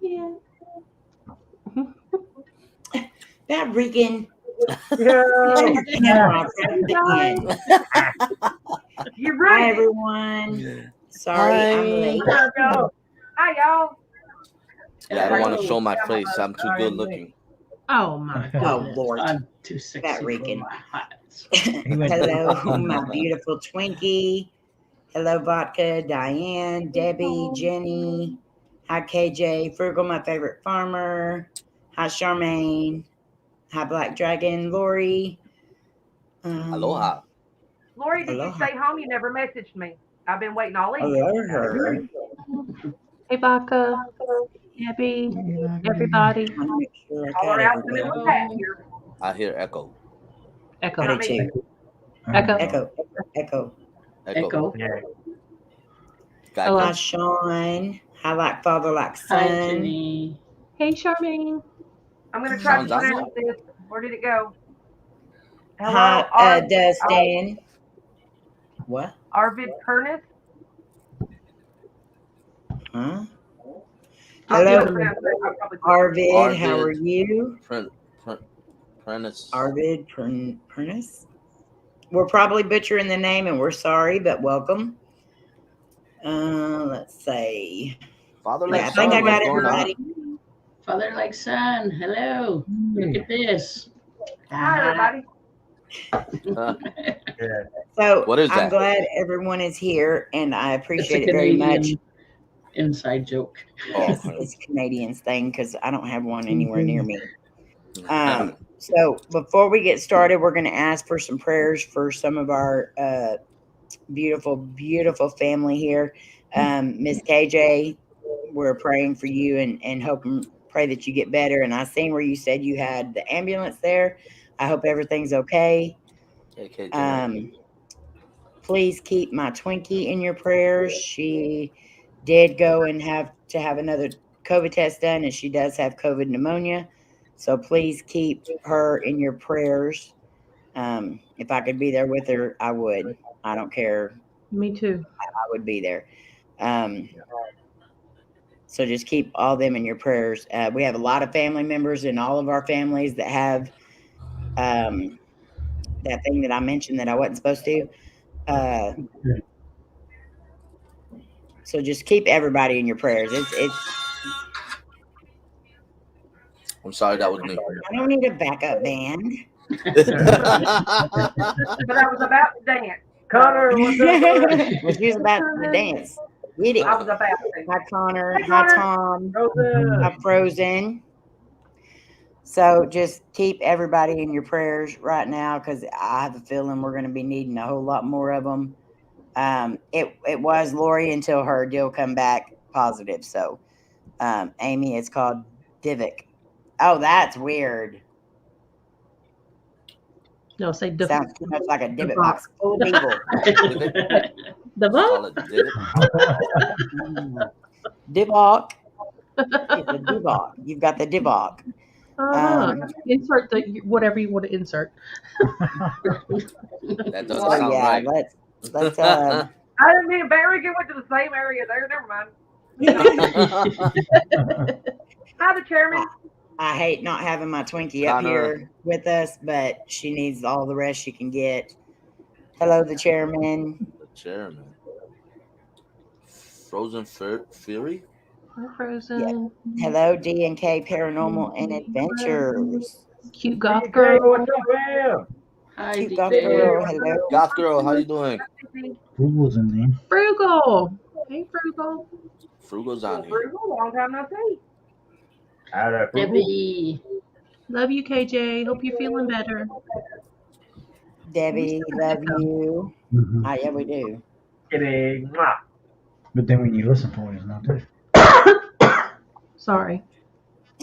Yeah. Batrican. Yeah. You're Hi, right. everyone. Sorry, Hi. I'm late. Hi, y'all. Yeah, I don't want to show my face. I'm too good looking. Oh my Oh, goodness. Lord. I'm too sexy for Batrican. my heights. Hello, my beautiful Twinkie. Hello, Vodka, Diane, Debbie, Jenny. Hi, KJ. Frugal, my favorite farmer. Hi, Charmaine. Hi, Black Dragon, Lori. Aloha. Lori, did Aloha. you stay home? You never messaged me. I've been waiting all I evening. love her. Hey, Baka, Debbie, everybody. I want to make sure I Call got her out in the everybody. middle of that here. I hear echo. Echo. I do too. Echo. Echo. Echo. Echo. Got Hello. Hi, Sean. Hi, like father, like Hi, son. Jenny. Hey, Charmaine. I'm going to try to Sounds awesome. pronounce this. Where did it go? Hello, Hi, Dustin. What? Arvid Pernis. Huh? I'll Hello, pronounce it. I'll probably Arvid. How are you? Prentice. Arvid Pernis. We're probably butchering the name, and we're sorry, but welcome. Let's see. Father Yeah, I like think son. I got What's going on? everybody. Father like son. Hello. Look at this. Hi, everybody. So What is I'm that? glad everyone is here, and I It's a appreciate it very much. Canadian inside joke. Yes, it's a Canadian's thing because I don't have one anywhere near me. So before we get started, we're going to ask for some prayers for some of our beautiful, beautiful family here. Miss KJ, we're praying for you and pray that you get better. And I seen where you said you had the ambulance there. I hope everything's okay. Please keep my Twinkie in your prayers. She did go and have another COVID test done, and she does have COVID pneumonia. So please keep her in your prayers. If I could be there with her, I would. I don't care. Me too. I would be there. So just keep all them in your prayers. We have a lot of family members in all of our families that have that thing that I mentioned that I wasn't supposed to. So just keep everybody in your prayers. It's. I'm sorry, that was me. I don't need a backup band. But I was about to dance. Connor, what's up? Well, she was about to dance. Get it. I was about to. Hi, Connor. Hey, Hi, Connor. Tom. Hi, Frozen. So just keep everybody in your prayers right now because I have a feeling we're going to be needing a whole lot more of them. It was Lori until her deal come back positive. So, Amy, it's called Divic. Oh, that's weird. No, say Sounds too much like a divot box full of evil. The Call it Divok. It's a Divok. You've got the Divok. Insert the whatever you want to insert. That doesn't sound right. Let's I didn't mean Barrigan went to the same area there. Never mind. Hi, the chairman. I hate not having my Twinkie up here with us, but she needs all the rest she can get. Hello, the chairman. The chairman. Frozen Fury? Hi, Frozen. Yeah. Hello, D&K Paranormal and Adventures. Cute goth girl. What's up, Hi, Cute goth girl. Hello. Goth girl, how you doing? Frugal's in there. Frugal. Hey, Frugal. Frugal's on here. Frugal, long time no see. Debbie. Love you, KJ. Hope you're feeling better. Debbie, love you. Mm-hmm. Oh, yeah, we do. Kidding. But then when you listen for it, it's not there. Sorry.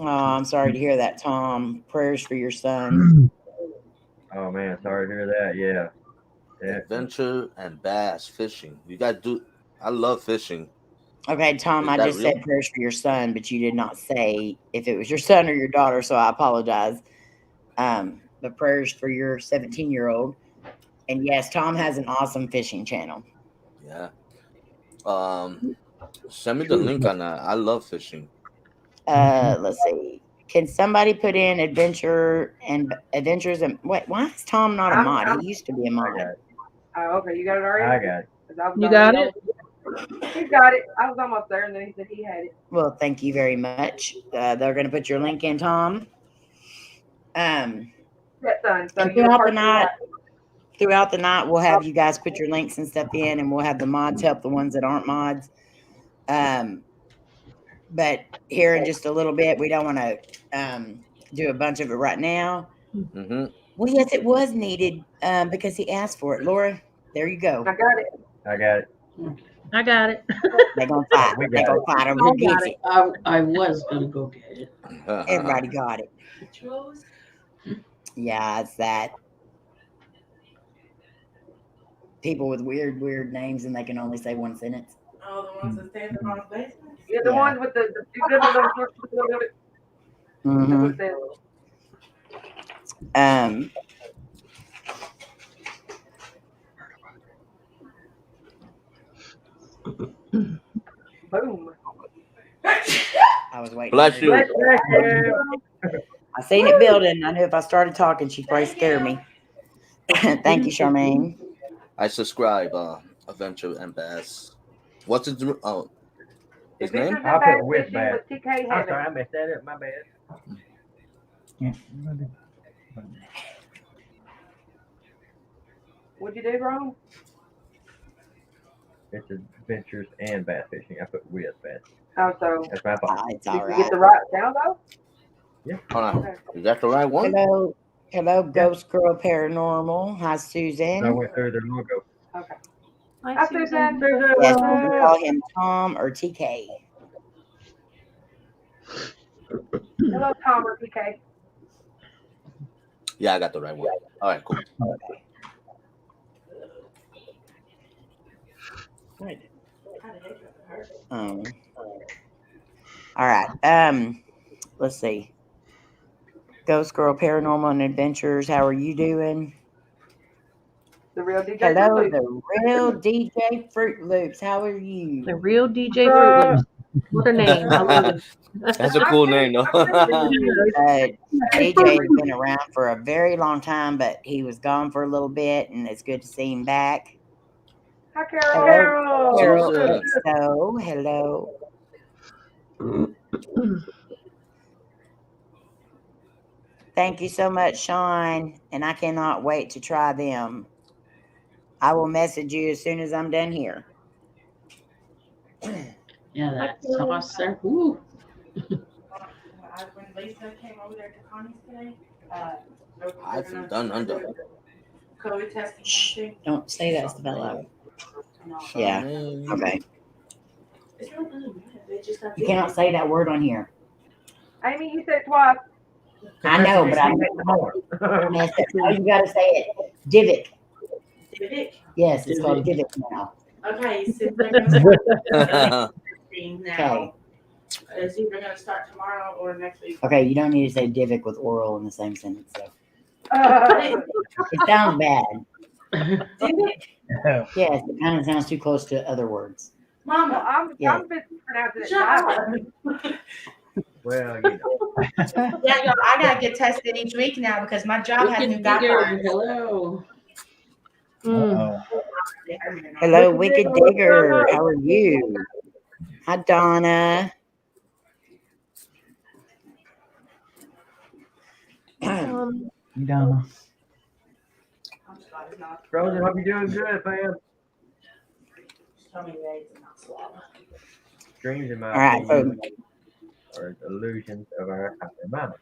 Oh, I'm sorry to hear that, Tom. Prayers for your son. Oh man, sorry to hear that. Yeah. Adventure and bass fishing. You guys do. I love fishing. Okay, Tom, I just said prayers for your son, but you did not say if it was your son or your daughter, so I apologize. But prayers for your 17-year-old. And yes, Tom has an awesome fishing channel. Yeah. Send me the link on that. I love fishing. Let's see. Can somebody put in adventures and wait? Why is Tom not a mod? He used to be a mod. Oh, okay. You got it already? I got it. You got it? He's got it. I was almost there, and then he said he had it. Well, thank you very much. They're going to put your link in, Tom. Yeah, son. So And you're throughout the night, we'll have you guys put your links and stuff in, and we'll have the mods help the ones that aren't mods. But here in just a little bit, we don't want to do a bunch of it right now. Mm-hmm. Well, yes, it was needed because he asked for it. Laura, there you go. I got it. I got it. I got it. They're going to fight. We They're got going to fight over I who got gets it. it. I was gonna go get it. Everybody got it. Yeah, it's that. People with weird names and they can only say one sentence. Oh, the ones that stand in our basement? Yeah, the Yeah. ones with the Mhm. boom. I was waiting. Bless for you. her to- I seen it building. I knew if I started talking, she'd probably scare me. Thank you, Charmaine. I subscribe. Adventure and Bass. What's his? Oh, his name? Adventures in I'll Bass put with Fishing Bass. with TK I'm Heaven. sorry, I messed that up. My bad. Yeah. What'd you do wrong? It's adventures and bass fishing. I put with bass. Oh, so That's my fault. It's did all you right. get the right sound though? Hold on. Is that the right one? Hello, Ghost Girl Paranormal. Hi, Susan. I went through their logo. Okay. Hi, Hi, Susan. Susan. Yes, you can call him Tom or TK. Hello, Tom or TK. Yeah, I got the right one. All right, cool. All right. Let's see. Ghost Girl Paranormal and Adventures. How are you doing? The real DJ. Hello, Fruit Loops. the real DJ Fruit Loops. How are you? The real DJ Fruit Loops. What her name? I love it. That's a cool name, though. DJ has been around for a very long time, but he was gone for a little bit, and it's good to see him back. Hi, Carol. Carol. Susan. So, hello. Thank you so much, Shawn, and I cannot wait to try them. I will message you as soon as I'm done here. Yeah, that sauce there. Ooh. When Lisa came over there to Connie's today, Hi from Downunder. COVID testing and Don't say that stuff out loud. everything. Yeah. Mm. Okay. It's not really bad. They just have You cannot say that word on here. Amy, you said it twice. I know, but I more. messed up. Oh, you got to say it. Divot. Dick. Yes, it's called divot now. Okay, since they're going to start Okay. now, it's either going to start tomorrow or next week. Okay, you don't need to say divot with oral in the same sentence. So Uh, it sounds bad. Dick? Yes, it kind of sounds too close to other words. Mama, I'm Yeah. I'm busy pronouncing it. shut Bible. up. Well, you know. Yeah, y'all, I got to get tested each week now because my job has new Wicked Digger, guidelines. hello. Mm. Hello, Wicked Digger. How are you? Hi, Donna. You down? Frozen, hope you're doing good, fam. Tell me that it's not swallow. Dreams, in my All right, opinion, are illusions of our happy mind.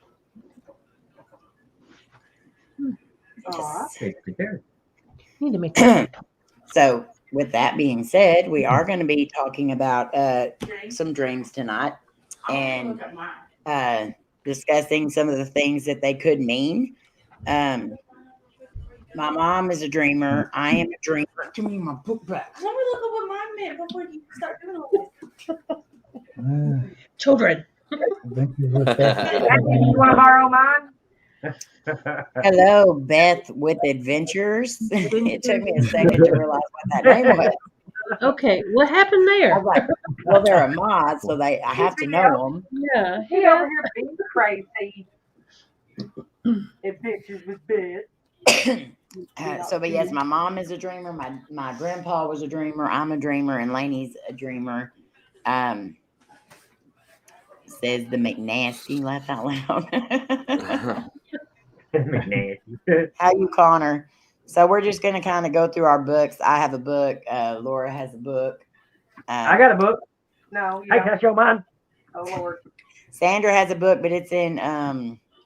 Aw. It's prepared. Need to make that. So, with that being said, we are going to be talking about some dreams tonight and Look at mine. discussing some of the things that they could mean. My mom is a dreamer. I am a dreamer. Give me my book back. Let me look at what mine meant before you start doing all this. Children. Adventures with Beth. Actually, you want to borrow mine? Hello, Beth with Adventures. It took me a second to realize what that name was. Okay, what happened I there? was like, well, they're a mod, so I have to know them. Yeah, He over here being crazy in pictures with Beth. But yes, my mom is a dreamer. My grandpa was a dreamer. I'm a dreamer, and Layne's a dreamer. Says the McNasty. Laugh out loud. How you, Connor? So we're just gonna kind of go through our books. I have a book. Laura has a book. I got a book. No, you Hey, don't. can I show mine? Oh Lord. Sandra has a book, but it's in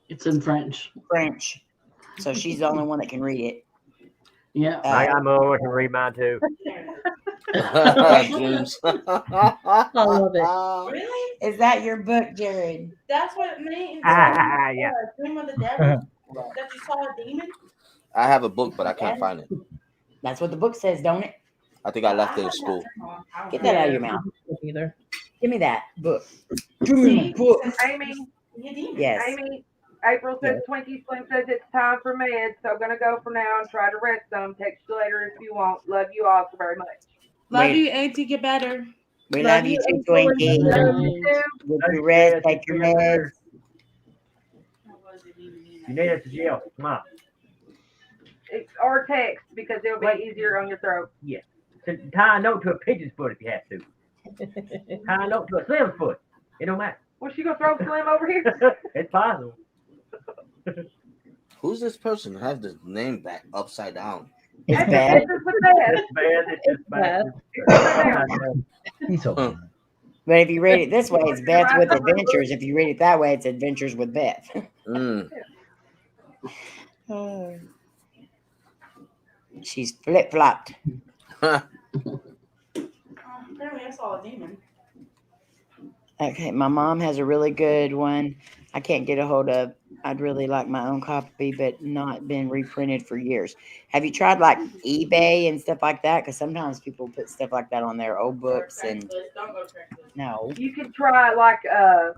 It's in French. French, so she's the only one that can read it. Yeah. I got more. I can read mine too. Dreams. I love it. Really? Is that your book, Jared? That's what it means. Yeah. Dream of the devil. That you saw a demon? I have a book, but I can't find it. That's what the book says, don't it? I think I left it in school. Get that out of your mouth. Either. Give me that book. Give me the book. Amy, Yes. Amy, April says Twinkie Slim says it's time for meds, so I'm gonna go for now and try to rest some. Text you later if you want. Love you all so very much. Love Wait. you, Auntie. Get better. We love you too, Twinkie. Get your rest. Take your meds. You need us to jail. Come on. Or text because it'll be easier on your throat. So tie a note to a pigeon's foot if you have to. Tie a note to a slim's foot. It don't matter. Was she gonna throw Slim over here? It's possible. Who's this person? Have the name back upside down. It's That's bad. just with that. It's bad. It's just bad. He's okay. But if you read it this way, it's Beth with Adventures. If you read it that way, it's Adventures with Beth. Mm. She's flip-flopped. Apparently I saw a demon. Okay, my mom has a really good one. I can't get a hold of. I'd really like my own copy, but not been reprinted for years. Have you tried like eBay and stuff like that? Because sometimes people put stuff like that on their old books and Don't go Craigslist. no. You could try like a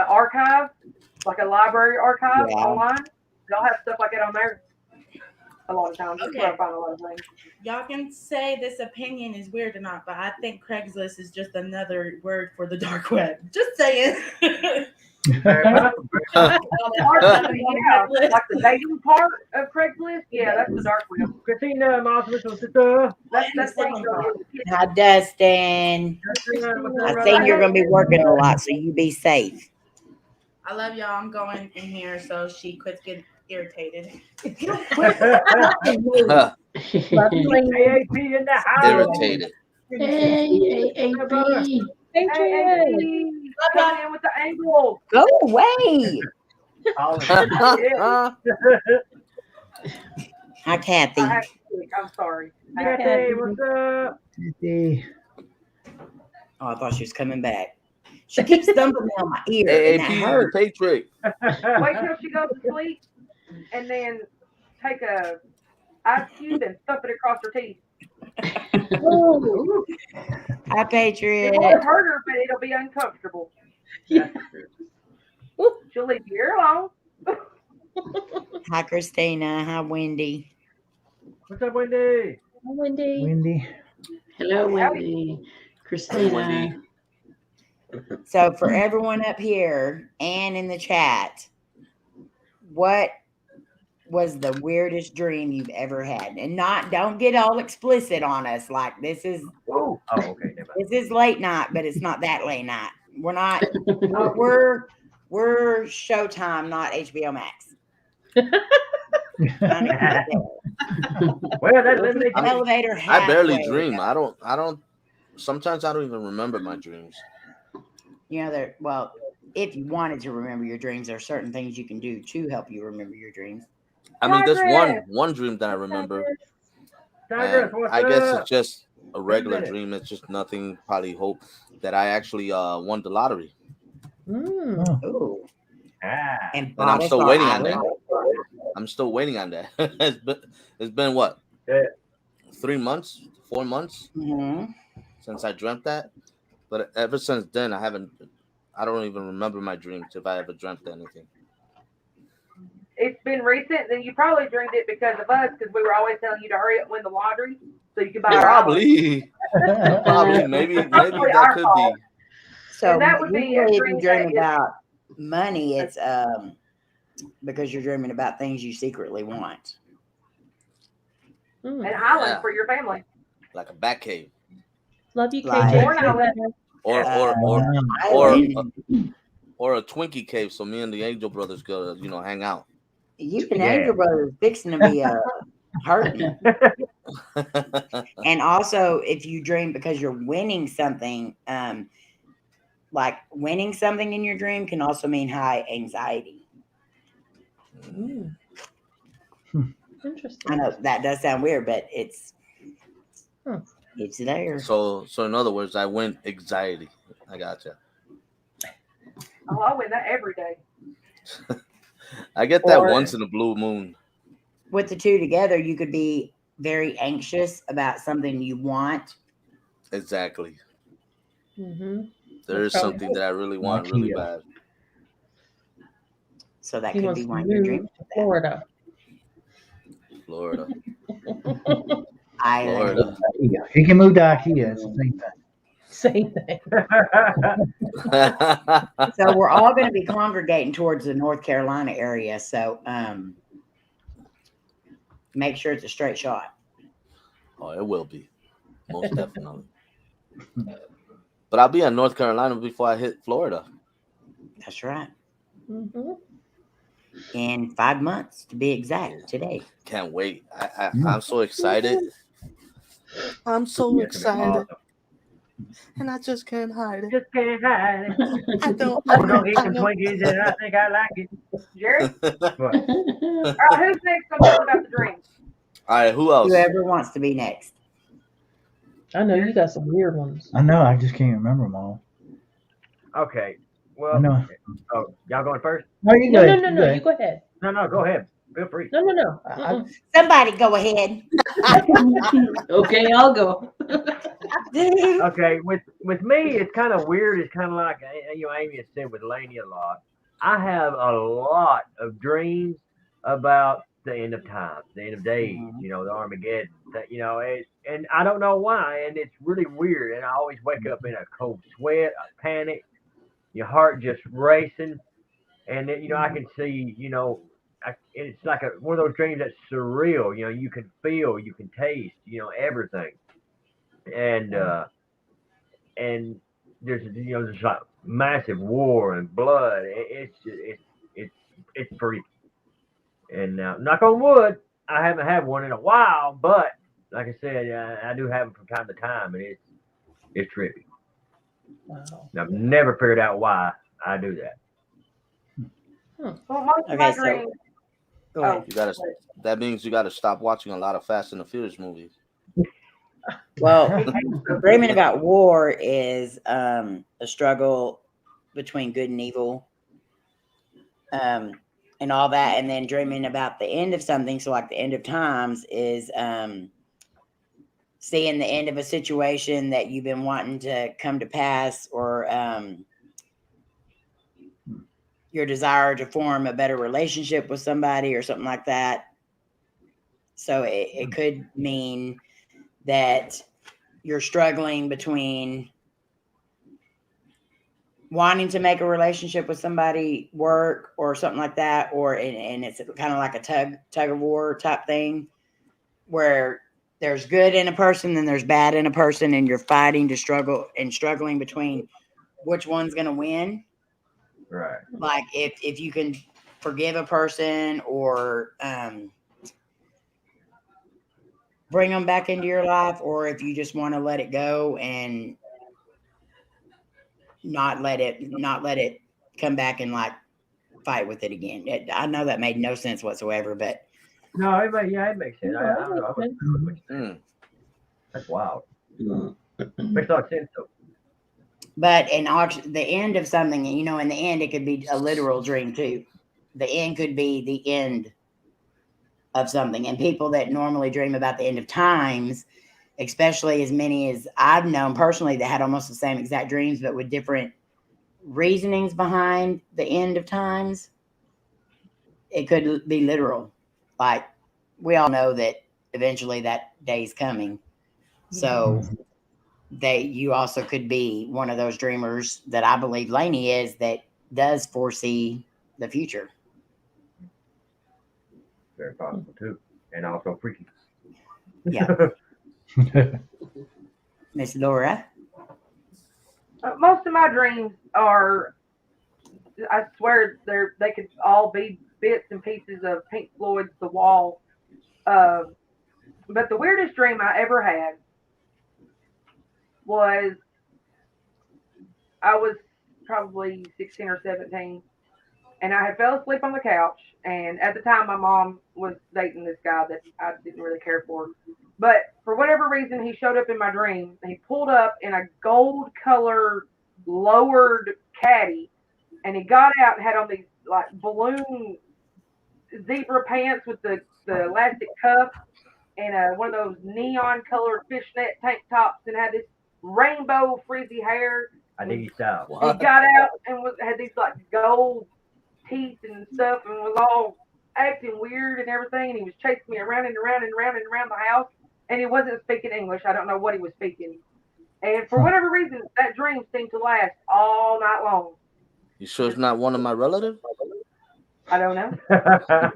archive, like a library archive Yeah. online. They'll have stuff like that on there. A lot of times, that's where I Okay. find a lot of things. Y'all can say this opinion is weird or not, but I think Craigslist is just another word for the dark web. Just saying. Yeah, like the dating part of Craigslist. Yeah, that's the dark web. Christina, my little sister. That's where you go. Hi, Dustin. I think you're going to be working a lot, so you be safe. I love y'all. I'm going in here so she quits getting irritated. Huh. AAP in the house. Irritated. Hey, Hey, coming in with the angle. Go away. Hi, Kathy. I have to speak. I'm sorry. Hey, what's up? Hey, Oh, I thought she was coming back. She keeps thumping me on my ear, and that AAP, the hurts. Patriot. Wait till she goes to sleep, and then take a ice cube and stuff it across her teeth. Hi, Patriot. It won't hurt her, but it'll be uncomfortable. Yeah. She'll leave you here alone. Hi, Christina. Hi, Wendy. What's up, Wendy? Wendy. Wendy. Hello, Wendy. Christina. Wendy. So, for everyone up here and in the chat, what was the weirdest dream you've ever had? And don't get all explicit on us. Like this is Oh, okay. Never mind. this is late night, but it's not that late night. We're not. we're Showtime, not HBO Max. Well, that eliminates Elevator. I barely halfway. dream. I don't. Sometimes I don't even remember my dreams. You know, well, if you wanted to remember your dreams, there are certain things you can do to help you remember your dreams. I mean, there's one dream that I remember. Tigress, And what's I guess up? it's just a regular minute. dream. It's just nothing. Probably hope that I actually won the lottery, Mm. Ooh. Ah, And and I'm bought still us waiting our on that. island. I'm still waiting on that. It's been what? Yeah. 3 months, 4 months Mhm. since I dreamt that. But ever since then, I don't even remember my dreams if I ever dreamt anything. It's been recent, then you probably dreamed it because of us, because we were always telling you to hurry up, win the lottery. so you can buy Probably, maybe that could be. So And that would be usually a if you dream dream that is- about money, it's because you're dreaming about things you secretly want. Mm. an island Yeah. for your family. Like a bat cave, Love you, Like- KJ. Or an island. or a Twinkie cave, so me and the Angel Brothers go, hang out. You and Yeah. Angel Brothers fixing to be hurting. And also, if you dream because you're winning something, like winning something in your dream can also mean high anxiety. Mm. Interesting. I know that does sound weird, but it's there. So in other words, I win anxiety. I gotcha. Oh, I win that every day. I get that Or- once in a blue moon. With the two together, you could be very anxious about something you want. Exactly. Mm-hmm. There is Probably something that I really want really bad. So that He could wants be to why you're move dreaming to of that. Florida. Florida. Island. Florida. He can move to IKEA. It's the same thing. Same thing. So we're all going to be congregating towards the North Carolina area. So make sure it's a straight shot. Oh, it will be. Most definitely. But I'll be in North Carolina before I hit Florida. That's right. Mm-hmm. In 5 months, to be exact, today. Can't wait. I'm so excited. I'm so excited. And I just can't hide it. Just can't hide it. I don't. I'm gonna eat some Twinkies and I think I like it. Jerry? But All right, who's next on talking about the dream? All right, who else? Whoever wants to be next. I know you got some weird ones. I know. I just can't remember them all. okay. I Well, know. oh, y'all going first? No, you No, go no, ahead. no, You no. go You ahead. go ahead. No, go ahead. Feel free. No, no, no. I- Somebody go ahead. Okay, I'll go. Okay, with me, it's kind of weird. It's kind of like Amy has said with Layne a lot. I have a lot of dreams about the end of time, the end of days. The Armageddon. And I don't know why, and it's really weird. And I always wake up in a cold sweat, a panic, your heart just racing, and then, I can see, it's like one of those dreams that's surreal. You can feel, you can taste, everything. And there's there's like massive war and blood. It's freaky. And knock on wood, I haven't had one in a while, but like I said, I do have them from time to time, and it's trippy. Wow. And I've never figured out why I do that. Well, most of Okay, my so- dreams. Go ahead. That means you gotta stop watching a lot of Fast and the Furious movies. Well, dreaming about war is a struggle between good and evil, and all that. And then dreaming about the end of something, so like the end of times, is seeing the end of a situation that you've been wanting to come to pass, or your desire to form a better relationship with somebody or something like that. So it could mean that you're struggling between wanting to make a relationship with somebody work or something like that, or and it's kind of like a tug of war type thing where there's good in a person and there's bad in a person, and you're fighting to struggling between which one's going to win. Right. Like if you can forgive a person or bring them back into your life, or if you just want to let it go and not let it come back and like fight with it again. I know that made no sense whatsoever, but No, it makes sense. I don't know. That's wild. Makes a lot of sense though. But the end of something, in the end, it could be a literal dream too. The end could be the end of something. And people that normally dream about the end of times, especially as many as I've known personally that had almost the same exact dreams, but with different reasonings behind the end of times, it could be literal. Like we all know that eventually that day's coming. So you also could be one of those dreamers that I believe Layne is, that does foresee the future. Very possible too, and also freaky. Yeah. Miss Lora. Most of my dreams are, I swear, they could all be bits and pieces of Pink Floyd's The Wall. But the weirdest dream I ever had was, I was probably 16 or 17, and I had fell asleep on the couch. And at the time, my mom was dating this guy that I didn't really care for. But for whatever reason, he showed up in my dream. And he pulled up in a gold-colored, lowered caddy, and he got out and had on these like balloon zebra pants with the elastic cuff, and one of those neon colored fishnet tank tops, and had this rainbow frizzy hair. I dig his style. He got out and had these like gold teeth and stuff, and was all acting weird and everything. And he was chasing me around and around and around and around the house, and he wasn't speaking English. I don't know what he was speaking. And for whatever reason, that dream seemed to last all night long. You sure it's not one of my relatives? I don't know.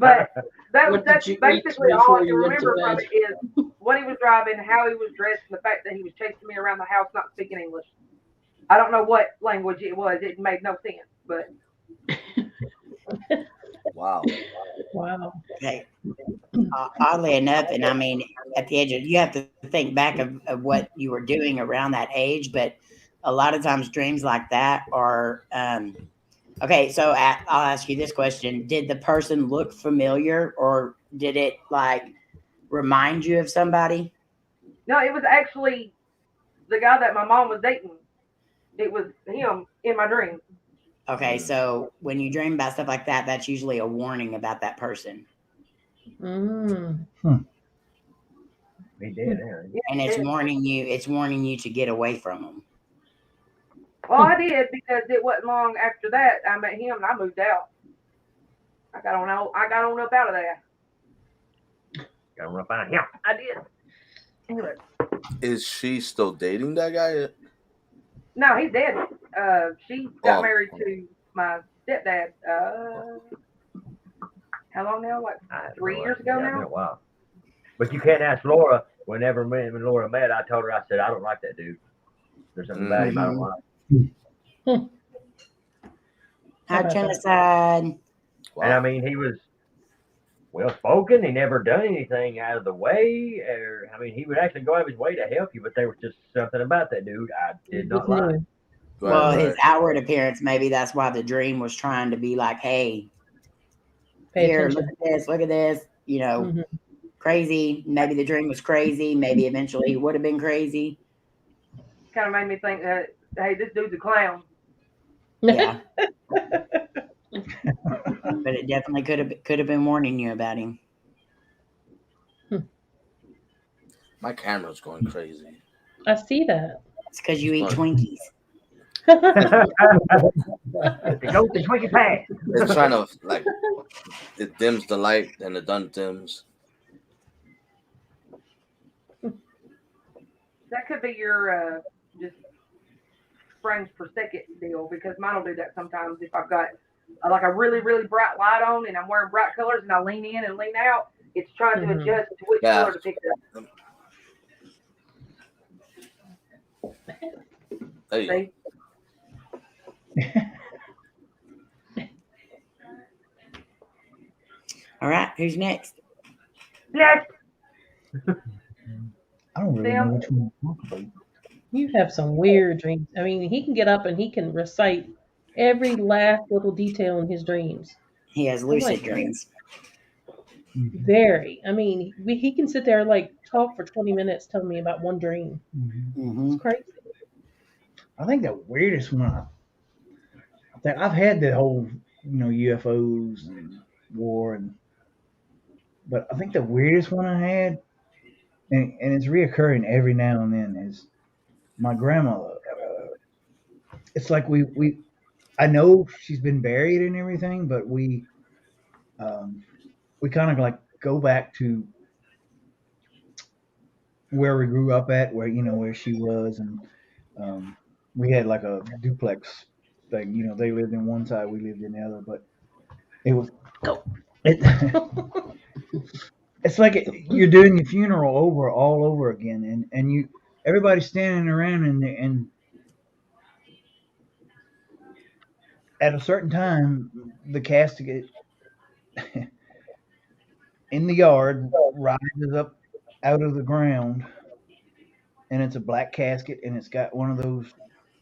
But that's basically all I can remember from it is what he was driving, how he was dressed, and the fact that he was chasing me around the house not speaking English. I don't know what language it was. It made no sense, but. Wow. Okay. Oddly enough, and I mean, at the age of, you have to think back of what you were doing around that age, but a lot of times dreams like that are, okay, so I'll ask you this question. Did the person look familiar, or did it like remind you of somebody? No, it was actually the guy that my mom was dating. It was him in my dream. Okay, so when you dream about stuff like that, that's usually a warning about that person. He did, yeah. And it's warning you to get away from them. Well, I did, because it wasn't long after that I met him and I moved out. I got on up out of there. Got on up out of here. I did. Anyway. Is she still dating that guy? No, he's dead. She got married to my stepdad. How long now? Like 3 years ago now? A while. But you can't ask Laura. Whenever me and Laura met, I told her, I said, I don't like that dude. There's something about him I don't like. Genocide. Wow. And I mean, he was well spoken. He never done anything out of the way. Or I mean, he would actually go out of his way to help you, but there was just something about that dude I did not like. Well, his outward appearance, maybe that's why the dream was trying to be like, hey, here, look at this, you know, crazy. Maybe the dream was crazy. Maybe eventually he would have been crazy. Kind of made me think that, hey, this dude's a clown. Yeah. But it definitely could have been warning you about him. My camera's going crazy. I see that. It's because you eat Twinkies. The Twinkie pack. It's trying to, like, it dims the light and it done dims. That could be your just frames per second deal, because mine will do that sometimes. If I've got like a really, really bright light on and I'm wearing bright colors and I lean in and lean out, it's trying to adjust to which color to pick up. There you go. All right, who's next? Yes. I don't really know which one to talk about. You have some weird dreams. I mean, he can get up and he can recite every last little detail in his dreams. He has lucid dreams. Very. I mean, he can sit there like talk for 20 minutes telling me about one dream. It's crazy. I think the weirdest one, I've had the whole, UFOs and war, but I think the weirdest one I had, and it's reoccurring every now and then, is my grandmother. It's like I know she's been buried and everything, but we kind of like go back to where we grew up at, where where she was, and we had like a duplex thing. They lived in one side, we lived in the other, but it was it, it's like you're doing your funeral all over again, and everybody's standing around, and at a certain time, the casket in the yard rises up out of the ground, and it's a black casket, and it's got one of those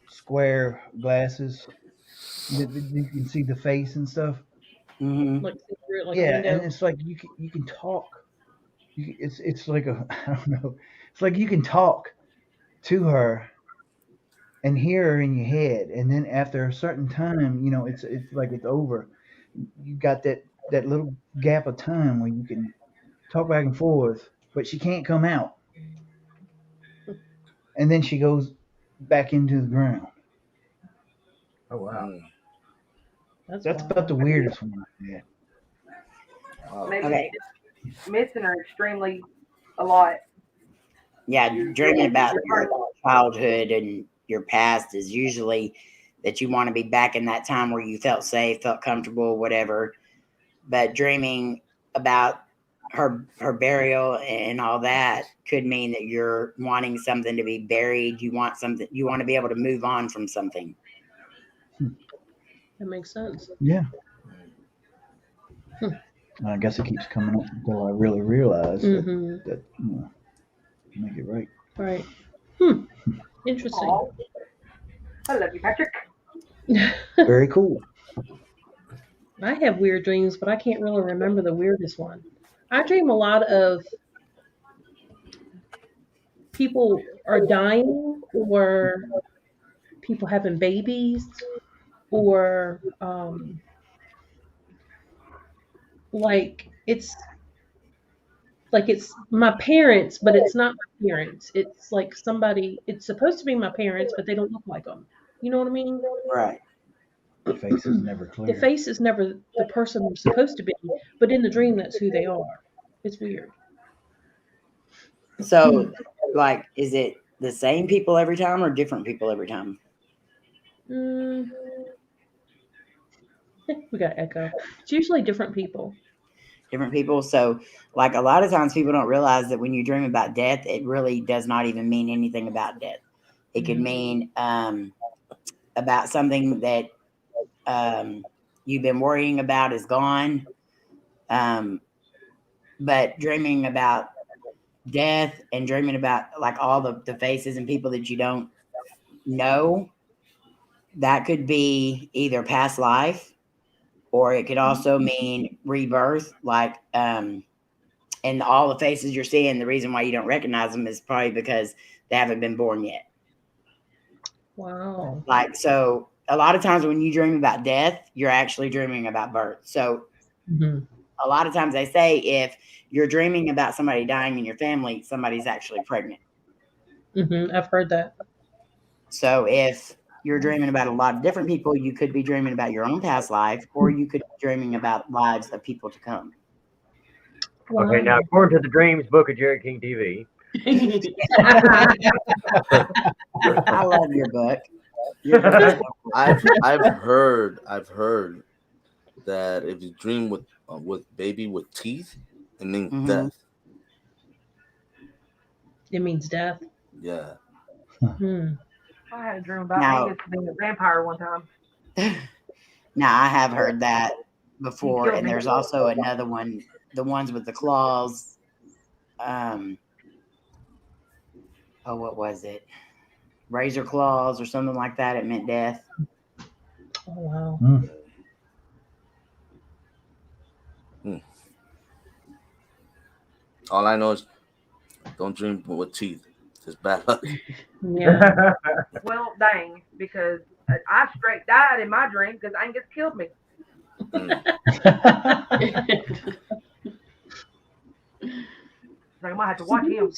square glasses that you can see the face and stuff. Mm-hmm. Like through it, like a Yeah, window. and it's like you can talk. It's like a I don't know. It's like you can talk to her and hear her in your head, and then after a certain time, it's like it's over. You got that little gap of time where you can talk back and forth, but she can't come out, and then she goes back into the ground. Oh wow. That's That's wild. about the weirdest one I had. Maybe Okay. missing her extremely a lot. Yeah, dreaming about your childhood and your past is usually that you want to be back in that time where you felt safe, felt comfortable, whatever. But dreaming about her burial and all that could mean that you're wanting something to be buried. You want to be able to move on from something. That makes sense. Yeah. I guess it keeps coming up until I really realize that make it right. Right. Interesting. Aw. I love you, Patrick. Very cool. I have weird dreams, but I can't really remember the weirdest one. I dream a lot of people are dying, or people having babies, or like it's my parents, but it's not my parents. It's like somebody. It's supposed to be my parents, but they don't look like them. You know what I mean? Right. The face is never The clear. face is never the person they're supposed to be, but in the dream, that's who they are. It's weird. So, like, is it the same people every time or different people every time? We got echo. It's usually different people. Different people. So, like, a lot of times people don't realize that when you dream about death, it really does not even mean anything about death. It could mean about something that you've been worrying about is gone. But dreaming about death and dreaming about like all the faces and people that you don't know, that could be either past life, or it could also mean rebirth. Like, and all the faces you're seeing, the reason why you don't recognize them is probably because they haven't been born yet. Wow. Like, so a lot of times when you dream about death, you're actually dreaming about birth. So a lot of times they say if you're dreaming about somebody dying in your family, somebody's actually pregnant. I've heard that. So if you're dreaming about a lot of different people, you could be dreaming about your own past life, or you could be dreaming about lives of people to come. Wow. Okay, now according to the Dreams book of Jerry King TV. I love your book. I've heard that if you dream with baby with teeth, it means death. It means death. Yeah. I had a dream about Angus being a vampire one time. Now I have heard that before, and there's also another one, the ones with the claws. What was it? Razor claws or something like that. It meant death. Oh wow. All I know is don't dream with teeth. It's bad luck. Yeah. Well, dang, because I straight died in my dream because Angus killed me. So I might have to watch him.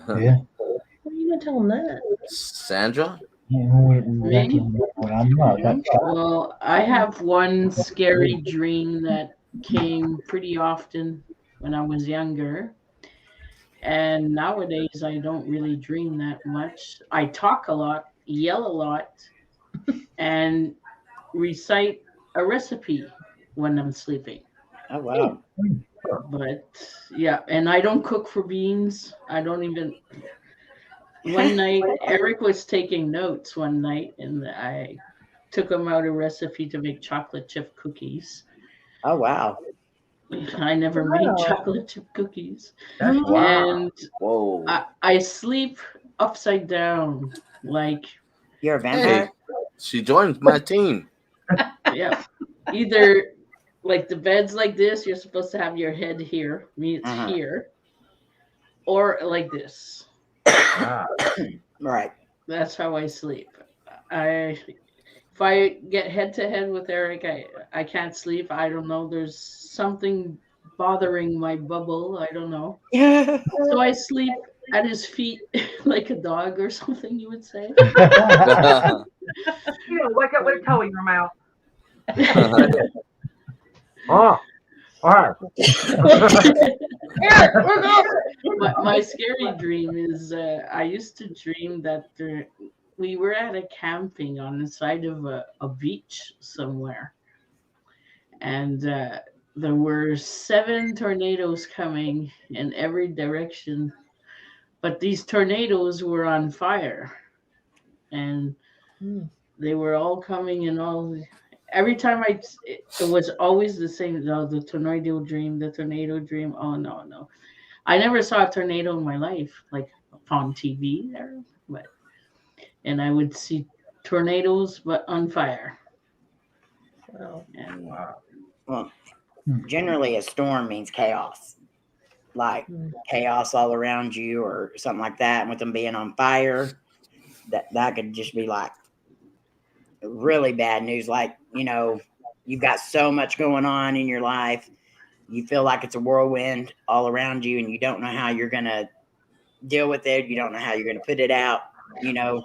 Yeah. Why are you gonna tell him that? Sandra? Me? Well, I have one scary dream that came pretty often when I was younger. And nowadays, I don't really dream that much. I talk a lot, yell a lot, and recite a recipe when I'm sleeping. Oh wow. But yeah, and I don't cook for beans. I don't even. One night, Eric was taking notes one night, and I took him out a recipe to make chocolate chip cookies. Oh wow. I never made Wow. chocolate chip cookies. That's wow. And Whoa. I sleep upside down, like, You're a vampire? Hey, she joined my team. yeah, either like the bed's like this, you're supposed to have your head here, me it's Uh-huh. here, or like this. Wow. Right. That's how I sleep. If I get head to head with Eric, I can't sleep. I don't know. There's something bothering my bubble. I don't know. So I sleep at his feet like a dog or something, you would say. You know, wake up with a toe in your mouth. Oh, all right. My scary dream is I used to dream that we were at a camping on the side of a beach somewhere. And there were 7 tornadoes coming in every direction. But these tornadoes were on fire. And they were all coming and all. Every time it was always the same. The tornado dream, the tornado dream. Oh, no. I never saw a tornado in my life, like on TV there, and I would see tornadoes, but on fire. Wow. And Well, generally a storm means chaos. Like chaos all around you or something like that. And with them being on fire, that could just be like really bad news. Like, you know, you've got so much going on in your life. You feel like it's a whirlwind all around you and you don't know how you're going to deal with it. You don't know how you're going to put it out, you know.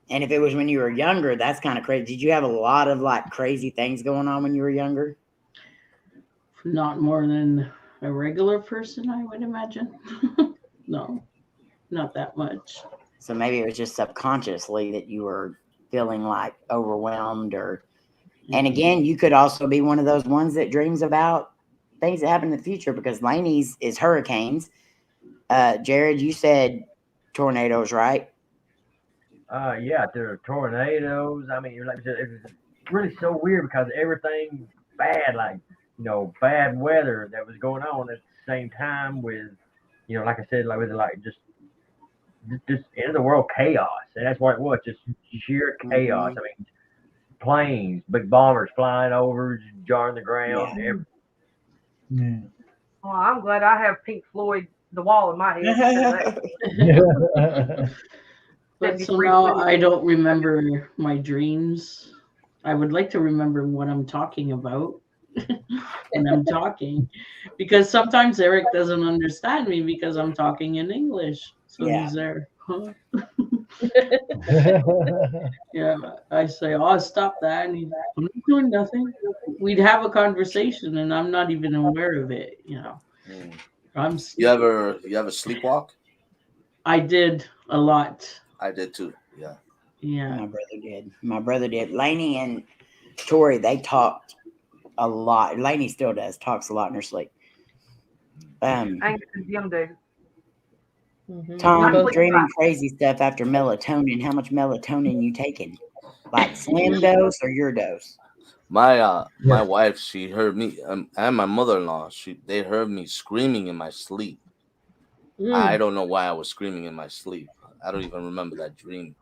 And if it was when you were younger, that's kind of crazy. Did you have a lot of like crazy things going on when you were younger? not more than a regular person, I would imagine. No, not that much. So maybe it was just subconsciously that you were feeling like overwhelmed or, and again, you could also be one of those ones that dreams about things that happen in the future because Layne's is hurricanes. Jared, you said tornadoes, right? Yeah, there are tornadoes. I mean, like it's really so weird because everything bad, like, you know, bad weather that was going on at the same time with, you know, like I said, like with like just end of the world chaos, and that's what it was, just sheer chaos. I mean, planes, big bombers flying over, jarring the ground. Yeah. Well, I'm glad I have Pink Floyd, The Wall in my head. But so now I don't remember my dreams. I would like to remember what I'm talking about when I'm talking, because sometimes Eric doesn't understand me because I'm talking in English. So he's there. Huh? Yeah, I say, "Oh, stop that!" And he's like, "I'm not doing nothing." We'd have a conversation, and I'm not even aware of it. You know, You ever sleepwalk? I did a lot. I did too. Yeah. Yeah. My brother did. Layne and Tori, they talked a lot. Layne still does, talks a lot in her sleep. I ain't young dude. Tom, dreaming crazy stuff after melatonin. How much melatonin you taking? Like slim dose or your dose? My wife, she heard me, and my mother-in-law, they heard me screaming in my sleep. I don't know why I was screaming in my sleep. I don't even remember that dream.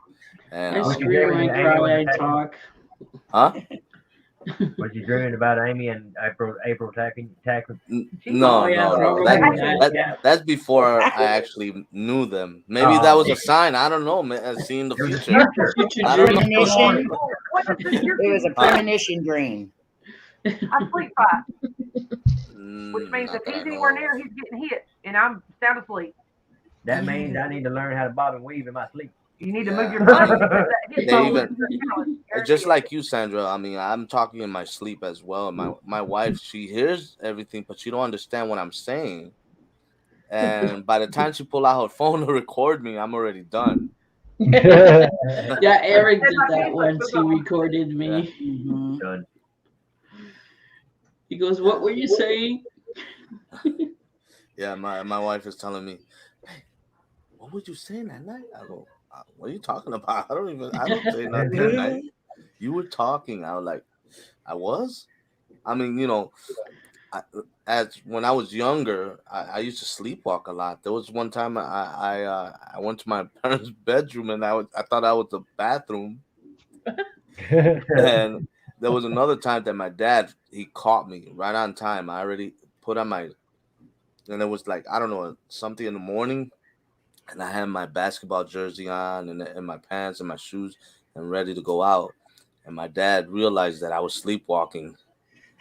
And I scream, I cry, I talk. Huh? Was you dreaming about Amy and April attacking? No, that's before I actually knew them. Maybe that was a sign. I don't know, man. Seeing the future. I don't know. It was a premonition dream. I sleep fight, which means if he's anywhere near, he's getting hit, and I'm sound asleep. That means I need to learn how to bob and weave in my sleep. You need to move your body. Just like you, Sandra. I mean, I'm talking in my sleep as well. My wife, she hears everything, but she don't understand what I'm saying. And by the time she pulled out her phone to record me, I'm already done. Yeah, Eric did that once. He recorded me. Mhm. He goes, "What were you saying?" Yeah, my wife is telling me, "Hey, what were you saying that night?" I go, "What are you talking about? I don't say nothing that night. You were talking." I was like, "I was." I mean, as when I was younger, I used to sleepwalk a lot. There was one time I went to my parents' bedroom and I thought I was the bathroom, and there was another time that my dad he caught me right on time. I already put on my, and it was like I don't know, something in the morning, and I had my basketball jersey on and my pants and my shoes and ready to go out, and my dad realized that I was sleepwalking.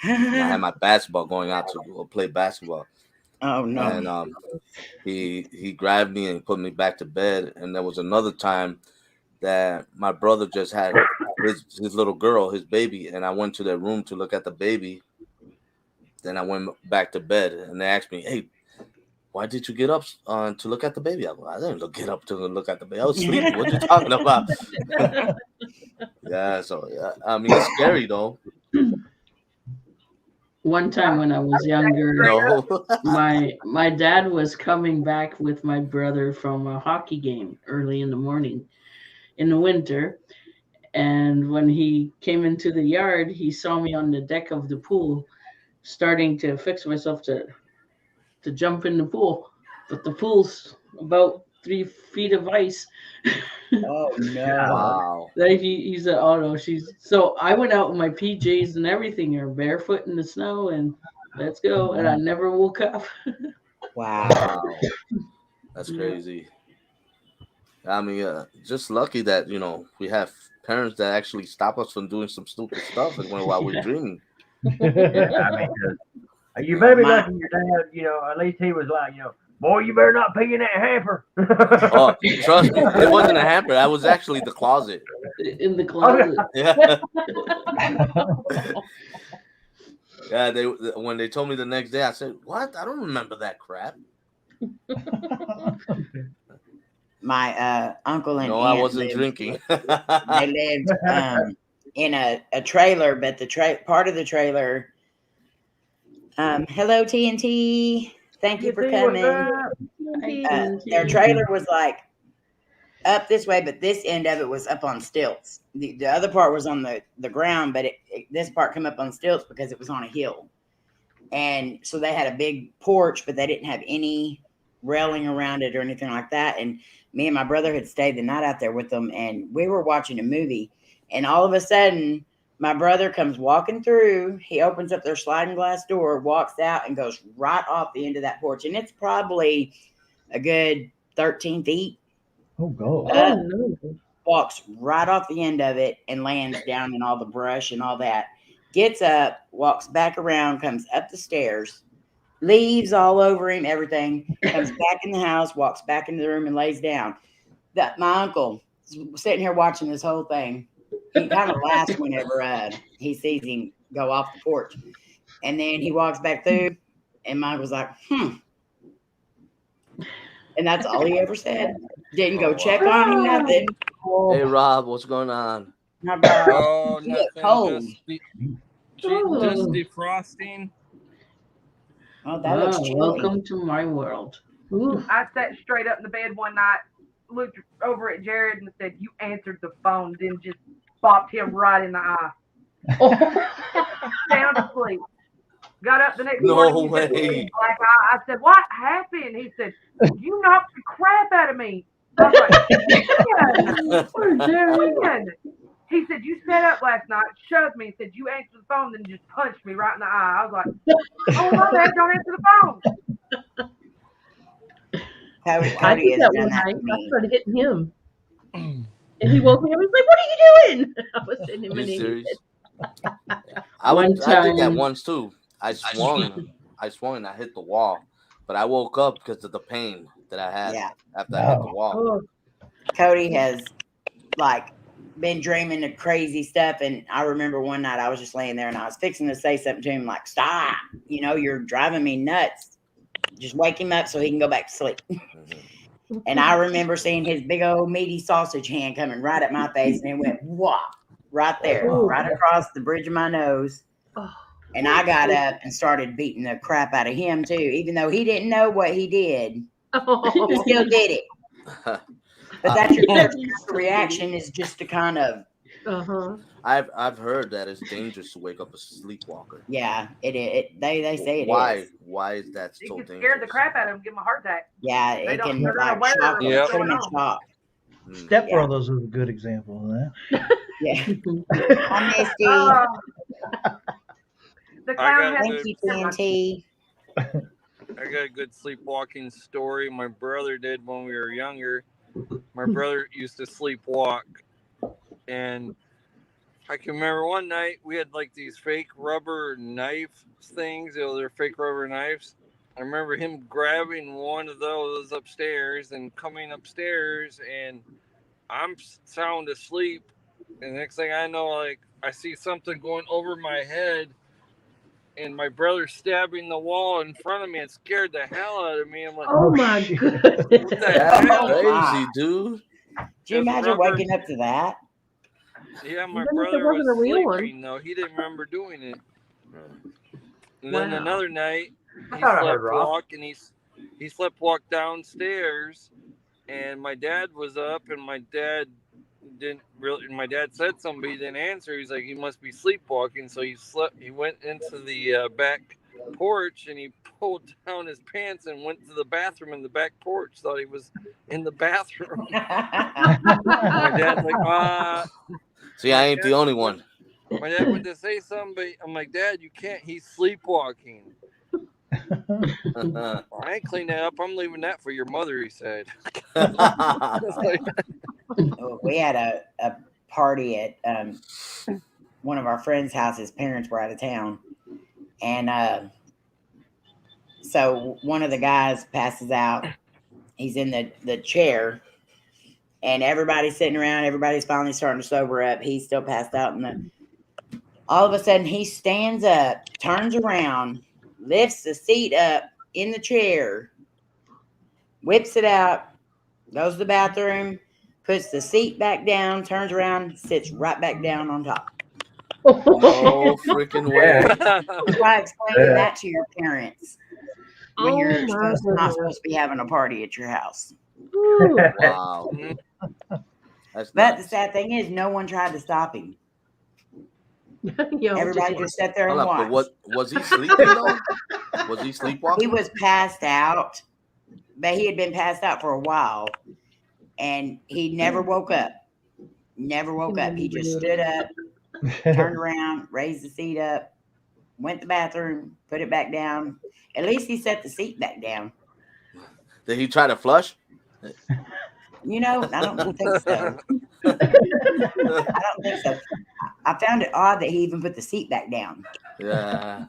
And I had my basketball going out to go play basketball. Oh no! And he grabbed me and put me back to bed. And there was another time that my brother just had his little girl, his baby, and I went to their room to look at the baby. Then I went back to bed, and they asked me, "Hey, why did you get up to look at the baby?" I go, "I didn't get up to look at the baby. I was sleeping. What you talking about?" Yeah, so yeah, I mean it's scary though. One time when I was younger, No. my dad was coming back with my brother from a hockey game early in the morning in the winter. And when he came into the yard, he saw me on the deck of the pool, starting to fix myself to jump in the pool. But the pool's about 3 feet of ice. Oh no! Wow. Like he said, "Oh no, she's." So I went out with my PJs and everything, or barefoot in the snow, and let's go. And I never woke up. Wow! That's crazy. I mean, just lucky that we have parents that actually stop us from doing some stupid stuff while we're dreaming. I mean, you better be lucky your dad. At least he was like, boy, you better not pee in that hamper. Oh, trust me, it wasn't a hamper. That was actually the closet. In the closet. Yeah. Yeah. When they told me the next day, I said, "What? I don't remember that crap." My uncle and no, aunt I wasn't drinking. They lived in a trailer, but part of the trailer. Hello, TNT. Thank you for coming. Their trailer was like up this way, but this end of it was up on stilts. The other part was on the ground, but this part come up on stilts because it was on a hill. And so they had a big porch, but they didn't have any railing around it or anything like that. And me and my brother had stayed the night out there with them, and we were watching a movie. And all of a sudden, my brother comes walking through. He opens up their sliding glass door, walks out, and goes right off the end of that porch. And it's probably a good 13 feet. Oh, God. No. Walks right off the end of it and lands down in all the brush and all that. Gets up, walks back around, comes up the stairs, leaves all over him, everything, comes back in the house, walks back into the room and lays down. My uncle is sitting here watching this whole thing. He kind of laughs whenever he sees him go off the porch. And then he walks back through, and my uncle's like, And that's all he ever said. Didn't go check on him, nothing. Hey, Rob, what's going on? Oh, nothing. Cold. Just defrosting. Oh, that looks chilly. Welcome to my world. I sat straight up in the bed one night, looked over at Jared and said, "You answered the phone," then just bopped him right in the eye. Sound asleep. Got up the next morning. No way. Black eye. I said, "What happened?" He said, "You knocked the crap out of me." I was like, "Man." He said, "You sat up last night, shoved me, and said you answered the phone, then just punched me right in the eye." I was like, "Oh my bad, don't answer the phone." Coty I did that one night. I started hitting him. And he woke me up and was like, "What are you doing?" I was hitting him in the head. I did that once too. I swung and I hit the wall. But I woke up because of the pain that I had after I hit the wall. Coty has been dreaming of crazy stuff, and I remember one night I was just laying there and I was fixing to say something to him like, "Stop, you're driving me nuts." Just wake him up so he can go back to sleep. And I remember seeing his big old meaty sausage hand coming right at my face, and it went whop right there, right across the bridge of my nose. And I got up and started beating the crap out of him too, even though he didn't know what he did. He still did it. But that's your first reaction, is just to kind of. I've heard that it's dangerous to wake up a sleepwalker. Yeah, they say it is. Why is that so dangerous? Scared the crap out of him, give him a heart attack. Yeah, it can like shock them. Put them in shock. Step Brothers is a good example of that. Yeah. The clown has Thank you, TNT. I got a good sleepwalking story my brother did when we were younger. My brother used to sleepwalk, and I can remember one night we had like these fake rubber knife things. They're fake rubber knives. I remember him grabbing one of those upstairs and coming upstairs, and I'm sound asleep. And the next thing I know, like I see something going over my head, and my brother stabbing the wall in front of me, and scared the hell out of me. I'm like, oh my goodness, that's crazy, dude. Do you imagine waking up to that? Yeah, my brother was sleeping though. He didn't remember doing it. And then another night, he slept walk downstairs, and my dad was up, and my dad said something, but he didn't answer. He's like, he must be sleepwalking. So he went into the back porch, and he pulled down his pants and went to the bathroom in the back porch. Thought he was in the bathroom. My dad's like, see, I ain't the only one. My dad went to say something, but I'm like, Dad, you can't. He's sleepwalking. I ain't clean that up. I'm leaving that for your mother, he said. We had a party at one of our friends' house. His parents were out of town. And so one of the guys passes out. He's in the chair. And everybody's sitting around. Everybody's finally starting to sober up. He's still passed out. And all of a sudden, he stands up, turns around, lifts the seat up in the chair, whips it out, goes to the bathroom, puts the seat back down, turns around, sits right back down on top. Oh, freaking way. Try explaining that to your parents when you're not supposed to be having a party at your house. Wow. But the sad thing is, no one tried to stop him. Everybody just sat there and watched. But was he sleeping though? Was he sleepwalking? He was passed out, but he had been passed out for a while, and he never woke up. Never woke up. He just stood up, turned around, raised the seat up, went to the bathroom, put it back down. At least he set the seat back down. Did he try to flush? You know, I don't think so. I don't think so. I found it odd that he even put the seat back down. Yeah.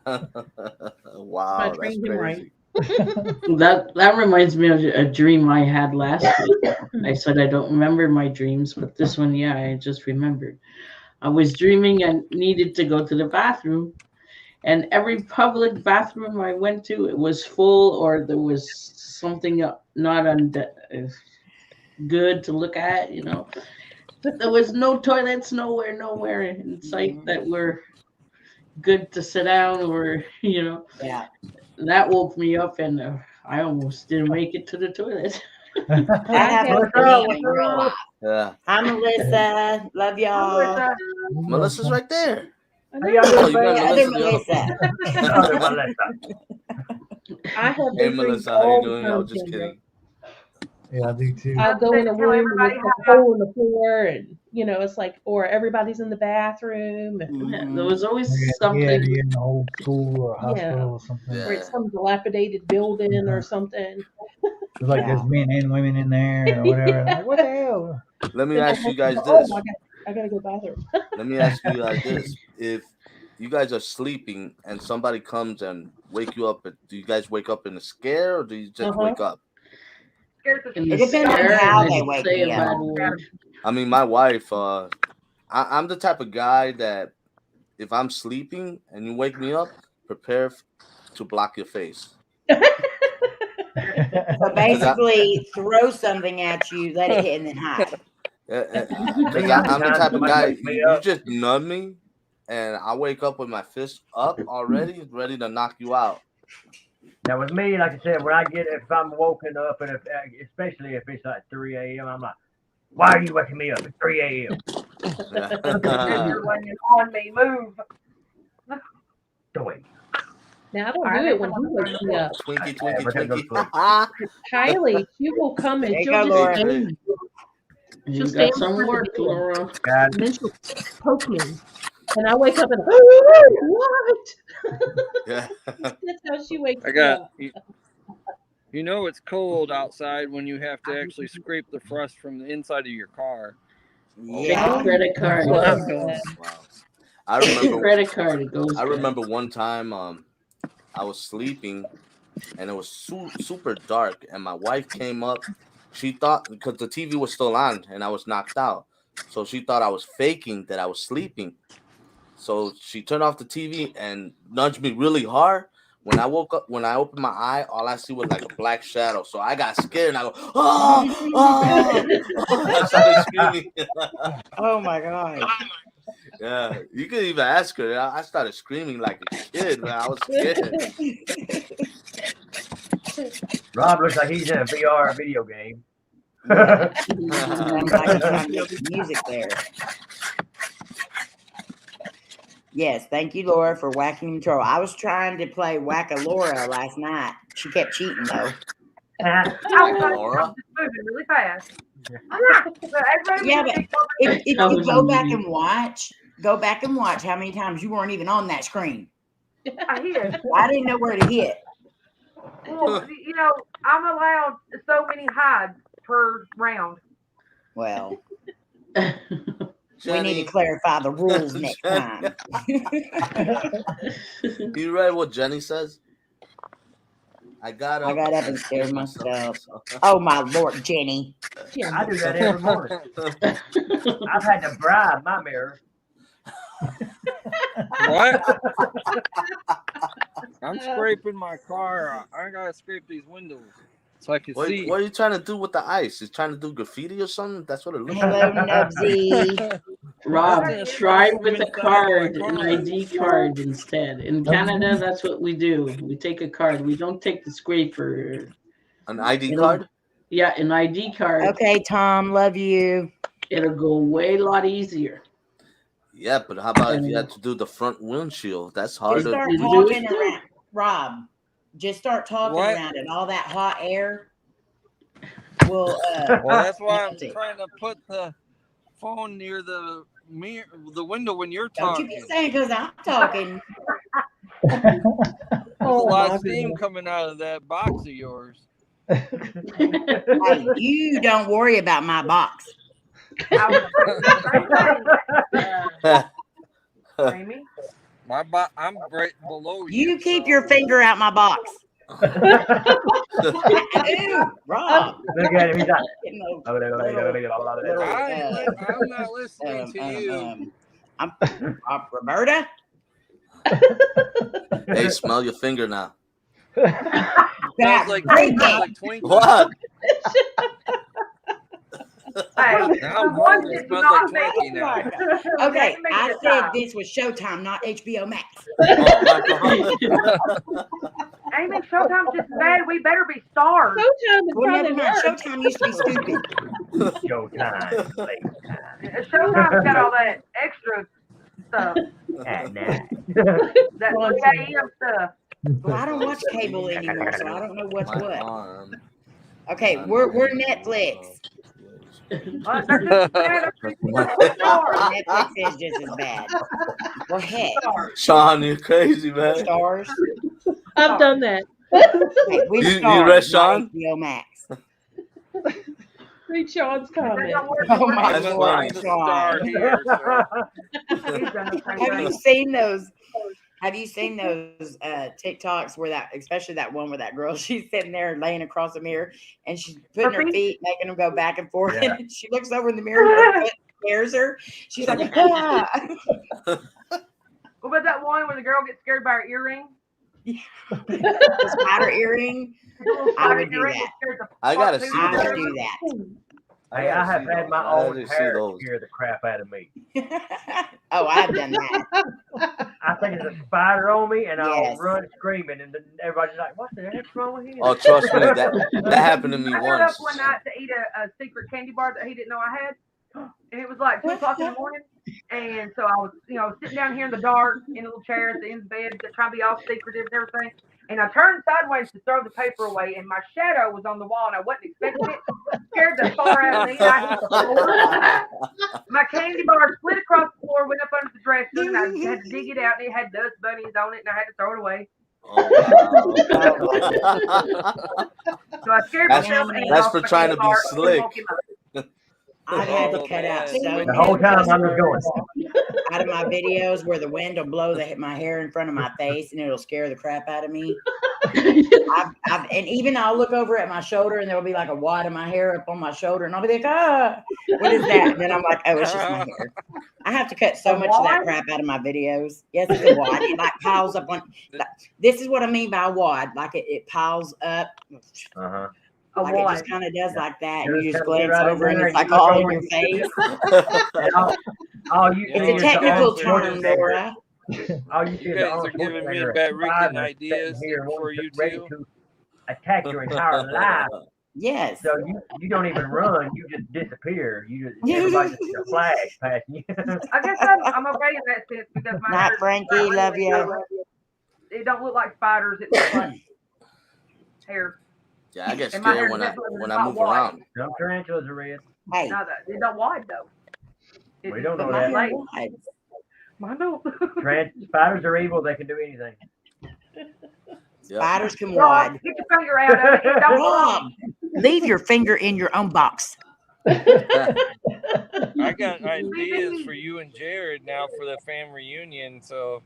Wow, that's crazy. That reminds me of a dream I had last week. I said I don't remember my dreams, but this one, yeah, I just remembered. I was dreaming and needed to go to the bathroom, and every public bathroom I went to, it was full, or there was something not good to look at, you know. There was no toilets nowhere in sight that were good to sit down, or, you know. Yeah. That woke me up, and I almost didn't make it to the toilet. Yeah. Hi, Melissa. Love y'all. Melissa's right there. Hey, other Melissa. I have Hey, Melissa, how you doing? I was just kidding. Yeah, I do too. I go in a room and there's a hole in the floor, and you know, it's like, or everybody's in the bathroom. And there was always something. Yeah, in the old school or hospital or something. Or it's some dilapidated building or something. It's like there's men and women in there or whatever. Like, what the hell? Let me ask you guys this. Oh my God, I gotta go to the bathroom. Let me ask you like this: if you guys are sleeping and somebody comes and wake you up, do you guys wake up in a scare, or do you just wake up? It depends on how they wake me up. I mean, my wife, I'm the type of guy that if I'm sleeping and you wake me up, prepare to block your face. So basically, throw something at you, let it hit, and then hide. I'm the type of guy, you just nudge me, and I wake up with my fist up already, ready to knock you out. Now with me, like I said, when if I'm woken up, and especially if it's like 3 a.m., I'm like, why are you waking me up at 3 a.m.? You're laying on me. Move. Don't wait. Now I don't do it when he wakes me up. Twinkie. Kylie, she will come and she'll just stand. You got some work, Laura. And then she'll poke me. And I wake up and, oh, what? Yeah. That's how she wakes I me up. You know it's cold outside when you have to actually scrape the frost from the inside of your car. Yeah. Credit card. Wow. I remember credit card. It goes. I remember one time I was sleeping and it was super dark, and my wife came up. She thought, because the TV was still on and I was knocked out, so she thought I was faking that I was sleeping. So she turned off the TV and nudged me really hard. When I woke up, when I opened my eye, all I see was like a black shadow. So I got scared and I go, oh, oh. I started screaming. Oh my God. Yeah, you could even ask her. I started screaming like a kid, man. I was scared. Rob looks like he's in a VR video game. Music there. Yes, thank you, Laura, for whacking the troll. I was trying to play Whack-A-Laura last night. She kept cheating though. I was moving really fast. Yeah, but if you go back and watch how many times you weren't even on that screen. I hit. I didn't know where to hit. Well, you know, I'm allowed so many hides per round. Well, we need to clarify the rules next time. You read what Jenny says? I got up and scared myself. Oh my Lord, Jenny. I do that every morning. I've had to bribe my mirror. What? I'm scraping my car. I gotta scrape these windows so I can see. What are you trying to do with the ice? Is trying to do graffiti or something? That's what it looks Hello, like. Nubsy. Rob, try with a card, an ID card instead. In Canada, that's what we do. We take a card. We don't take the scraper. An ID card? Yeah, an ID card. Okay, Tom, love you. It'll go way a lot easier. Yeah, but how about if you had to do the front windshield? That's harder. Just start talking around, Rob. Just start talking around it. All that hot air will. Well, that's why I'm trying to put the phone near the mirror, the window when you're talking. Don't you be saying because I'm talking. There's a lot of steam coming out of that box of yours. Hey, you don't worry about my box. Amy? I'm right below you. You keep your finger out my box. Ew, Rob. Look at him. He's like, I'm not listening to you. I'm Roberta. Hey, smell your finger now. That's like Twinkie. What? Okay, I said this was Showtime, not HBO Max. Amy, Showtime's just bad. We better be stars. Showtime is Well, never mind. Showtime used to be stupid. Showtime. Showtime's got all that extra stuff. At night. That 3 a.m. stuff. Well, I don't watch cable anymore, so I don't know what's what. Okay, we're Netflix. Netflix is just as bad. Well, heck. Shawn, you're crazy, man. Stars. I've done that. Hey, you read Shawn? HBO Max. Read Shawn's comment. Oh my Lord, Shawn. Have you seen those TikToks where especially that one with that girl, she's sitting there laying across the mirror and she's putting her feet, making them go back and forth. Yeah. And she looks over in the mirror and her foot scares her. She's like, ah. What about that one where the girl gets scared by her earring? The spider earring. I would do that. I gotta see I would those. do that. Hey, I have had my own parrot scare the crap out of me. Oh, I've done that. I think it's a spider on me, and I'll run screaming, and then everybody's like, "What the heck's wrong with him?" Oh, trust me, that happened to me I got up once. one night to eat a secret candy bar that he didn't know I had, and it was like 2:00 in the morning. And so I was, sitting down here in the dark in a little chair at the end of the bed, trying to be all secretive and everything. And I turned sideways to throw the paper away, and my shadow was on the wall, and I wasn't expecting it. Scared the far out of me, and I hit the floor. My candy bar slid across the floor, went up under the dresser, and I had to dig it out, and it had dust bunnies on it, and I had to throw it away. Oh, wow. So I scared myself. That's for trying to be slick. I've had to cut out so the whole time I'm just going out of my videos where the wind will blow my hair in front of my face and it'll scare the crap out of me. And even I'll look over at my shoulder and there'll be like a wad of my hair up on my shoulder and I'll be like, what is that? And then I'm like, oh, it's just my hair. I have to cut so much of that crap out of my videos. Yes, it's a wad. It like piles up on. This is what I mean by a wad. Like it piles up. Like it just kind of does like that. And you just glance over and it's like all in your face. It's a technical term, Laura. You guys are giving me Batrican ideas for you too. To attack your entire life. Yes. So you don't even run. You just disappear. Everybody just a flash past you. I guess I'm okay in that sense because my Not Frankie, love you. It don't look like spiders. It looks like hair. Yeah, I get scared when I move around. Some tarantulas are red. Hey. No, they don't wide though. We don't know that. Mine don't. Spiders are evil. They can do anything. Spiders can wide. Get your finger out of it. Don't Rob, leave your finger in your own box. I got ideas for you and Jared now for the family reunion. So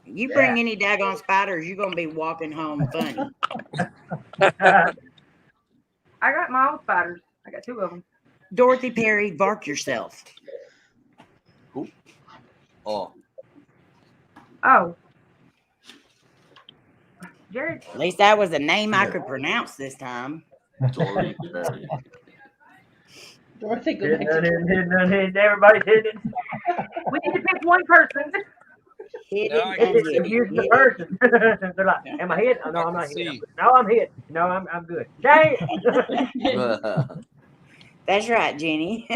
you bring any daggone spiders, you're gonna be walking home funny. I got my own spiders. I got 2 of them. Dorothy Perry, bark yourself. Who? Oh. Jared. At least that was a name I could pronounce this time. Dorothy Perry. Dorothy, go back to everybody's hitting. We need to pick one person. Use the person. They're like, am I hit? Oh, no, I'm not hit. No, I'm hit. No, I'm good. Dang. That's right, Jenny.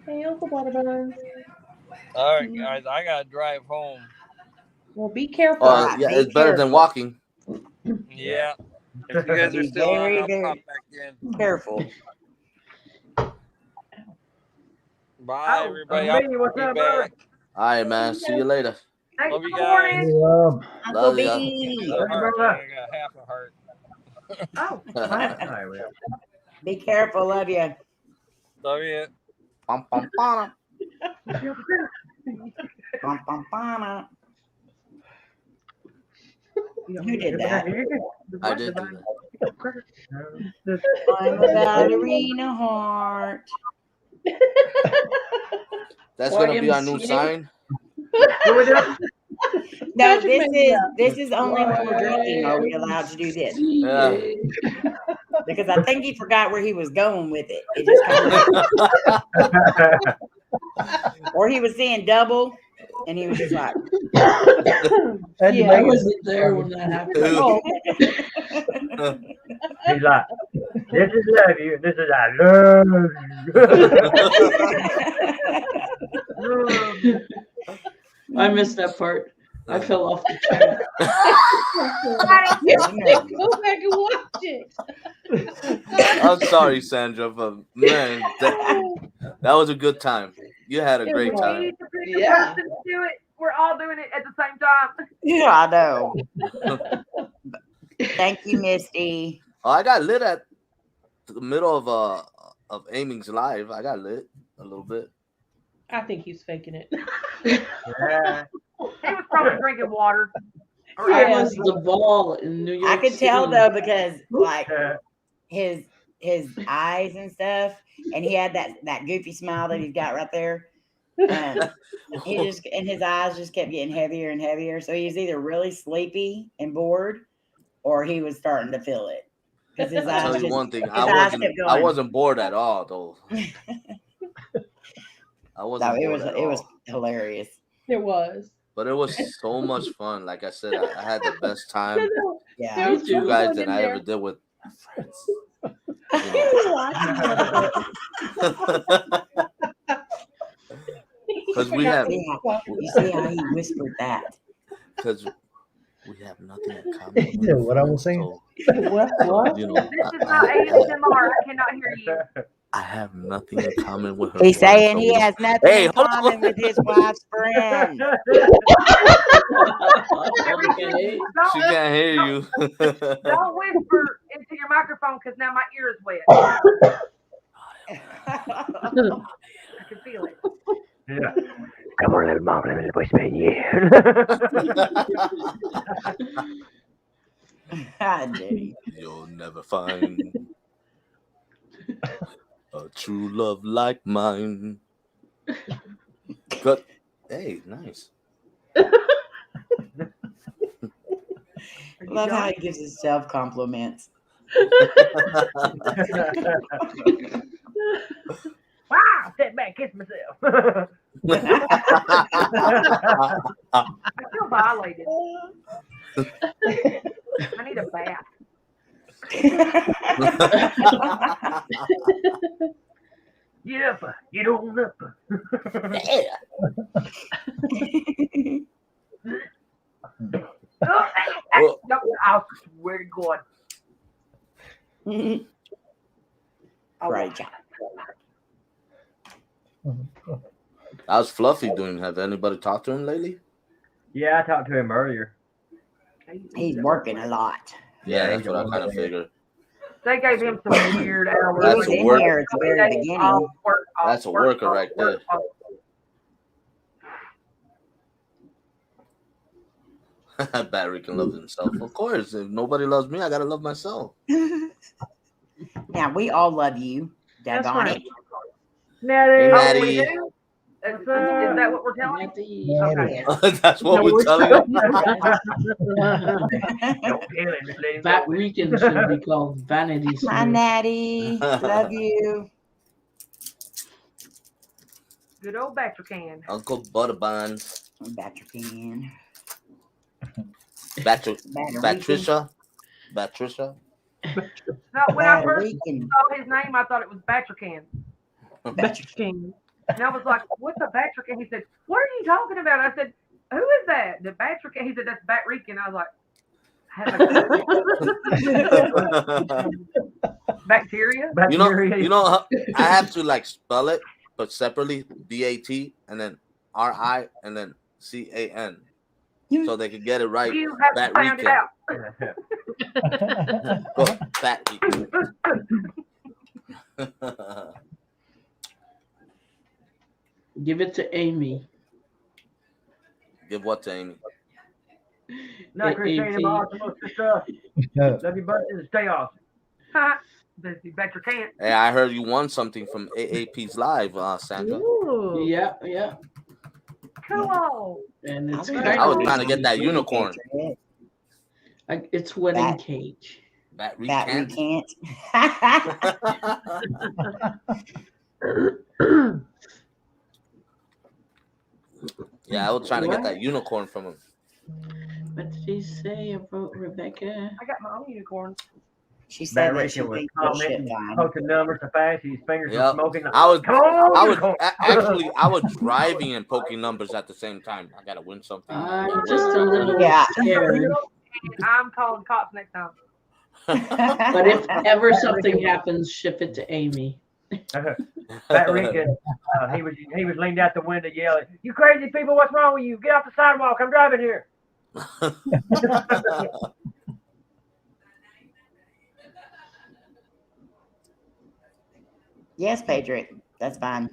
Hey, Uncle Butterbuns. all right, guys, I gotta drive home. Well, be careful. Yeah, it's better than walking. Yeah. If you guys are still on, I'll pop back in. Careful. Bye, everybody. I'll be back. All right, man. See you later. Love you guys. Love you. I got half a heart. Be careful, love you. Love you. Bum, bum, bum. Bum, bum, bum. Who did that? I did do that. I'm a ballerina heart. That's gonna be our new sign. No, this is only when we're drinking are we allowed to do this. Yeah. Because I think he forgot where he was going with it. It just kind of or he was seeing double and he was just like yeah, I wasn't there when that happened. He's like, this is love you, this is I love you. I missed that part. I fell off the chair. Go back and watch it. I'm sorry, Sandra, but man, that was a good time. You had a great time. Yeah. We're all doing it at the same time. Yeah, I know. Thank you, Misty. Oh, I got lit at the middle of Aiming's live. I got lit a little bit. I think he's faking it. Yeah. He was probably drinking water. It was the ball in New York. I could tell City. though because like his eyes and stuff, and he had that goofy smile that he's got right there. And his eyes just kept getting heavier and heavier. So he was either really sleepy and bored, or he was starting to feel it. Because his eyes. I'll tell you just, one thing. his eyes kept going. I wasn't bored at all, though. I wasn't. No, bored at all. It was hilarious. It was. But it was so much fun. Like I said, I had the best time Yeah, with you guys than I ever did with my friends. Because we have. You see how he whispered that? Because we have nothing in common. Yeah, what I was saying. So, What? you know, This is not ASMR. I cannot hear you. I have nothing in common with her. He's saying he has nothing Hey, in common with his wife's friend. Okay. She can't hear you. Don't whisper into your microphone because now my ear is wet. I can feel it. Yeah. Come on, little mom, let me whisper in your ear. You'll never find a true love like mine. But hey, nice. Love how he gives himself compliments. Wow, step back, kiss myself. I feel violated. I need a bath. Get up, get on up. No, I swear to God. Great job. How's Fluffy doing? Have anybody talked to him lately? Yeah, I talked to him earlier. He's working a lot. Yeah, that's what I kind of figured. They gave him some weird hours. That's a work. At the very beginning. That's a worker right there. Batrican loves himself. Of course. If nobody loves me, I gotta love myself. Now we all love you. Daggone it. Natty. Natty. Is that what we're telling you? Okay. That's what we're telling you. Batrican should be called Vanity Smith. Hi, Natty. Love you. Good old Batrican. Uncle Butterbuns. Batrican. Batricia. No, when I first saw his name, I thought it was Batrican. Batrican. And I was like, what's a Batrican? He said, what are you talking about? I said, who is that? The Batrican? He said, that's Batrican. I was like, bacteria? You know, I have to like spell it, but separately, BAT and then RI and then CAN, so they could get it right. You have to find it out. Go, Batrican. Give it to Amy. Give what to Amy? Not Christina, my awesome sister. Love you, buddy. Stay awesome. Batrican. Hey, I heard you won something from EVPeace Live, Sandra. Ooh. Yeah. Cool. And it's I was trying to get that unicorn. It's wedding cage. That we can't. Yeah, I was trying to get that unicorn from him. What did he say about Rebecca? I got my own unicorn. She said that she was thinks commenting, posting numbers so fast, his fingers were smoking. I was unicorn. I was driving and poking numbers at the same time. I gotta win something. I'm just a little scared. I'm calling cops next time. But if ever something happens, ship it to Amy. Batrican, he was leaned out the window yelling, "You crazy people, what's wrong with you? Get off the sidewalk, I'm driving here." Yes, Patrick, that's fine.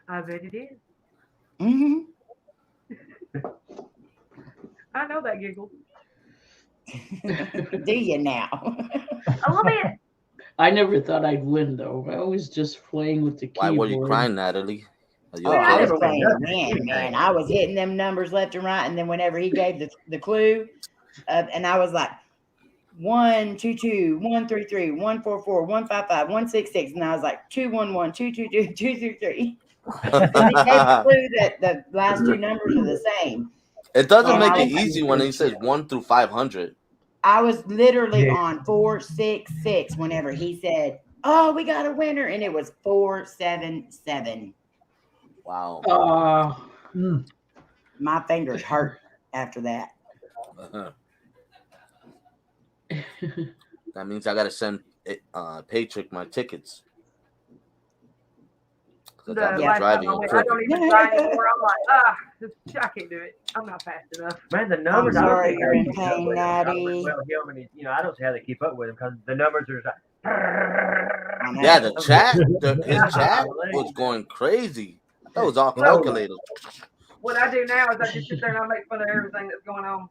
I bet it is. Mm-hmm. I know that giggle. Do you now? A little bit. I never thought I'd win though. I was just playing with the Why keyboard. were you crying, Natalie? Oh, I was playing the man, man. I was hitting them numbers left and right, and then whenever he gave the clue, and I was like 122, 133, 144, 155, 166, and I was like 211, 222, 223. And he gave the clue that the last two numbers are the same. It doesn't make it easy when he says 1 through 500. I was literally on 466 whenever he said, "Oh, we got a winner," and it was 477. Wow. My fingers hurt after that. That means I gotta send Patrick my tickets. I don't even try anymore. I'm like, I can't do it. I'm not fast enough. Man, the numbers. I'm sorry you're in pain, Natty. Well, I don't see how they keep up with him because the numbers are. Yeah, the chat, his chat was going crazy. That was all calculated. What I do now is I just sit there and I make fun of everything that's going on,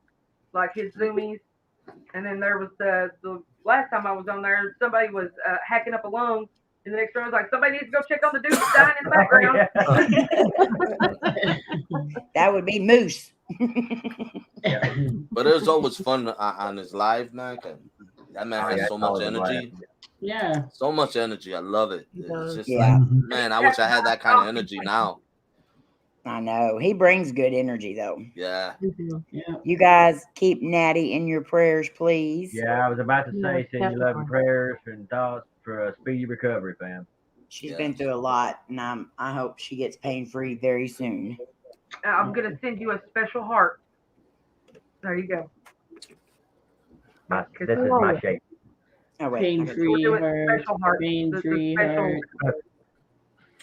like his zoomies. And then there was the last time I was on there, somebody was hacking up a lung. And the next room was like, somebody needs to go check on the dude that's dying in the background. That would be Moose. But it was always fun on his live, man. That man has so much energy. Yeah. So much energy. I love it. It's just Yeah. like, man, I wish I had that kind of energy now. I know. He brings good energy, though. Yeah. You guys keep Natty in your prayers, please. Yeah, I was about to say, send you love and prayers and thoughts for a speedy recovery, fam. She's been through a lot, and I hope she gets pain-free very soon. I'm going to send you a special heart. There you go. This is my shape. Oh, wait. Pain-free heart. Special heart. Pain-free heart.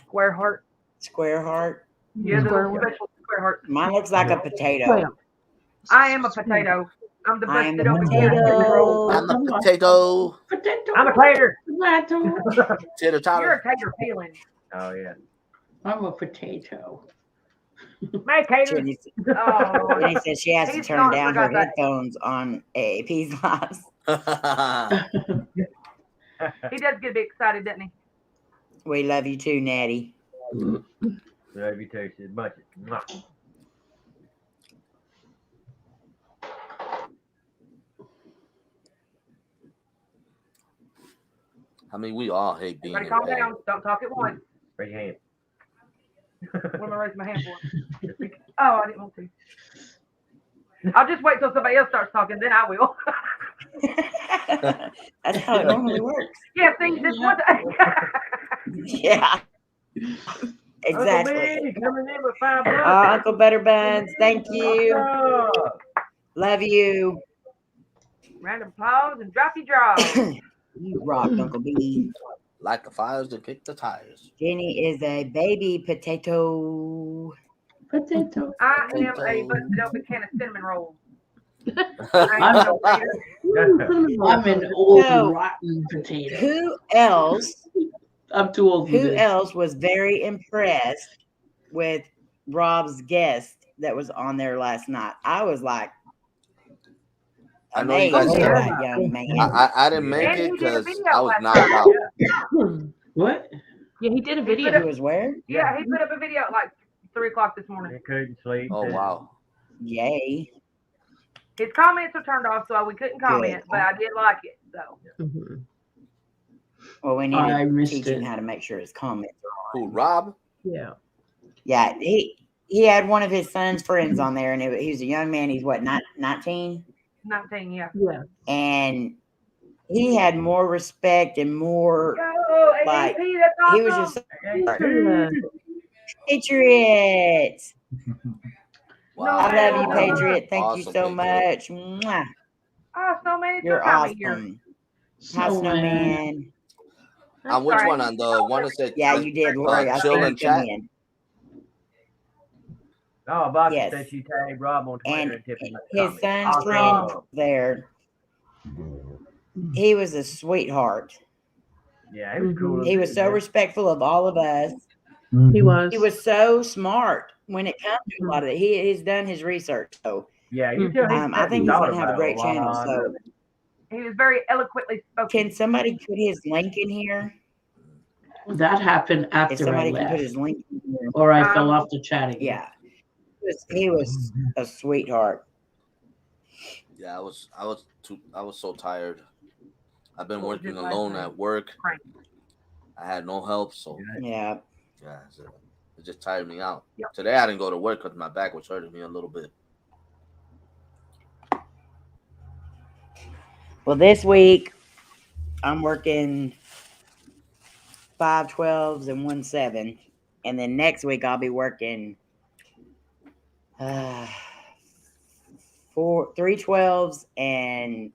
Square heart. Square heart. Yeah, the special square heart. Mine looks like a potato. I am a potato. I'm the best that don't potato. I'm a potato. I'm a tater. Tater tot. You're a tater peeling. Oh, yeah. I'm a potato. My tater. Jenny Oh, says she has to He's turn not down her forgot that. headphones on EVPeace Lives. he does get a bit excited, doesn't he? We love you too, Natty. Love you too. She's much. I mean, we all hate being Everybody in calm bed. down. Don't talk at once. Raise your hand. What am I raising my hand for? Oh, I didn't want to. I'll just wait till somebody else starts talking, then I will. That's how it normally works. Yeah, see, this one. Yeah. Exactly. Uncle B, coming in with $5. Uncle Butterbuns, thank you. Love you. Round of applause and drop your jaw. You rock, Uncle B. Like the fires that kick the tires. Jenny is a baby potato. Potato. I am a busted open can of cinnamon rolls. I'm an old rotten potato. Who else? I'm too old for Who this. else was very impressed with Rob's guest that was on there last night? I was like, I know you guys amazed said at that young man. I didn't make And it he did a because video I was last knocked night. out. What? Yeah, he did a He video. was where? Yeah, he put up a video at like 3 o'clock this morning. He couldn't sleep. Oh, wow. Yay. His comments are turned off, so we couldn't comment, but I did like it. So Well, we need I to missed teach it. him how to make sure his comments are on. Who, Rob? Yeah. Yeah, he had one of his son's friends on there, and he was a young man. He's what, 19? 19, yeah. Yeah. And he had more respect and more, Yo, like, AAP, that's awesome. he was just Yeah. Patriots. Wow. I love you, Patriot. Thank you Awesome, so Patriot. much. Mwah. Oh, Snowman, it's your You're time of year. awesome. Hi, Snowman. On which Sorry. one? On the one that said Yeah, you did, Lori. I chill seen and you come chat? in. Oh, Bob Yes. said she tagged Rob on Twitter And and tipped him. his son's friend there, he was a sweetheart. Yeah, he was cool. He was so respectful of all of us. He was. He was so smart when it comes to a lot of it. He's done his research. So Yeah, you tell I think he's going to have a great channel. So He was very eloquently spoken. Can somebody put his link in here? That happened If after I somebody can left, put his link in here. or I fell off the chat again. Yeah. He was a sweetheart. Yeah, I was so tired. I've been working alone at work. I had no help, so yeah, it just tired me out. Yep. Today I didn't go to work because my back was hurting me a little bit. Well, this week I'm working 5 12s and 1 7, and then next week I'll be working 3 12s and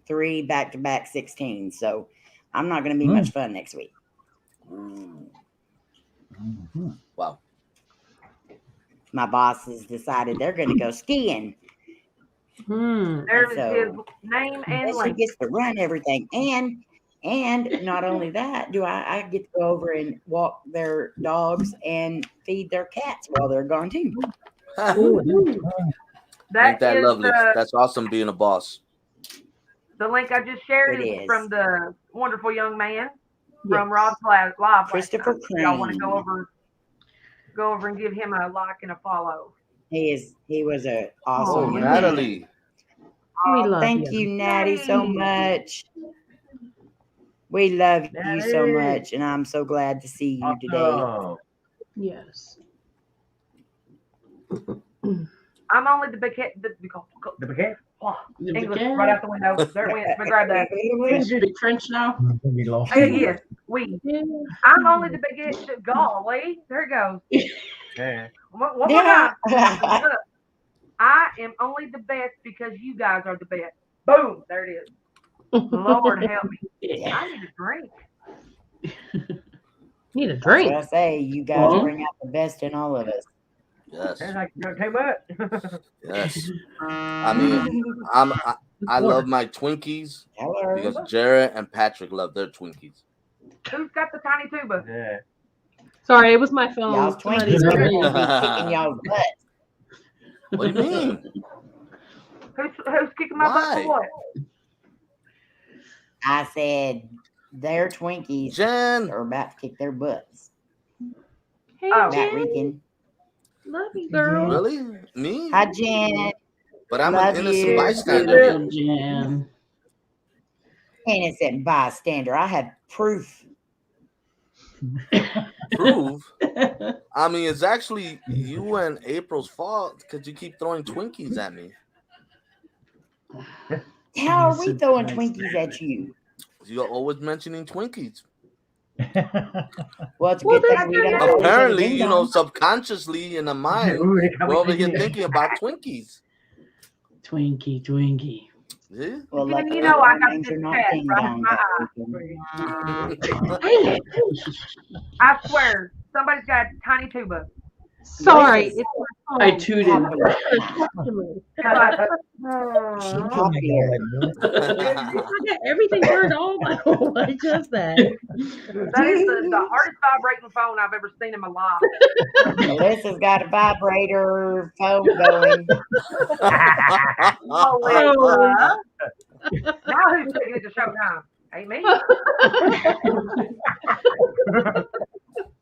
3 back-to-back 16s. So I'm not going to be much fun next week. Wow. My boss has decided they're going to go skiing. There's his name and she link. gets to run everything. And not only that, I get to go over and walk their dogs and feed their cats while they're gone too. Ain't that lovely? That's awesome being a boss. The link I just shared is from the wonderful young man from Rob's Live. Christopher Crane. Y'all want to go over and give him a like and a follow. He was an awesome young Natalie. man. Thank you, Natty, so much. We love you so much, and I'm so glad to see you today. Yes. I'm only the big the big English right out the window. There it went. Let me grab that. Can you do French now? Yes, we. I'm only the biggest. Golly, there it goes. Yeah. One more time. Look, I am only the best because you guys are the best. Boom, there it is. Lord help me. I need a drink. Need a drink. That's what I say. You guys bring out the best in all of us. Yes. Like too much. Yes. I mean, I love my Twinkies because Jared and Patrick love their Twinkies. Who's got the tiny tuba? Yeah. Sorry, it was my phone. Y'all's Twinkies are kicking y'all's butts. What do you mean? Who's kicking my butt for what? I said their Twinkies are about to kick their butts. Hey, Batrican. Love you, girl. Really? Me? Hi, Jen. But I'm an innocent bystander. Jen. Innocent bystander. I have proof. Proof? I mean, it's actually you and April's fault because you keep throwing Twinkies at me. How are we throwing Twinkies at you? You're always mentioning Twinkies. Well, it's a good thing we don't. Apparently, subconsciously in the mind, we're over here thinking about Twinkies. Twinkie. Yeah? Well, I got this cat right in my eye. I swear, somebody's got a tiny tuba. Sorry. I tooted. Everything turned on. What just that? That is the hardest vibrating phone I've ever seen in my life. Melissa's got a vibrator phone going. Melissa. Now who's taking it to Showtime? Ain't me.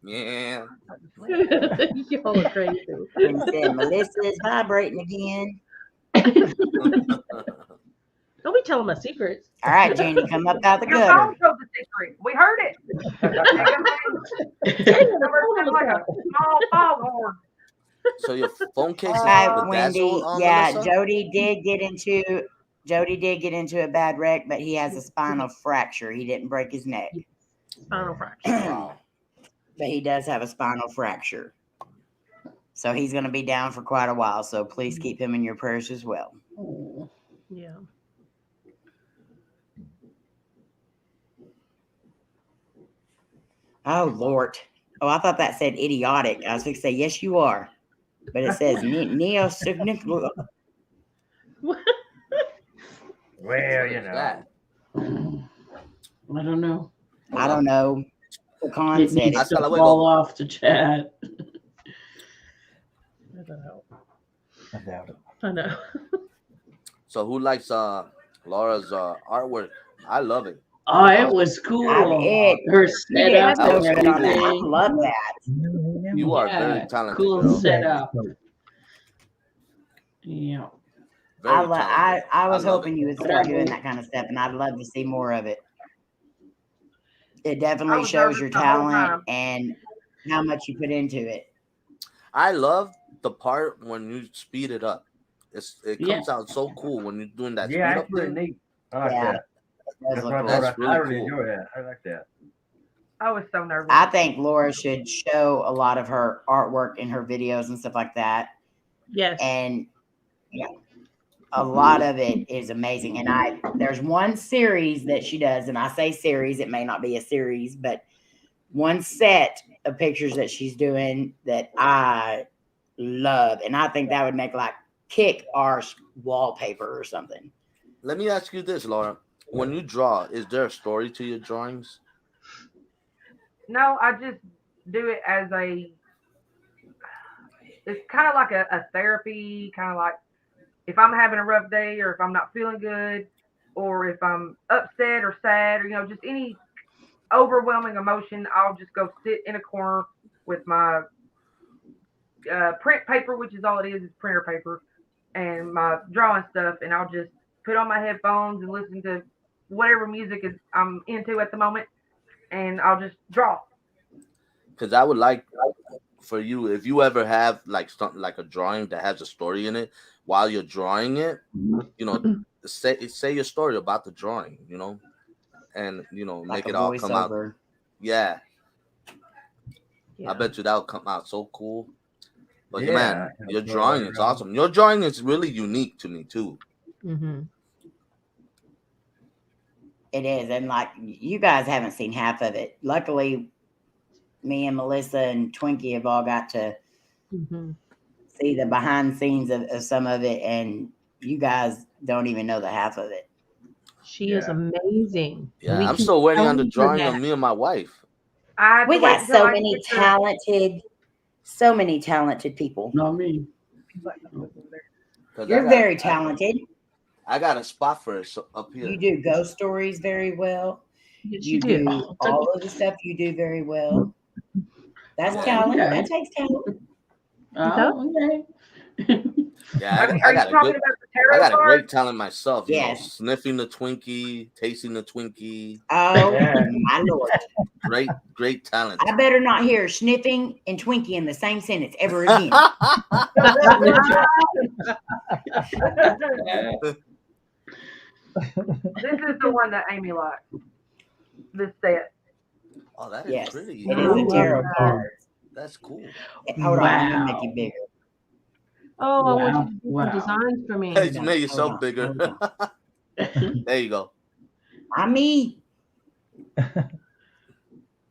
Yeah. Y'all are crazy. And said, Melissa is vibrating again. Don't be telling my secrets. All right, Jenny, come up out the Your gutter. phone showed the secret. We heard it. Like a small foghorn. So your phone case is Wendy. Yeah, Jody did get into a bad wreck, but he has a spinal fracture. He didn't break his neck. Spinal fracture. But he does have a spinal fracture. So he's going to be down for quite a while. So please keep him in your prayers as well. Oh, yeah. Oh, Lord. Oh, I thought that said idiotic. I was going to say, yes, you are. But it says neo-significant. Well, I don't know. I don't know. Pecan said it. Fall off the chat. I doubt it. I know. So who likes Laura's artwork. I love it. Oh, it was cool. Her setup so and good on that. I everything. love that. You are very talented, cool girl. setup. Yeah. I was love hoping it. you would start doing that kind of stuff, and I'd love to see more of it. It definitely shows your talent and how much you put into it. I love the part when you speed it up. It comes out so cool when you're doing that. Yeah, speed that's up really thing. neat. I like that. That's really I really cool. enjoy that. I like that. I was so nervous. I think Laura should show a lot of her artwork in her videos and stuff like that. Yes. And yeah, a lot of it is amazing. And there's one series that she does, and I say series, it may not be a series, but one set of pictures that she's doing that I love. And I think that would make like kick arse wallpaper or something. Let me ask you this, Laura. When you draw, is there a story to your drawings? No, I just do it as it's kind of like a therapy, kind of like if I'm having a rough day or if I'm not feeling good or if I'm upset or sad or, just any overwhelming emotion, I'll just go sit in a corner with my print paper, which is all it is printer paper, and my drawing stuff, and I'll just put on my headphones and listen to whatever music I'm into at the moment, and I'll just draw. Because I would like for you, if you ever have like something like a drawing that has a story in it, while you're drawing it, say your story about the drawing, and like make it all come out. Yeah. I bet you that'll come out so cool. But man, your drawing is awesome. Your drawing is really unique to me too. Mm-hmm. It is, and like you guys haven't seen half of it. Luckily, me and Melissa and Twinkie have all got to see the behind the scenes of some of it, and you guys don't even know the half of it. She is amazing. Yeah, I'm still waiting on the drawing of me and my wife. We got so many talented people. Not me. You're very talented. I got a spot for it up here. You do ghost stories very well. Yes, you do all of the stuff you do very well. That's talent. Okay. That takes talent. Okay. Yeah, I got a great talent myself. Yes. Sniffing the Twinkie, tasting the Twinkie. Oh, my Lord. Great talent. I better not hear sniffing and Twinkie in the same sentence ever again. This is the one that Amy likes. This set. Oh, that is pretty. It is a tarot card. That's cool. Hold on, I'm gonna make it bigger. Oh, I want you to do some designs for me. Hey, you made yourself bigger. There you go. Me.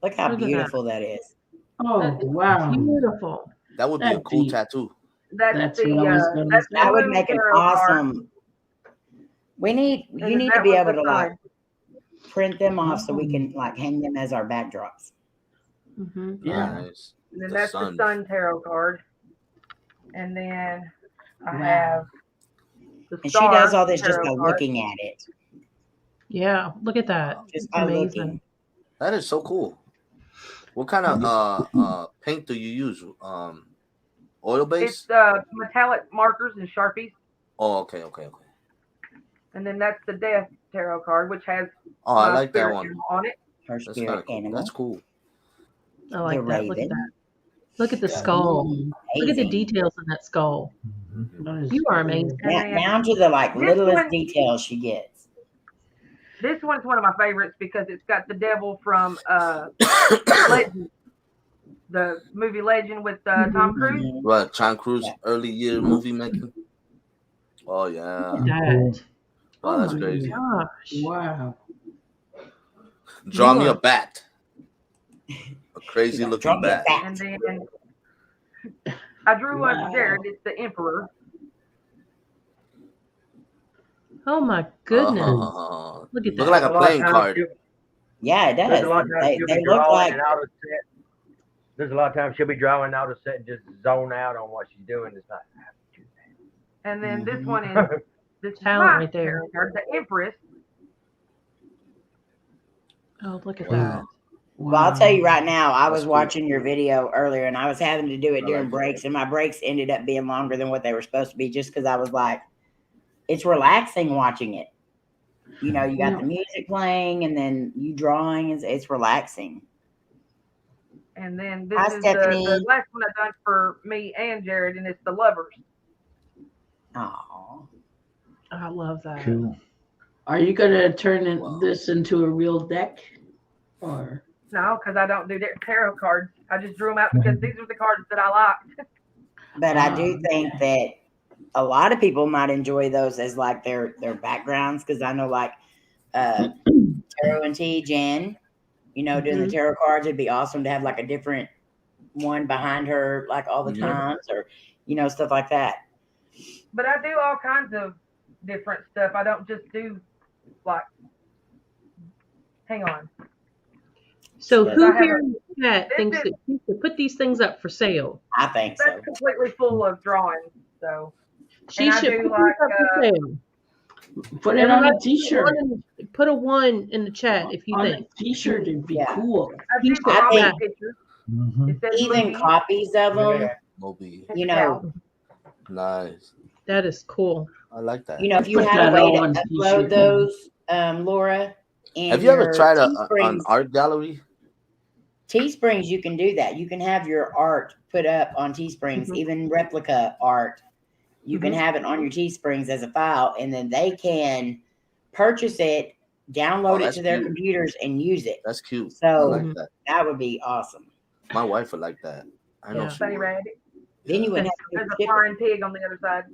Look how beautiful that is. Oh, wow. Beautiful. That would be a cool tattoo. That's that would make an awesome. You need to be able to like print them off so we can like hang them as our backdrops. Mm-hmm. Yeah. Nice. And then that's the Sun tarot card. And then I have the and she does all this just by looking at it. Yeah, look at that. Just by looking. That is so cool. What kind of paint do you use? Oil based? It's metallic markers and Sharpies. Oh, okay. And then that's the Death tarot card, which has I like that one on it. Her spirit animal. That's cool. I like that. Look at that. Look at the skull. Amazing. Look at the details in that skull. You are amazing. Down to the littlest details she gets. This one's one of my favorites because it's got the devil from Legend, the movie Legend with Tom Cruise. Right, Tom Cruise early year movie making. Oh yeah. Wow, that's crazy. Gosh. Wow. Draw me a bat. A crazy looking bat. And then I drew one for Jared. It's the Emperor. Oh my goodness. Look at that. Look like a playing card. Yeah, it does. They look like. There's a lot of times she'll be drawing out a set and just zone out on what she's doing. It's not. And then this one is This is Talent my right there. tarot card, the Empress. Oh, look at Wow. that. Well, I'll tell you Wow. right now, I was That's cool. watching your video earlier and I was having to do it I during like breaks, and my breaks ended up being longer than what they were supposed to be just because I was like, it's relaxing watching it. You know, you got Yeah. the music playing and then you drawing, it's relaxing. And then this Hi, is Stephanie. the last one I've done for me and Jared, and it's the Lovers. Oh, I love that. Cool. Are you gonna turn Wow. this into a real deck, or? No, because I don't do tarot cards. I just drew them out because these are the cards that I liked. but I do think that a lot of people might enjoy those as like their backgrounds, because I know like Tarot and T, Jen, you know, doing the tarot cards, it'd be awesome to have like a different one behind her like all the times, or you know, stuff like that. But I do all kinds of different stuff. I don't just do like. Hang on. So Yes. who I have here in the chat this thinks is- that you should put these things up for sale? I think so. That's completely full of drawings. So She And I should do put these like, up for sale. Put it on a Everybody t-shirt. Put a 1 in the chat if you On a think. t-shirt, it'd be Yeah. cool. I do I comic think- pictures. Mm-hmm. It says Even movie. copies of them, Moby. you know, Nice. That is cool. I like that. you know, if you Put had a that way all to on upload t-shirt. those, Laura, in Have you ever your tried an Teesprings- art gallery? Teesprings, you can do that. You can have your art put up on Teesprings, even replica art. You can have it on your Teesprings as a file, and then they can purchase it, download it that's to their cute. computers, and use it. That's cute. So I like that. that would be awesome. My wife would like that. I know Yeah. she Funny would. rabbit. Then you wouldn't have There's to a ship flying pig on the other side.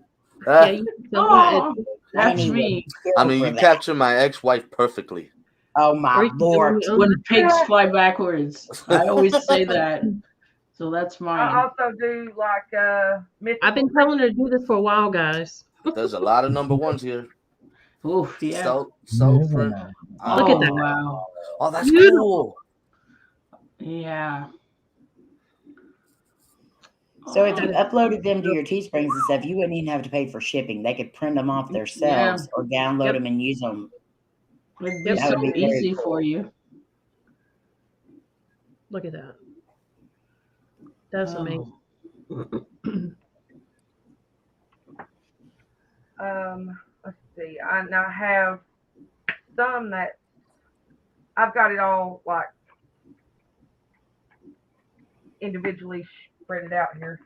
Yeah, you Oh, I that's need me. I mean, you capture my ex-wife perfectly. Oh my Lord! When pigs fly backwards, I always say that. So that's I mine. also do like I've been telling her to do this for a while, guys. There's a lot of number ones here. Oof, yeah. So print. Look at that. Wow. Oh, that's Beautiful. cool. Yeah. So if you uploaded them to your Teesprings and stuff, you wouldn't even have to pay for shipping. They could print them off themselves or download them and use them. It'd be That so would be very easy cool. for you. Look at that. That's Oh. amazing. Let's see. I now have some that I've got it all like individually spread it out here.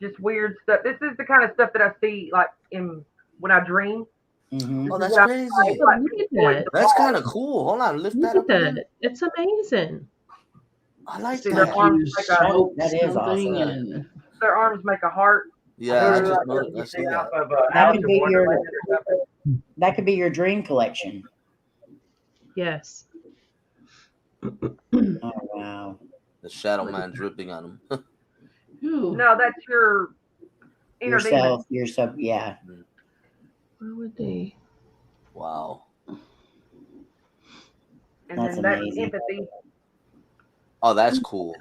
Just weird stuff. This is the kind of stuff that I see like when I dream. Oh, that's Like, crazy. like, Look at that. That's kind of cool. Hold on, lift Look that at up. again. that. It's amazing. I like See, their that. arms make a That is Something awesome. and their arms make a heart. Yeah, I Really just like know. what I see that. That could be your Wonderland or something. that could be your dream collection. Yes. Oh wow! The shadow man dripping on him. Ooh. No, that's your inner demon. Yourself, yeah. Where would they? Wow. And That's then that's amazing. empathy. Oh, that's cool.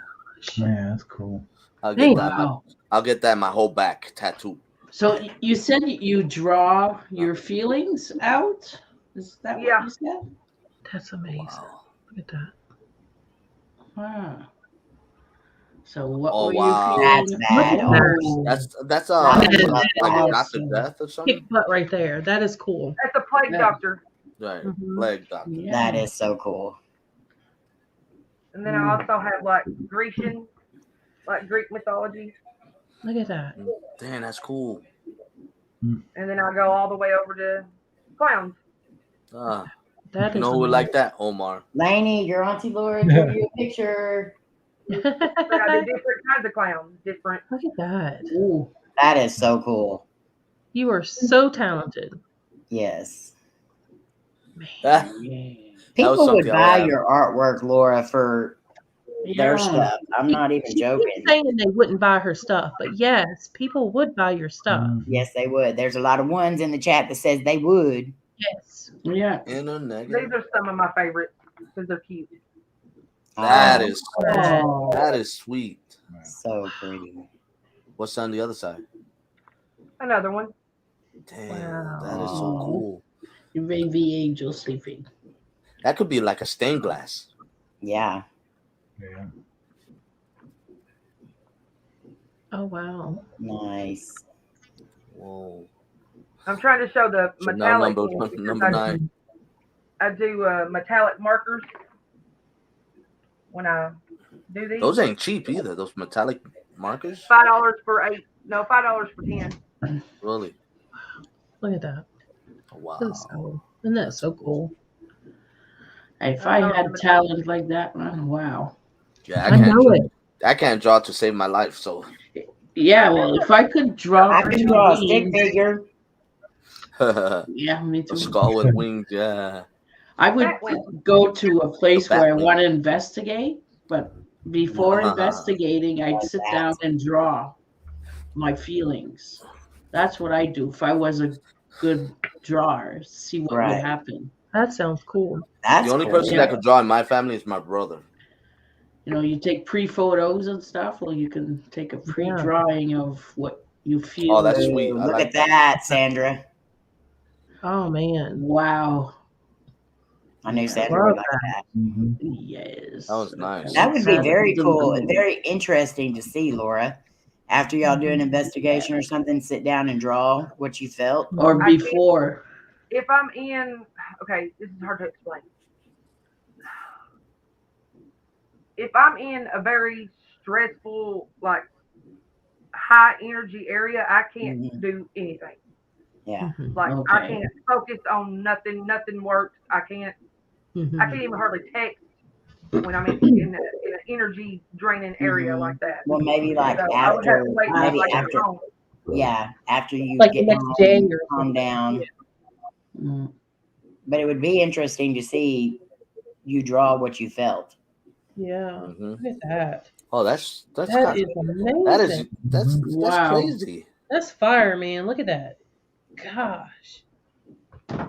Yeah, that's cool. I'll get that. Wow. I'll get that my whole back tattoo. So you said you draw your feelings out? Is that what you said? That's amazing. Wow. Look at that. Wow. So what Oh, were wow. you feeling? That's That's That is like not awesome. the death or something. Kick butt right there. That is cool. That's a plague Yeah. doctor. Right, Mhm. leg doctor. Yeah. That is so cool. And then I also have like Grecian, like Greek mythology. Look at that. Damn, that's cool. And then I go all the way over to clowns. Ah, That you is know who would like that? Omar. Lainey, your auntie Laura gave you a picture. But I do different kinds of clowns. Different. Look at that. Ooh. That is so cool. You are so talented. Yes. That People would something I buy have. your artwork, Laura, for their Yeah. stuff. I'm not even She joking. keeps saying they wouldn't buy her stuff, but yes, people would buy your stuff. Yes, they would. There's a lot of ones in the chat that says they would. Yes. Yeah. In a These negative. are some of my favorites because they're cute. That Oh, is Oh. that is sweet. so pretty. What's on the other side? Another one. Damn, that is so cool. Your baby angel sleeping. That could be like a stained glass. Yeah. Yeah. Oh wow. Nice. Whoa. I'm trying to show the So now metallic. number 9. I do metallic markers when I do these. Those ain't cheap either. Those metallic markers. $5 for 8. No, $5 for 10. Really? Look at that. Wow. Isn't that so cool? If I had talent like that, man, wow. Yeah, I can't draw to save my life. So. Yeah, well, if I could draw, I can draw a stick figure. Yeah, me too. A skull with wings. Yeah. I would go to a place where I want to investigate, but before investigating, I'd sit down and draw my feelings. That's what I do. If I was a good drawer, see what would happen. That sounds cool. The only person that could draw in my family is my brother. You know, you take pre-photos and stuff. Well, you can take a pre-drawing of what you feel. Oh, that's sweet. Look at that, Sandra. Oh man! Wow. I knew Sandra would like that. Yes. That was nice. That would be very cool and very interesting to see, Laura. After y'all do an investigation or something, sit down and draw what you felt. Or before. If I'm in, okay, this is hard to explain. If I'm in a very stressful, like high energy area, I can't do anything. Yeah. Like I can't focus on nothing. Nothing works. I can't even hardly text when I'm in an energy draining area like that. Well, maybe like so after, after you like get next day home, calm down. Yeah. But it would be interesting to see you draw what you felt. Yeah. Look at that. Oh, that's that is amazing. That's crazy. That's fire, man. Look at that. Gosh. I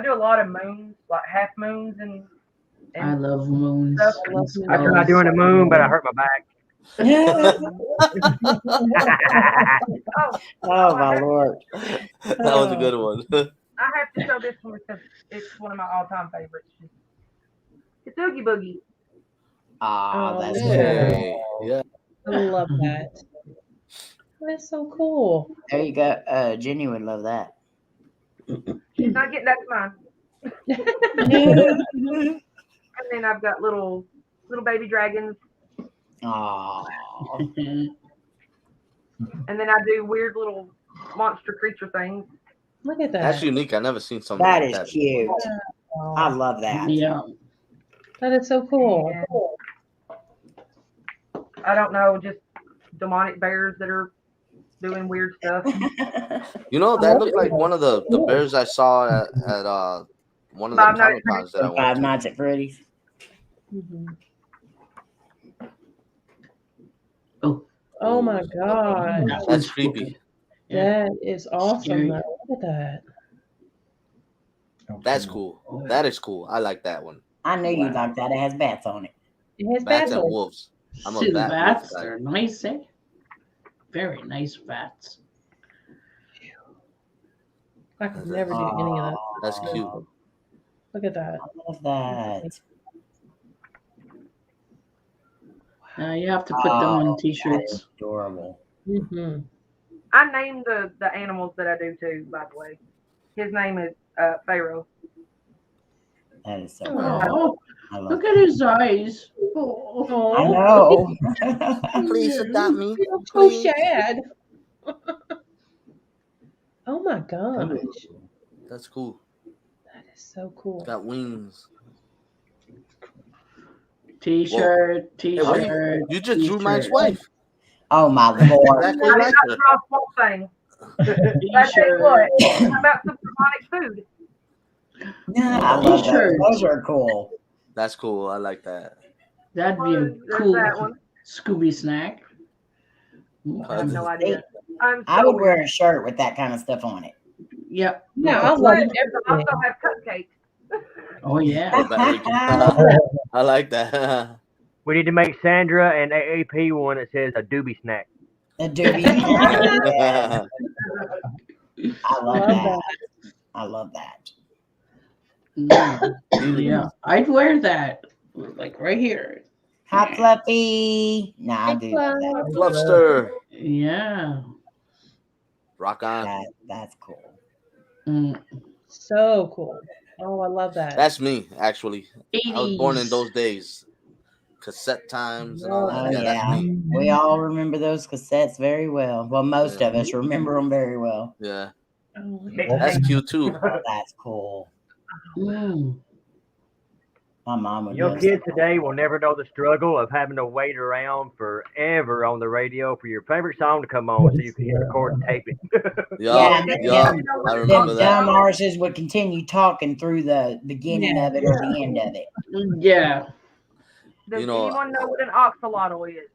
do a lot of moons, like half moons, and I love moons. I tried doing a moon, but I hurt my back. Oh my Lord. That was a good one. I have to show this one because it's one of my all-time favorites. It's Oogie Boogie. Oh, that's cool. Yeah. I love that. That's so cool. There you go. Jenny would love that. She's not getting that's mine. And then I've got little baby dragons. Oh. And then I do weird little monster creature things. Look at that. That's unique. I've never seen something That like is that. cute. I love that. Yeah. That is so cool. I don't know, just demonic bears that are doing weird stuff. You know, that looked like one of the bears I saw at one of the Comic-Cons that I went to. Five Nights at Freddy's. Oh my God. That's creepy. That is awesome. Look at that. That's cool. That is cool. I like that one. I knew you'd like that. It has bats on it. It has Bats bats and on it. wolves. I'm a See, the bat bats wolf guy. are nice, eh? Very nice bats. I could never do any of that. That's cute. Look at that. I love that. You have to put them on t-shirts. Adorable. I named the animals that I do too, by the way. His name is Pharaoh. That is so Oh, I love look at his eyes. Oh. I know. Please adopt me. So sad. Oh my gosh. That's cool. That is so cool. Got wings. T-shirt, Hey, what t-shirt. you just drew my wife. Oh my Lord. Exactly I did like not her. draw a small thing. But I tell you what, how about some demonic food? Yeah, I love that. T-shirts. Those are cool. That's cool. I like that. That'd be a There's cool that one. Scooby snack. I have no idea. I'm so I would wear weird. a shirt with that kind of stuff on it. Yep. Yeah, I love But I everything. also have cupcakes. Oh yeah. I like that. We need to make Sandra and AAP one that says a doobie snack. A doobie. Yes. I love that. I love that. Yeah, I'd wear that, like right here. Hi, Fluffy. Nah, I do. Fluffster. Yeah. Rock on. That's cool. So cool. Oh, I love that. That's me, actually. 80s. I was born in those days. Cassette times and all that. Oh, Yeah, that's me. We all remember those cassettes very well. Well, most of us remember them very well. Yeah. Oh, that's cute too. Oh, that's cool. My mom would. Your kids today will never know the struggle of having to wait around forever on the radio for your favorite song to come on so you can hit record and tape it. I remember that. Dumb arses would continue talking through the beginning of it or the end of it. Yeah. Does anyone know what an oxalotl is?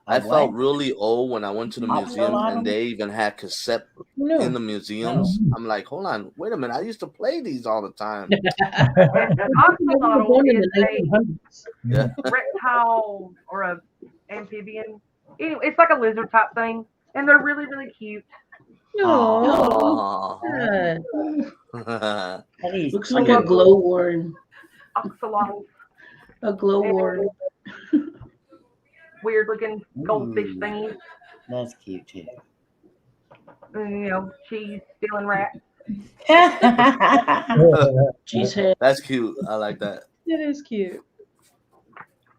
I felt really old when I went to the museum and they even had cassette in the museums. I'm like, hold on, wait a minute. I used to play these all the time. An oxalotl is Yeah. a reptile or a amphibian. Anyway, it's like a lizard type thing, and they're really, really cute. Oh, looks like a glowworm. Oxalotl. A glowworm. Weird looking goldfish thing. That's cute too. Cheese stealing rats. Cheesehead. That's cute. I like that. it is cute.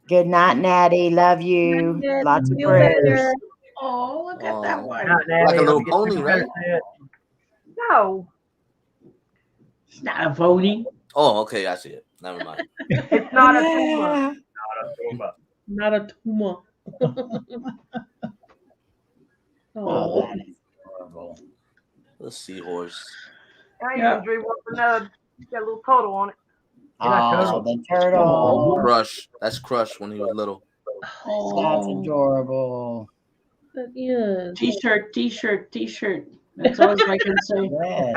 Good night, Natty. Love you. Lots of Feel prayers. better. Oh, look at that one. Like a little pony, right? No. It's not a pony. Oh, okay. I see it. Never mind. It's not a tumor. Not a tumor. Oh, that is horrible. The seahorse. I even drew one for Nub. It's got a little turtle on it. Oh, the turtle. Crush. That's Crush when he was little. That's adorable. Yeah. T-shirt. That's all I can say. Yes.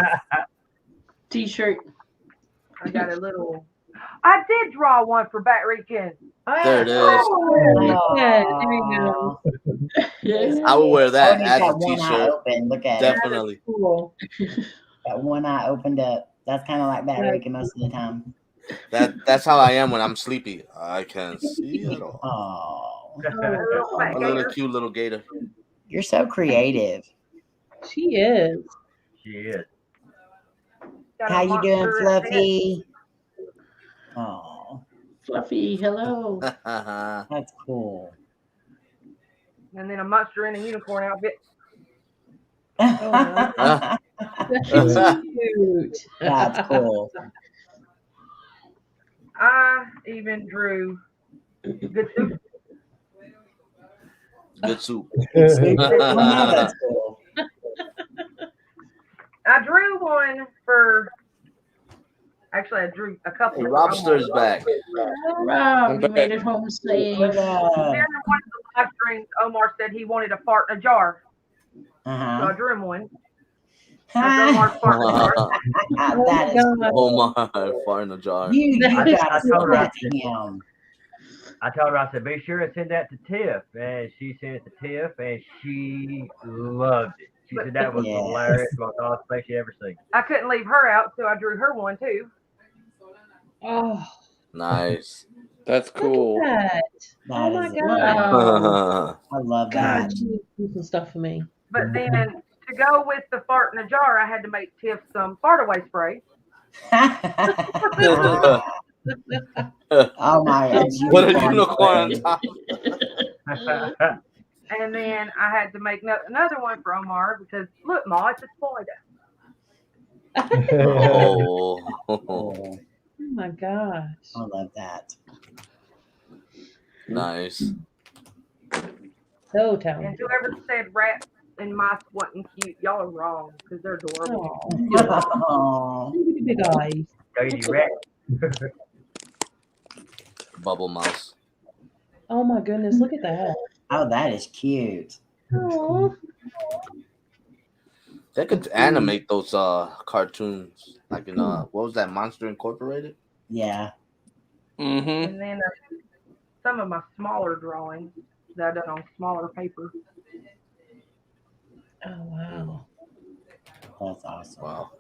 T-shirt. I got a little. I did draw one for Batrican. There it is. Yeah, there you go. Yes. I would wear that Tony's as got a one eye t-shirt. open. Look at Definitely. it. Cool. Got one eye opened up. That's kind of like Batrican most of the time. That's how I am when I'm sleepy. I can't see it all. Oh, A little cute little gator. you're so creative. She is. She is. How you doing, Fluffy? Oh, Fluffy, hello. that's cool. And then a monster in a unicorn outfit. That's cute. That's cool. I even drew good soup. Good soup. That's cool. I drew one for. Actually, I drew a couple. Hey, Robster's back. Rob, you made it home safe. During one of the live streams, Omar said he wanted a fart in a jar. So I drew him one. That's Omar's fart in a jar. That is Omar, fart in a jar. You I gotta told her, send that to him. I said, be sure to send that to Tiff. And she sent it to Tiff, and she loved it. She said that was hilarious, most awesome thing she ever seen. I couldn't leave her out, so I drew her one too. Oh, Nice. That's cool. that. Oh my god. Wow. I love God, that. you do some stuff for me. But then to go with the fart in a jar, I had to make Tiff some fart away spray. Oh my god. What a unicorn on top. And then I had to make another one for Omar because look, Ma, it's a spider. Oh. Oh, Oh my gosh. I love that. Nice. So And talented. whoever said rats and mice wasn't cute, y'all are wrong because they're adorable. Oh. Look at the big eyes. Lady rat. Bubble mouse. Oh my goodness, look at that. Oh, that is cute. Oh, They could animate those cartoons. Like in what was that, Monster Incorporated? Yeah. Mm-hmm. And then some of my smaller drawings that I done on smaller paper. Oh wow. That's awesome. Wow.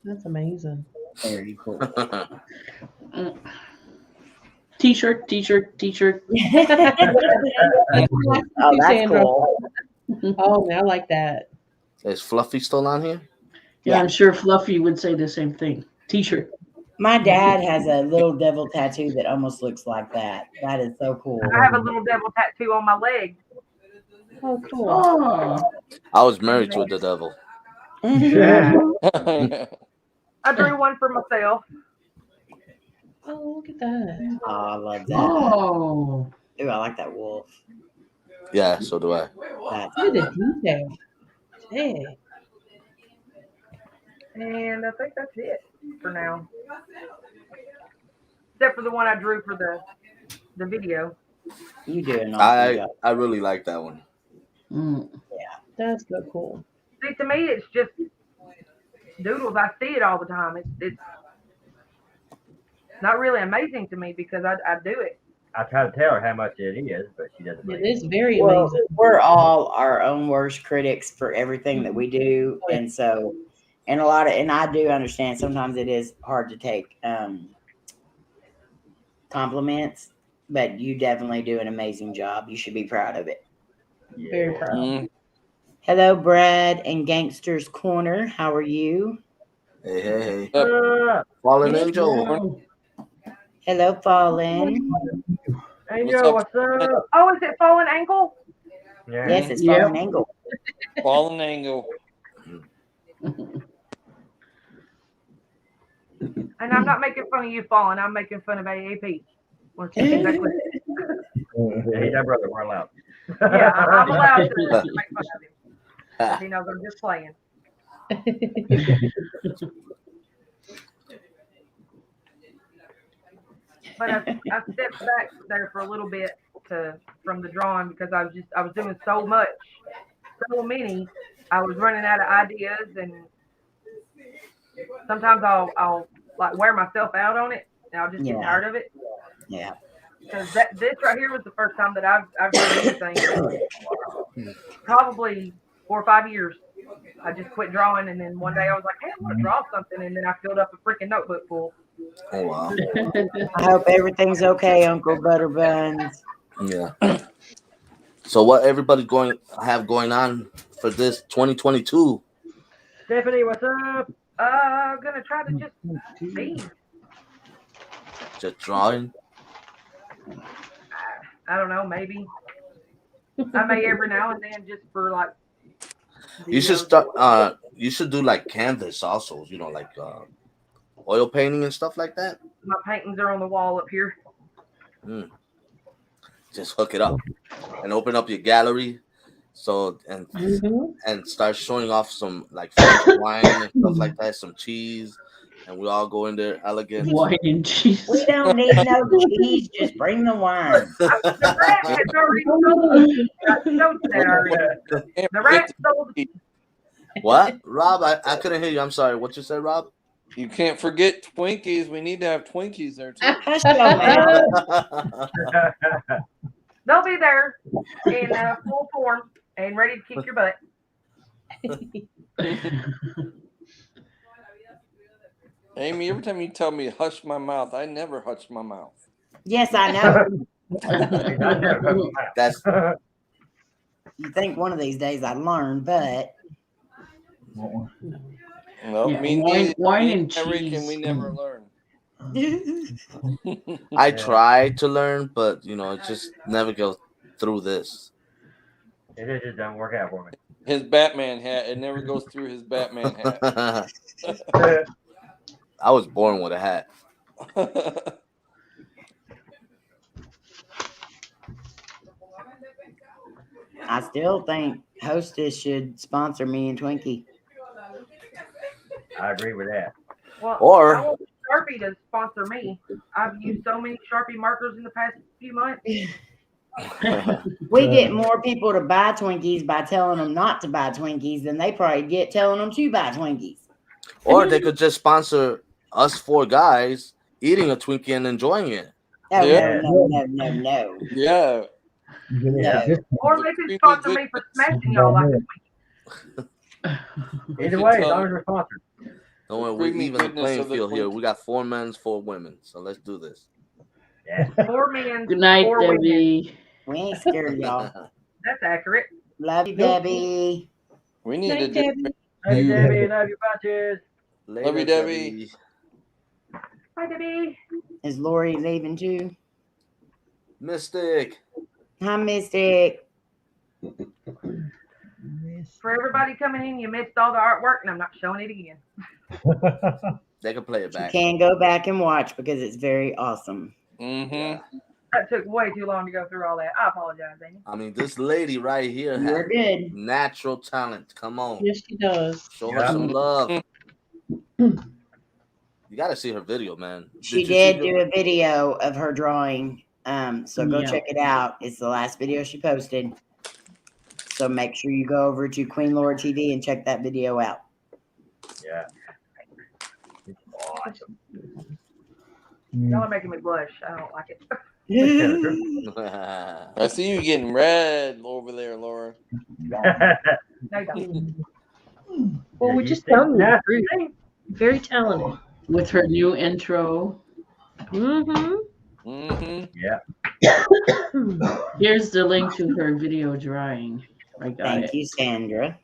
That's amazing. Very cool. T-shirt. Oh, that's cool. Oh, I like that. Is Fluffy still on here? Yeah, I'm sure Fluffy would say the same thing. T-shirt. My dad has a little devil tattoo that almost looks like that. That is so cool. I have a little devil tattoo on my leg. Oh, cool. Oh. I was married to the devil. Yeah. I drew one for myself. Oh, look at that. Oh, I love that. Oh. Ooh, I like that wolf. Yeah, so do I. That's Look at the detail. Hey. And I think that's it for now. Except for the one I drew for the video. You do an awesome job. I really like that one. Yeah. That's so cool. See, to me, it's just doodles. I see it all the time. It's not really amazing to me because I do it. I try to tell her how much it is, but she doesn't. It is very Well, amazing. we're all our own worst critics for everything that we do, and so, and I do understand sometimes it is hard to take compliments, but you definitely do an amazing job. You should be proud of it. Yeah. Very proud. Hello, Brad and Gangster's Corner. How are you? Hey. Fallen Angel. Hello, Fallen. Angel, what's up? Oh, is it Fallen Ankle? Yeah. Yes, it's Fallen Angle. Fallen Angle. And I'm not making fun of you, Fallen. I'm making fun of AAP. Once you get that clear. Yeah, he's our brother. We're allowed. Yeah, I'm allowed to make fun of him. He knows I'm just playing. But I stepped back there for a little bit from the drawing because I was doing so many. I was running out of ideas, and sometimes I'll like wear myself out on it, and I'll just get tired of it. Yeah. Because this right here was the first time that I've done anything. Probably 4 or 5 years. I just quit drawing, and then one day I was like, hey, I want to draw something, and then I filled up a freaking notebook full. Oh wow. I hope everything's okay, Uncle Butterbuns. Yeah. So what everybody going on for this 2022? Stephanie, what's up? Gonna try to just see. Just drawing? I don't know, maybe. I may every now and then just for like. You should start. You should do like canvas also. You know, like oil painting and stuff like that. My paintings are on the wall up here. Just hook it up and open up your gallery. So and start showing off some like French wine and stuff like that, some cheese, and we all go in there elegant. Wine and cheese. We don't need no cheese. Just bring the wine. The rat has already sold. I showed that already. The rat sold. What, Rob? I couldn't hear you. I'm sorry. What you said, Rob? You can't forget Twinkies. We need to have Twinkies there too. They'll be there in full form and ready to kick your butt. Amy, every time you tell me hush my mouth, I never hush my mouth. Yes, I know. That's. You think one of these days I'd learn, but. No, Yeah, me wine neither. and cheese. And we never learn. I tried to learn, but it just never goes through this. It just doesn't work out for me. His Batman hat, it never goes through his Batman hat. I was born with a hat. I still think Hostess should sponsor me and Twinkie. I agree with that. Well, Or- I want Sharpie to sponsor me. I've used so many Sharpie markers in the past few months. We get more people to buy Twinkies by telling them not to buy Twinkies than they probably get telling them to buy Twinkies. Or they could just sponsor us 4 guys eating a Twinkie and enjoying it. Oh, Yeah. no. Yeah. No. Or they can sponsor me for smashing y'all like this week. Either way, as long as we're sponsored. Don't worry, we even the playing field here. We got 4 men, 4 women. So let's do this. Yeah. 4 men. Good night, 4 Debbie. We ain't scared, y'all. That's accurate. Love you, Debbie. We need to do. Love you, Debbie. Love you, bunches. Love you, Debbie. Hi, Debbie. Is Lori leaving too? Mystic. Hi, Mystic. For everybody coming in, you missed all the artwork, and I'm not showing it again. They can play it back. You can go back and watch because it's very awesome. Mm-hmm. That took way too long to go through all that. I apologize, Amy. I mean, this lady right here You're has good. natural talent. Come on. Yes, she does. Show her some love. You got to see her video, man. She did do a video of her drawing. So go check it out. It's the last video she posted. So make sure you go over to Queen Lora TV and check that video out. Yeah. It's awesome. Y'all are making me blush. I don't like it. I see you getting red over there, Laura. No, don't. Well, we're just telling you, very talented. With her new intro. Mm-hmm. Mm-hmm. Yeah. Here's the link to her video drawing. I got Thank you, Sandra.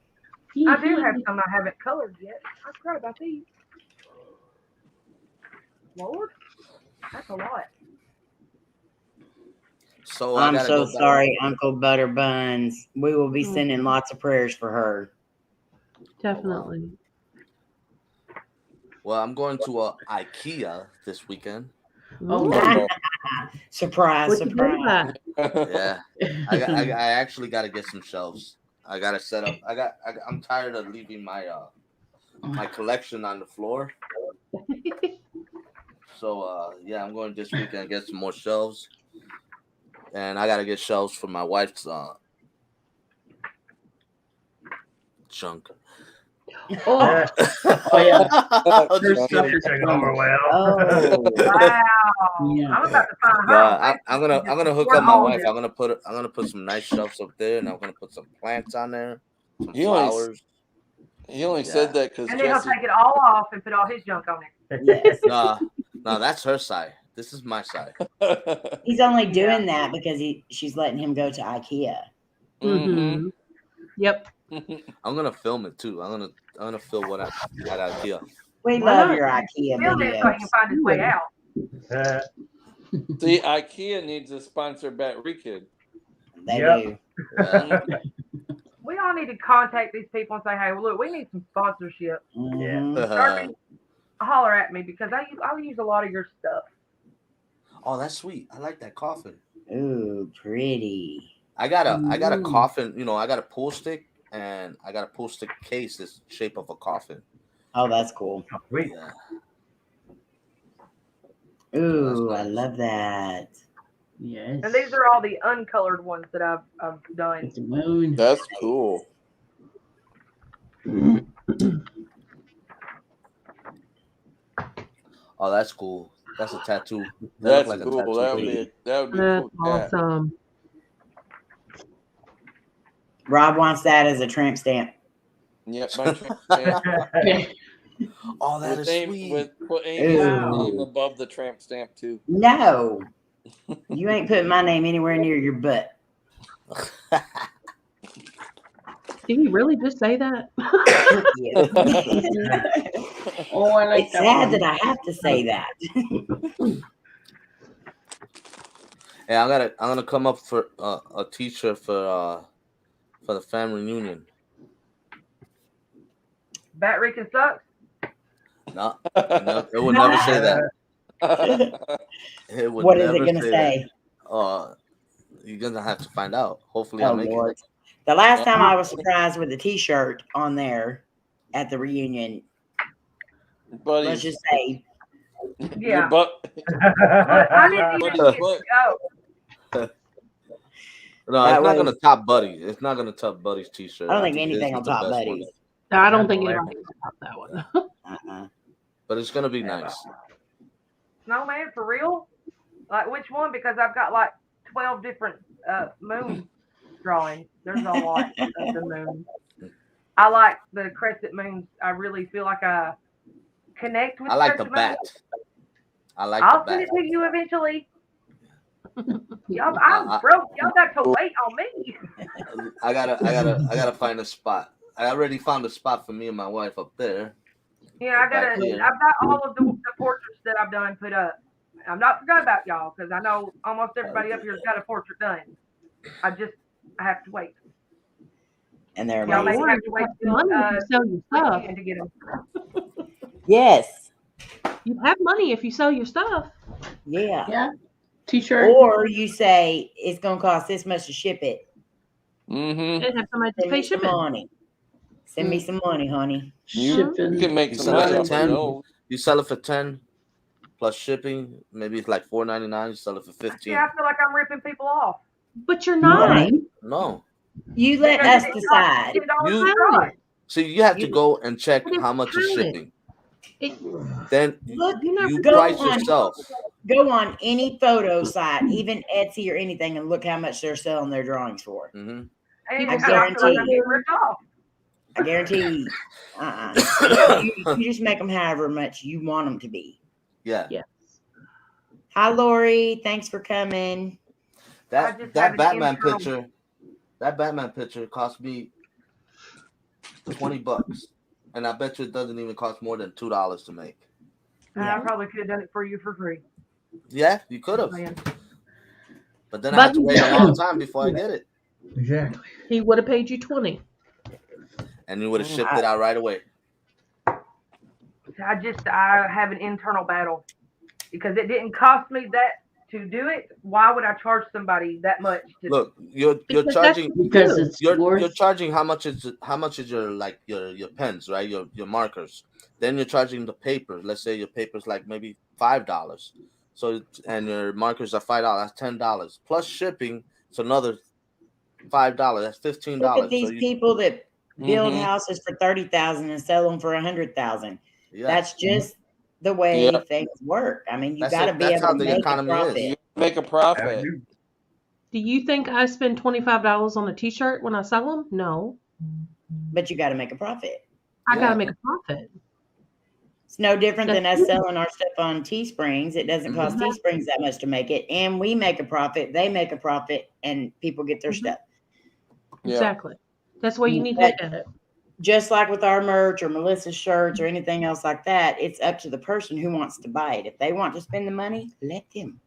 I do have some I haven't colored yet. I forgot about these. Lord, that's a lot. So I'm so sorry, Uncle Butter Buns. We will be sending lots of prayers for her. Definitely. Well, I'm going to IKEA this weekend. Oh, surprise, surprise. Yeah, I actually got to get some shelves. I got to set up. I'm tired of leaving my my collection on the floor. So yeah, I'm going this weekend to get some more shelves, and I got to get shelves for my wife's junk. Oh yeah. Her stuff is over well. Oh, wow. Yeah. I'm about to find her. I'm gonna hook up my wife. I'm gonna put some nice shelves up there, and I'm gonna put some plants on there, some flowers. He only said that because and then he'll take it all off and put all his junk on it. yes. No, that's her side. This is my side. He's only doing that because she's letting him go to IKEA. Mm-hmm. Yep. I'm gonna film it too. I'm gonna film what I at IKEA. We love your IKEA Film it so he can find his way out. See, IKEA needs to sponsor Batrican. They do. Yeah. We all need to contact these people and say, hey, well, look, we need some sponsorship. Mm-hmm. Holler at me because I use a lot of your stuff. Oh, that's sweet. I like that coffin. Ooh, pretty. I got a coffin. You know, I got a pool stick and I got a pool stick case that's shape of a coffin. Oh, that's cool. Sweet. Yeah. Ooh, Nice. I love that. Yes. And these are all the uncolored ones that I've done. The moon. That's cool. Oh, that's cool. That's a tattoo. That's like cool. That would be That's cool. awesome. Rob wants that as a tramp stamp. Yep. My Oh, that is sweet. Put Amy's name above the tramp stamp too. No. You ain't putting my name anywhere near your butt. Did you really just say that? Oh, I like it's that sad one. that I have to say that. Yeah, I'm gonna come up for a t-shirt for the family reunion. Batrican sucks. No, it would never say that. It would What is never it gonna say? You're gonna have to find out. Hopefully, I'll make Lord. it. The last time I was surprised with a T-shirt on there at the reunion. Buddy, let's just say, Yeah. I didn't even get to go. No, it's not gonna top Buddy. It's not gonna top Buddy's t-shirt. I don't think anything will top Buddy's. No, I don't think anybody can top that one. But it's gonna be nice. No, man, for real? Like, which one? Because I've got like 12 different moon drawings. There's a lot of the moon. I like the crescent moons. I really feel like I connect with. I like the crescent bat. moons. I'll send it to you eventually. Y'all, I'm broke. Y'all got to wait on me. I gotta find a spot. I already found a spot for me and my wife up there. Yeah, I've got all of the portraits that I've done put up. I'm not forgot about y'all because I know almost everybody up here's got a portrait done. I have to wait. And they're Y'all amazing. may have to wait till sell your stuff to get them. Yes. You have money if you sell your stuff. Yeah. Yeah. T-shirt. Or you say it's gonna cost this much to ship it. And have somebody to Send pay me some shipping. money. Send me some money, honey. You can make You some sell it money. for 10. You sell it for 10 plus shipping. Maybe it's like $4.99. You sell it for 15. Yeah, I feel like I'm ripping people off. But you're not. No. You let us decide. See, you have to go and check how much is shipping. Then you price yourself. Go on any photo site, even Etsy or anything, and look how much they're selling their drawings for. Mm-hmm. I guarantee. I guarantee. You just make them however much you want them to be. Yeah. Yeah. Hi, Lori. Thanks for coming. That Batman picture. That Batman picture cost me $20, and I bet you it doesn't even cost more than $2 to make. I probably could have done it for you for free. Yeah, you could have. But then I had to wait a long time before I get it. Exactly. He would have paid you $20. And you would have shipped it out right away. I have an internal battle because it didn't cost me that to do it. Why would I charge somebody that much? Look, you're charging you're charging how much is your pens, right? Your markers. Then you're charging the paper. Let's say your paper's like maybe $5. So and your markers are $5. That's $10 plus shipping. It's another $5. That's $15. Look at these people that build houses for $30,000 and sell them for $100,000. Yeah. That's just the way things work. I mean, you got to be able to make a profit. You make a profit. Do you think I spend $25 on a T-shirt when I sell them? No. But you got to make a profit. I got to make a profit. It's no different than us selling our stuff on Teesprings. It doesn't cost Teesprings that much to make it, and we make a profit. They make a profit, and people get their stuff. Exactly. That's why you need to look at it. Just like with our merch or Melissa's shirts or anything else like that, it's up to the person who wants to buy it. If they want to spend the money, let them.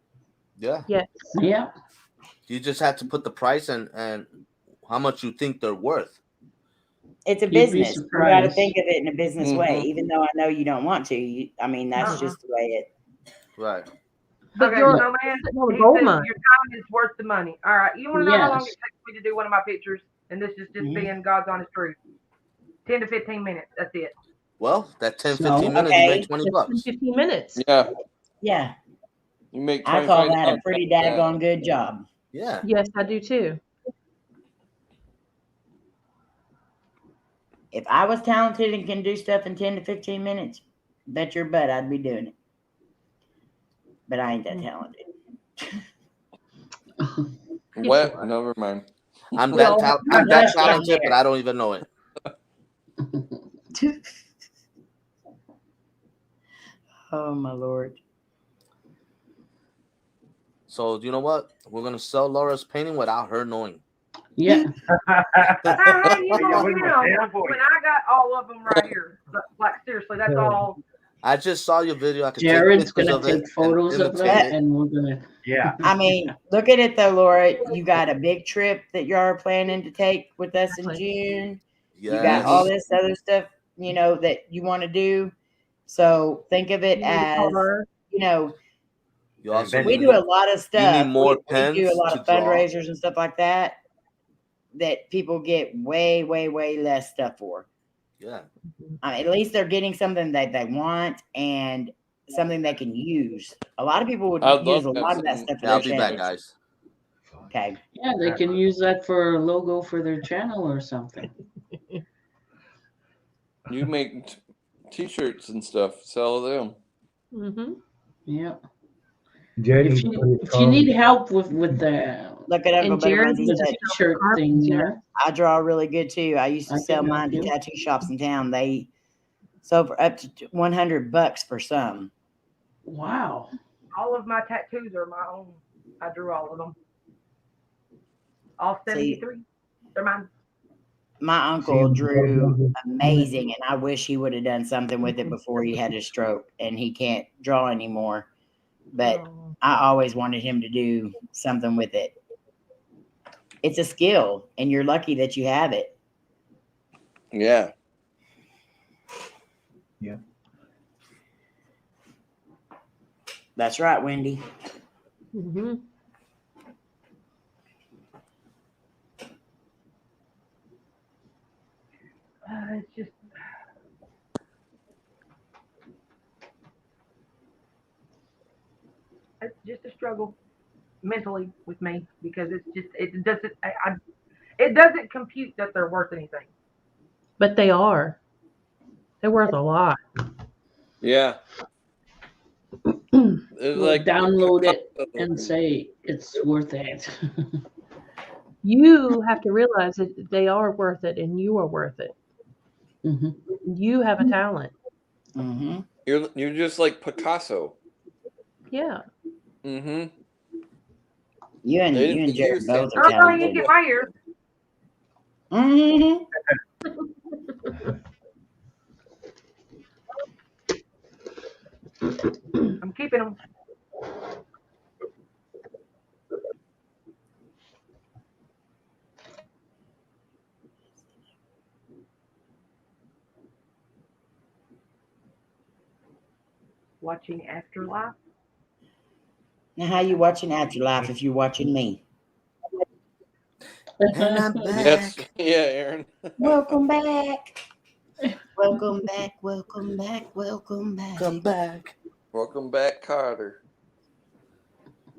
Yeah. Yes. Yeah. You just have to put the price and how much you think they're worth. It's a business. You got to think of it in a business way, even though I know you don't want to. That's just the way it. Right. But okay, so man, your time is worth the money. All right. You want to know how long it takes me to do one of my pictures? And this is just being God's honest truth. 10 to 15 minutes. That's it. Well, that 10, 15 minutes, you make $20. 15 minutes. Yeah. Yeah. You make. I call that a pretty daggone good job. Yeah. Yes, I do too. If I was talented and can do stuff in 10 to 15 minutes, bet your butt I'd be doing it. But I ain't that talented. What? Never mind. I'm that talented, but I don't even know it. Oh my Lord. So you know what? We're gonna sell Laura's painting without her knowing. Yeah. When I got all of them right here, like seriously, that's all. I just saw your video. I could Jared's take gonna take photos of that, and we're gonna. Yeah. I mean, look at it though, Laura. You got a big trip that you're planning to take with us in June. Yes. You got all this other stuff, that you want to do. So think of it as, You also we do a lot of stuff. You need more pens. We do a lot of fundraisers and stuff like that people get way, way, way less stuff for. Yeah. At least they're getting something that they want and something they can use. A lot of people would use a lot of that stuff. I'll be back, guys. Okay. Yeah, they can use that for a logo for their channel or something. You make T-shirts and stuff. Sell them. Mm-hmm. Yeah. Jody, if you need help with the Look at Uncle And Buddy Jared Runs. He The said, t-shirt thing there. I draw really good too. I used to I sell can help mine to you. tattoo shops in town. They sold for up to $100 for some. Wow. All of my tattoos are my own. I drew all of them. All 73. They're mine. My uncle drew amazing, and I wish he would have done something with it before he had a stroke, and he can't draw anymore. But I always wanted him to do something with it. It's a skill, and you're lucky that you have it. Yeah. Yeah. That's right, Wendy. Mm-hmm. It's just a struggle mentally with me because it doesn't compute that they're worth anything. But they are. They're worth a lot. Yeah. Like download it and say it's worth it. You have to realize that they are worth it, and you are worth it. Mm-hmm. You have a talent. Mm-hmm. You're just like Picasso. Yeah. Mm-hmm. You and Jared both are I'm trying to talented. get my ears. Mm-hmm. I'm keeping them. Watching Afterlife. Now, how you watching Afterlife if you're watching me? And I'm back. Yes. Yeah, Aaron. Welcome back. Welcome back. Welcome back. Welcome back. Come back. Welcome back, Carter.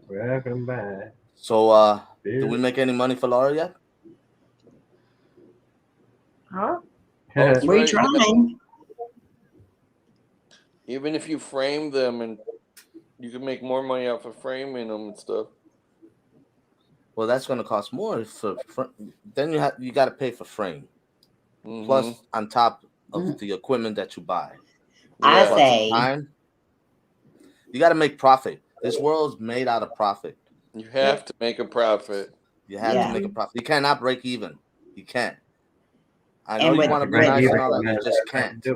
Welcome back. So, did we make any money for Laura yet? Huh? That's We're right. trying. Even if you frame them, and you can make more money off of framing them and stuff. Well, that's going to cost more. Then you got to pay for frame, plus on top of the equipment that you buy. I Plus say time. You got to make profit. This world's made out of profit. You have to make a profit. You have to make a profit. You cannot break even. You can't. I know And you with- want to be with- nice and all that. You just can't.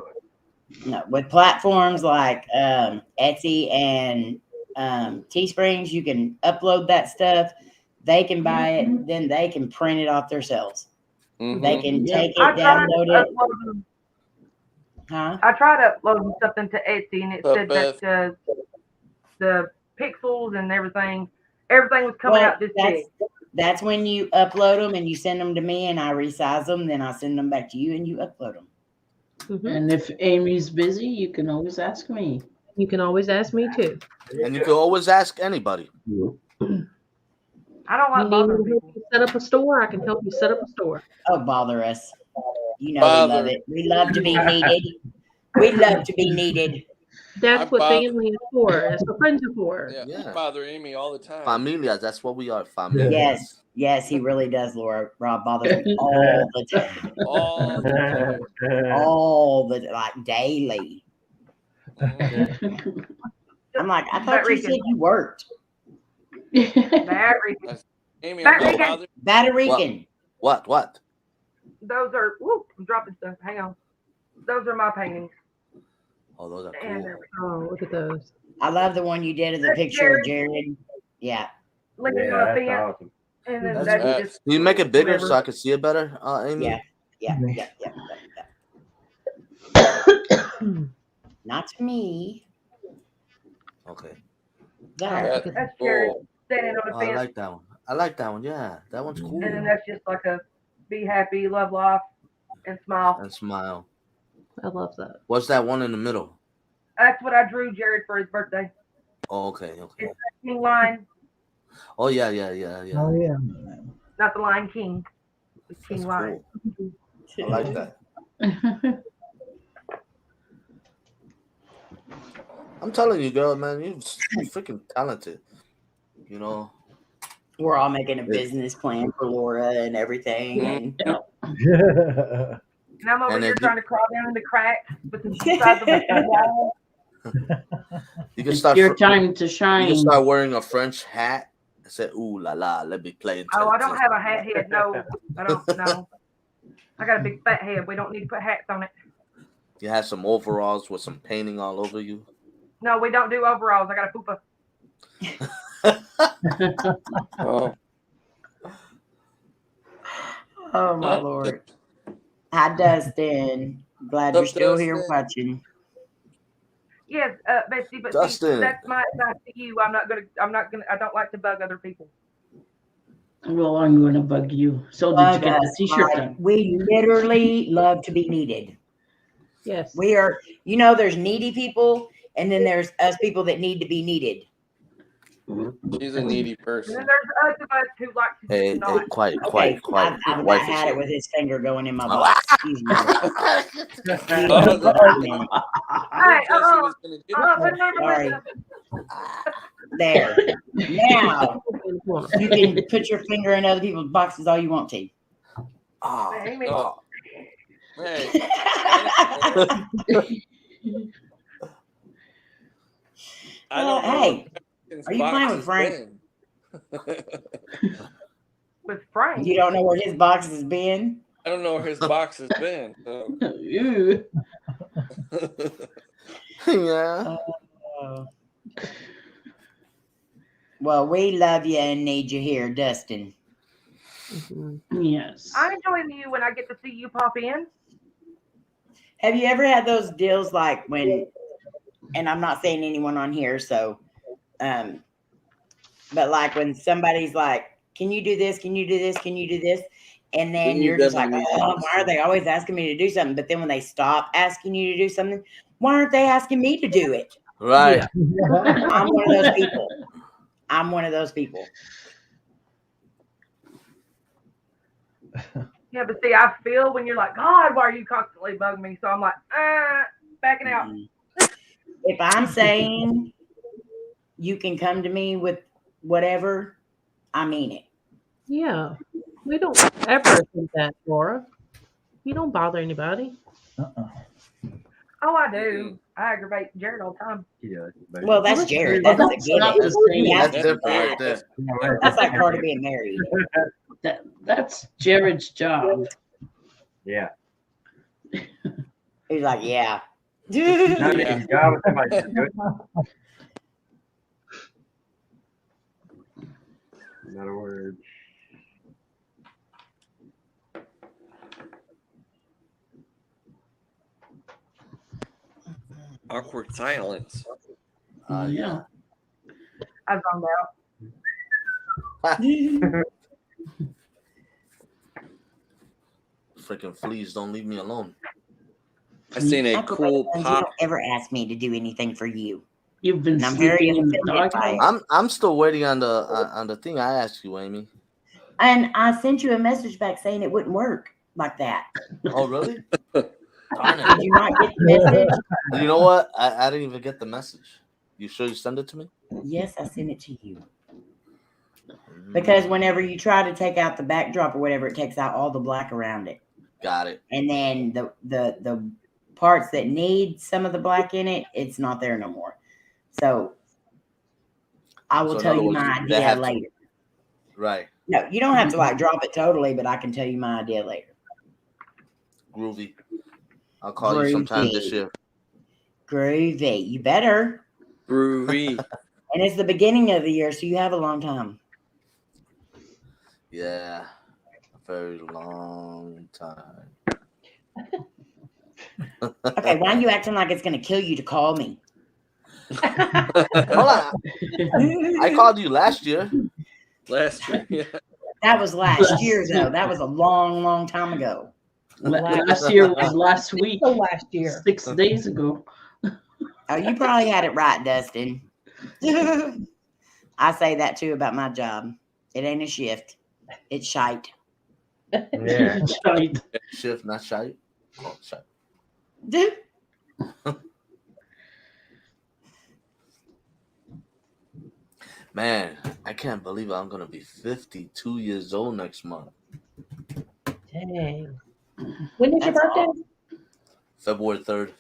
no, with platforms like Etsy and Teesprings, you can upload that stuff. They can buy it, then they can print it off themselves. They can take it, download it. Huh? I tried uploading something to Etsy, and it said that the pixels and everything was coming out this big. That's when you upload them and you send them to me, and I resize them. Then I send them back to you, and you upload them. Mm-hmm. And if Amy's busy, you can always ask me. You can always ask me too. And you can always ask anybody. I don't like bothering people. You set up a store, I can help you set up a store. Oh, bother us. You know we love it. We love to be needed. We love to be needed. That's what family is for. That's what friends are for. Yeah. I bother Amy all the time. Familias, that's what we are. Familias. Yes, he really does, Laura. Rob bothers me all the time. All the like daily. I'm like, I thought you said you worked. Amy, Batrican. What? Those are. Whoop! I'm dropping stuff. Hang on. Those are my paintings. Oh, those are cool. Oh, look at those. I love the one you did of the picture of Jared. Yeah. Looking on a fence. Awesome. And then That's just. Can you make it bigger so I can see it better, Amy? Yeah. Not to me. Okay. There. That's Jared standing on a fence. I like that one. Yeah, that one's cool. And then that's just like a be happy, love life, and smile. I love that. What's that one in the middle? That's what I drew Jared for his birthday. Oh, okay. It's the King Lion. Oh, yeah. Oh, yeah. Not the Lion King. The King Lion. I like that. I'm telling you, girl, man, you're freaking talented. You know, We're all making a business plan for Laura and everything. And And I'm over here trying to crawl down in the cracks with the sides of the wall. You can It's start. your time to shine. You can start wearing a French hat and say, "Ooh la la, let me play." Oh, I don't have a hat head. No, I don't. No, I got a big fat head. We don't need to put hats on it. You have some overalls with some painting all over you. No, we don't do overalls. I got a poopa. Oh. Oh my Lord. Hi, Dustin. Glad you're still here watching. Yes, Betsy, but Dustin. See, that's my advice to you. I don't like to bug other people. Well, I'm going to bug you. So did you get the t-shirt done? We literally love to be needed. Yes. We are, you know, there's needy people, and then there's us people that need to be needed. She's a needy And person. then there's us of us who like to Hey, not. quiet. I've had it with his finger going in my box. Excuse me. Hey, Sorry. There. Now you can put your finger in other people's boxes all you want to. Oh. Hey. Hey, are you playing with Frank? With Frank? You don't know where his box has been? I don't know where his box has been. So. Yeah. Well, we love you and need you here, Dustin. Yes. I enjoy you when I get to see you pop in. Have you ever had those deals like when, and I'm not saying anyone on here, so, but like when somebody's like, can you do this? Can you do this? Can you do this? And then you're just like, oh, why are they always asking me to do something? But then when they stop asking you to do something, why aren't they asking me to do it? Right. Yeah. I'm one of those people. I'm one of those people. Yeah, but see, I feel when you're like, God, why are you constantly bugging me? So I'm like, backing out. If I'm saying you can come to me with whatever, I mean it. Yeah. We don't ever think that, Laura. We don't bother anybody. Oh, I do. I aggravate Jared all the time. Yeah. Well, that's Jared. That's a good That's like Carter being married. That's Jared's job. Yeah. He's like, yeah. His job is somebody to do it. Not a word. Awkward silence. Yeah. I zoned out. Freaking fleas don't leave me alone. I seen a cool You pop. don't ever ask me to do anything for you. You've been And I'm very sleeping in the offended by it. I'm still waiting on the thing I asked you, Amy. And I sent you a message back saying it wouldn't work like that. Oh, really? Darn it. Did you not get the message? You know what? I didn't even get the message. You sure you sent it to me? Yes, I sent it to you. Because whenever you try to take out the backdrop or whatever, it takes out all the black around it. Got it. And then the parts that need some of the black in it, it's not there no more. So I will tell you my idea later. Right. No, you don't have to like drop it totally, but I can tell you my idea later. Groovy. I'll call you sometime this year. Groovy. You better. Groovy. And it's the beginning of the year, so you have a long time. Yeah. A very long time. Okay, why are you acting like it's going to kill you to call me? Hold on. I called you last year. Last year, yeah. That was last year, though. That was a long, long time ago. Last year was last week. Last year. 6 days ago. Oh, you probably had it right, Dustin. I say that too about my job. It ain't a shift. It's shite. Yeah. Shite. Shift, not shite. Oh, shite. Man, I can't believe I'm gonna be 52 years old next month. Dang. When is your That's birthday? awesome. February 3rd,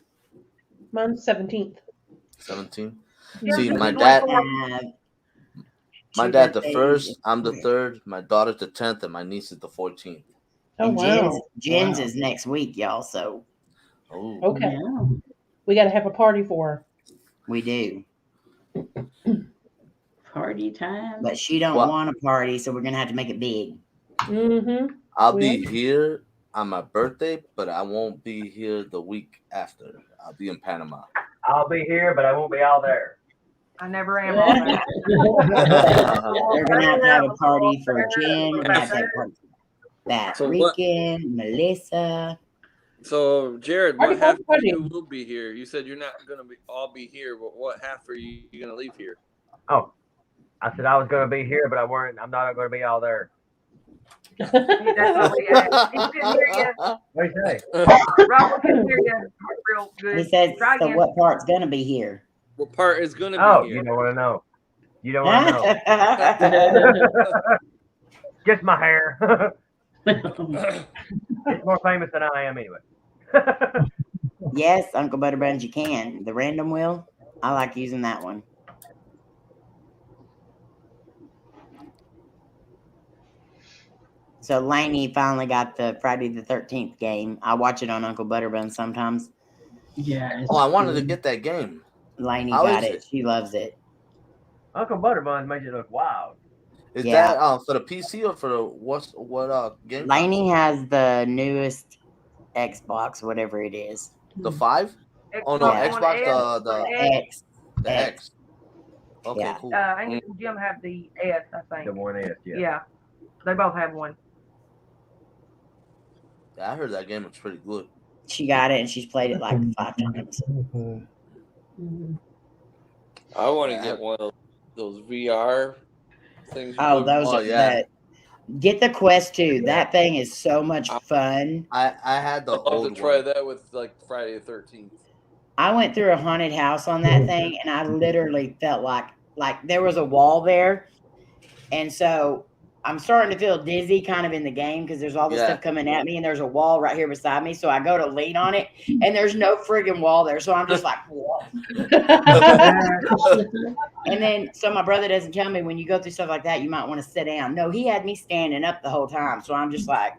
Mine's 17th. 17. Yeah, See, this my is dad, 24. my Two dad the birthdays. first, I'm the third, my daughter's the 10th, and my niece is the 14th. Oh, And wow. Jen's Wow. is next week, y'all. So Oh, Okay. Yeah. We got to have a party for her. we do. Party time. But she don't Well- want a party, so we're gonna have to make it big. Mm-hmm. I'll We be here on my birthday, but I won't be here the week after. I'll be in Panama. I'll be here, but I won't be all there. I never am all there. We're gonna have a party for Jen. We're gonna have to have a party for So what- Batrican, Melissa. So, Jared, Party, what half of party. you will be here? You said you're not going to be all be here, but what half are you going to leave here? Oh, I said I was going to be here, but I'm not going to be all there. That's what we asked. He couldn't hear you. What do you say? Robert couldn't hear you real good. He says, Try so again. what part's gonna be here? What part is going to be Oh, here? you don't want to know. You don't want to know. Just my hair. It's more famous than I am anyway. Yes, Uncle Butterbuns, you can. The random wheel, I like using that one. So Layne finally got the Friday the 13th game. I watch it on Uncle Butterbuns sometimes. Yeah. Oh, I wanted to get that game. Layne How got is it. it? She loves it. Uncle Butterbuns makes it look wild. Is Yeah. that for the PC or for the what game? Layne has the newest Xbox, whatever it is. The 5? Oh no, Xbox Xbox One the S, X. X. Okay, Yeah. cool. Angus and Jim have the S, I The think. one is, yeah. Yeah. They both have one. Yeah, I heard that game was pretty good. She got it and she's played it like 5 times. Mhm. I want to get one of those VR things. Oh, those Oh, are yeah. Get the Quest 2. That thing is so much fun. I had the I'd love old to try one. that with like Friday the 13th. I went through a haunted house on that thing and I literally felt like there was a wall there. And so I'm starting to feel dizzy kind of in the game because there's all this Yeah. stuff coming at me and there's a wall right here beside me. So I go to lean on it and there's no friggin' wall there. So I'm just like, what? And then, so my brother doesn't tell me when you go through stuff like that, you might want to sit down. No, he had me standing up the whole time. So I'm just like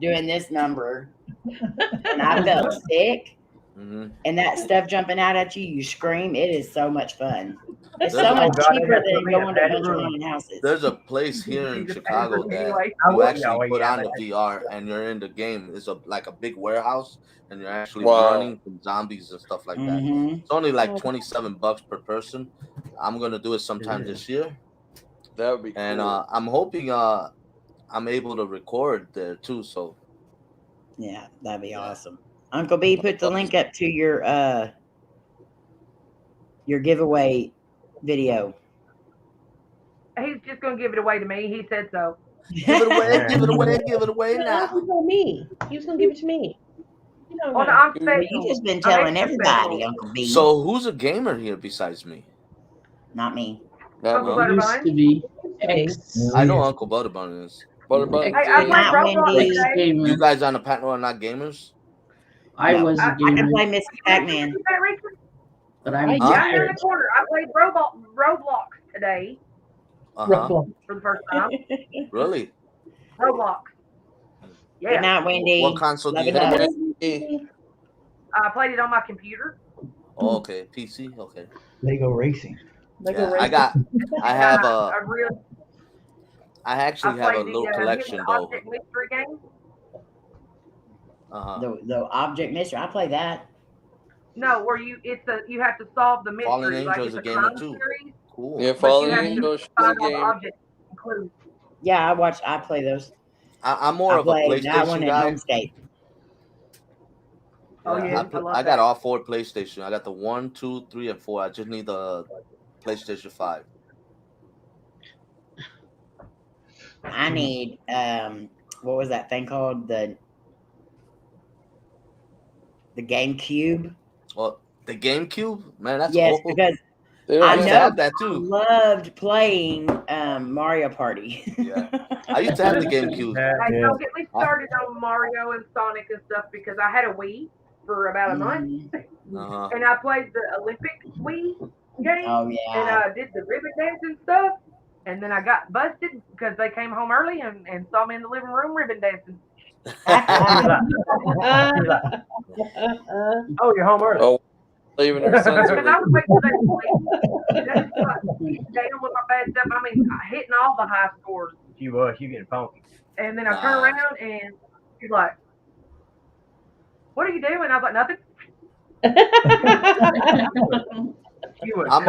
doing this number and I felt sick. Mhm. And that stuff jumping out at you, you scream. It is so much fun. It's There's so a- much Oh, God, cheaper they have than to going to a be bunch of in that haunted houses. There's a place here in She's a Chicago favorite that anyway. you actually put yeah, on the VR and you're in the game. It's like a big warehouse and you're actually Wow. running from zombies and stuff like that. Mhm. It's only like $27 per person. I'm gonna do it sometime this year, That would be cool. and I'm hoping I'm able to record there too. So Yeah, that'd be awesome. Uncle B, put the link up to your giveaway video. He's just going to give it away to me. He said so. give it away, give it away, give it away No, now. he told me. He was going to give it to me. You know Well, that. I'm Well, special. you just been I'm telling extra everybody, special. Uncle B. So who's a gamer here besides me? Not me. Not Uncle me. Butterbun. Used to be X. I know Uncle Butterbun is. Butterbun. Hey, I X played Not Roblox Wendy. today. gamer. You guys on the panel are not gamers? I No. was a I I can gamer, play Mr. Pac-Man. but I'm I- Yeah, I'm in tired. the corner. I played Roblox today Uh huh. Roblox. for the first time. Really? Roblox. Good Yeah. night, Wendy. What console do Love you and have? hugs. I played it on my computer. Oh, okay, PC. Okay. Lego racing. Lego Yeah, racing. I have I really. I actually have a played little the collection Hidden though. Object Mystery game. Uh huh. The Object Mystery. I play that. No, where you have to solve the mystery. Fallen like Angel it's is a a gamer crime too. series, Cool. Yeah, but you Fallen have Angel. to She's a find all the gamer. objects and clues. Yeah, I play those. I'm more I of a play that one PlayStation and guy. Homescape. Oh, Yeah, yeah, I love I got that. all 4 PlayStation. I got the 1, 2, 3, and 4. I just need the PlayStation 5. I need what was that thing called? The GameCube. Well, the GameCube, man, that's Yes, old. because I used to have that too. Loved playing Mario Party. Yeah, I used to have the GameCube. Hey, don't get me started on Mario and Sonic and stuff because I had a Wii for about a month, and I played the Olympic Wii game. Oh yeah. And I did the ribbon dance and stuff, and then I got busted because they came home early and saw me in the living room ribbon dancing. Oh, you're home early. Oh, leaving her son's And I was waiting for that down with my bad stuff. I mean, hitting all the high scores. She getting funky. And then I turn around and she's like, "What are you doing?" I was like, "Nothing." I'm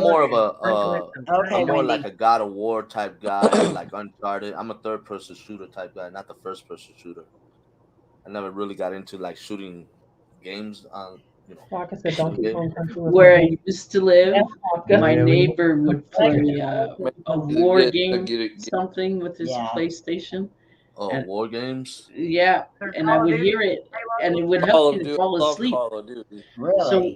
more of I'm more like a God of War type guy, like Uncharted. I'm a third person shooter type guy, not the first person shooter. I never really got into like shooting games on. Like I said, Donkey Kong Country. Where I used to live, my neighbor would play a war game, something with his PlayStation. Oh, and, war games? Yeah, and I would hear it, and it would help me to fall asleep. Really? So,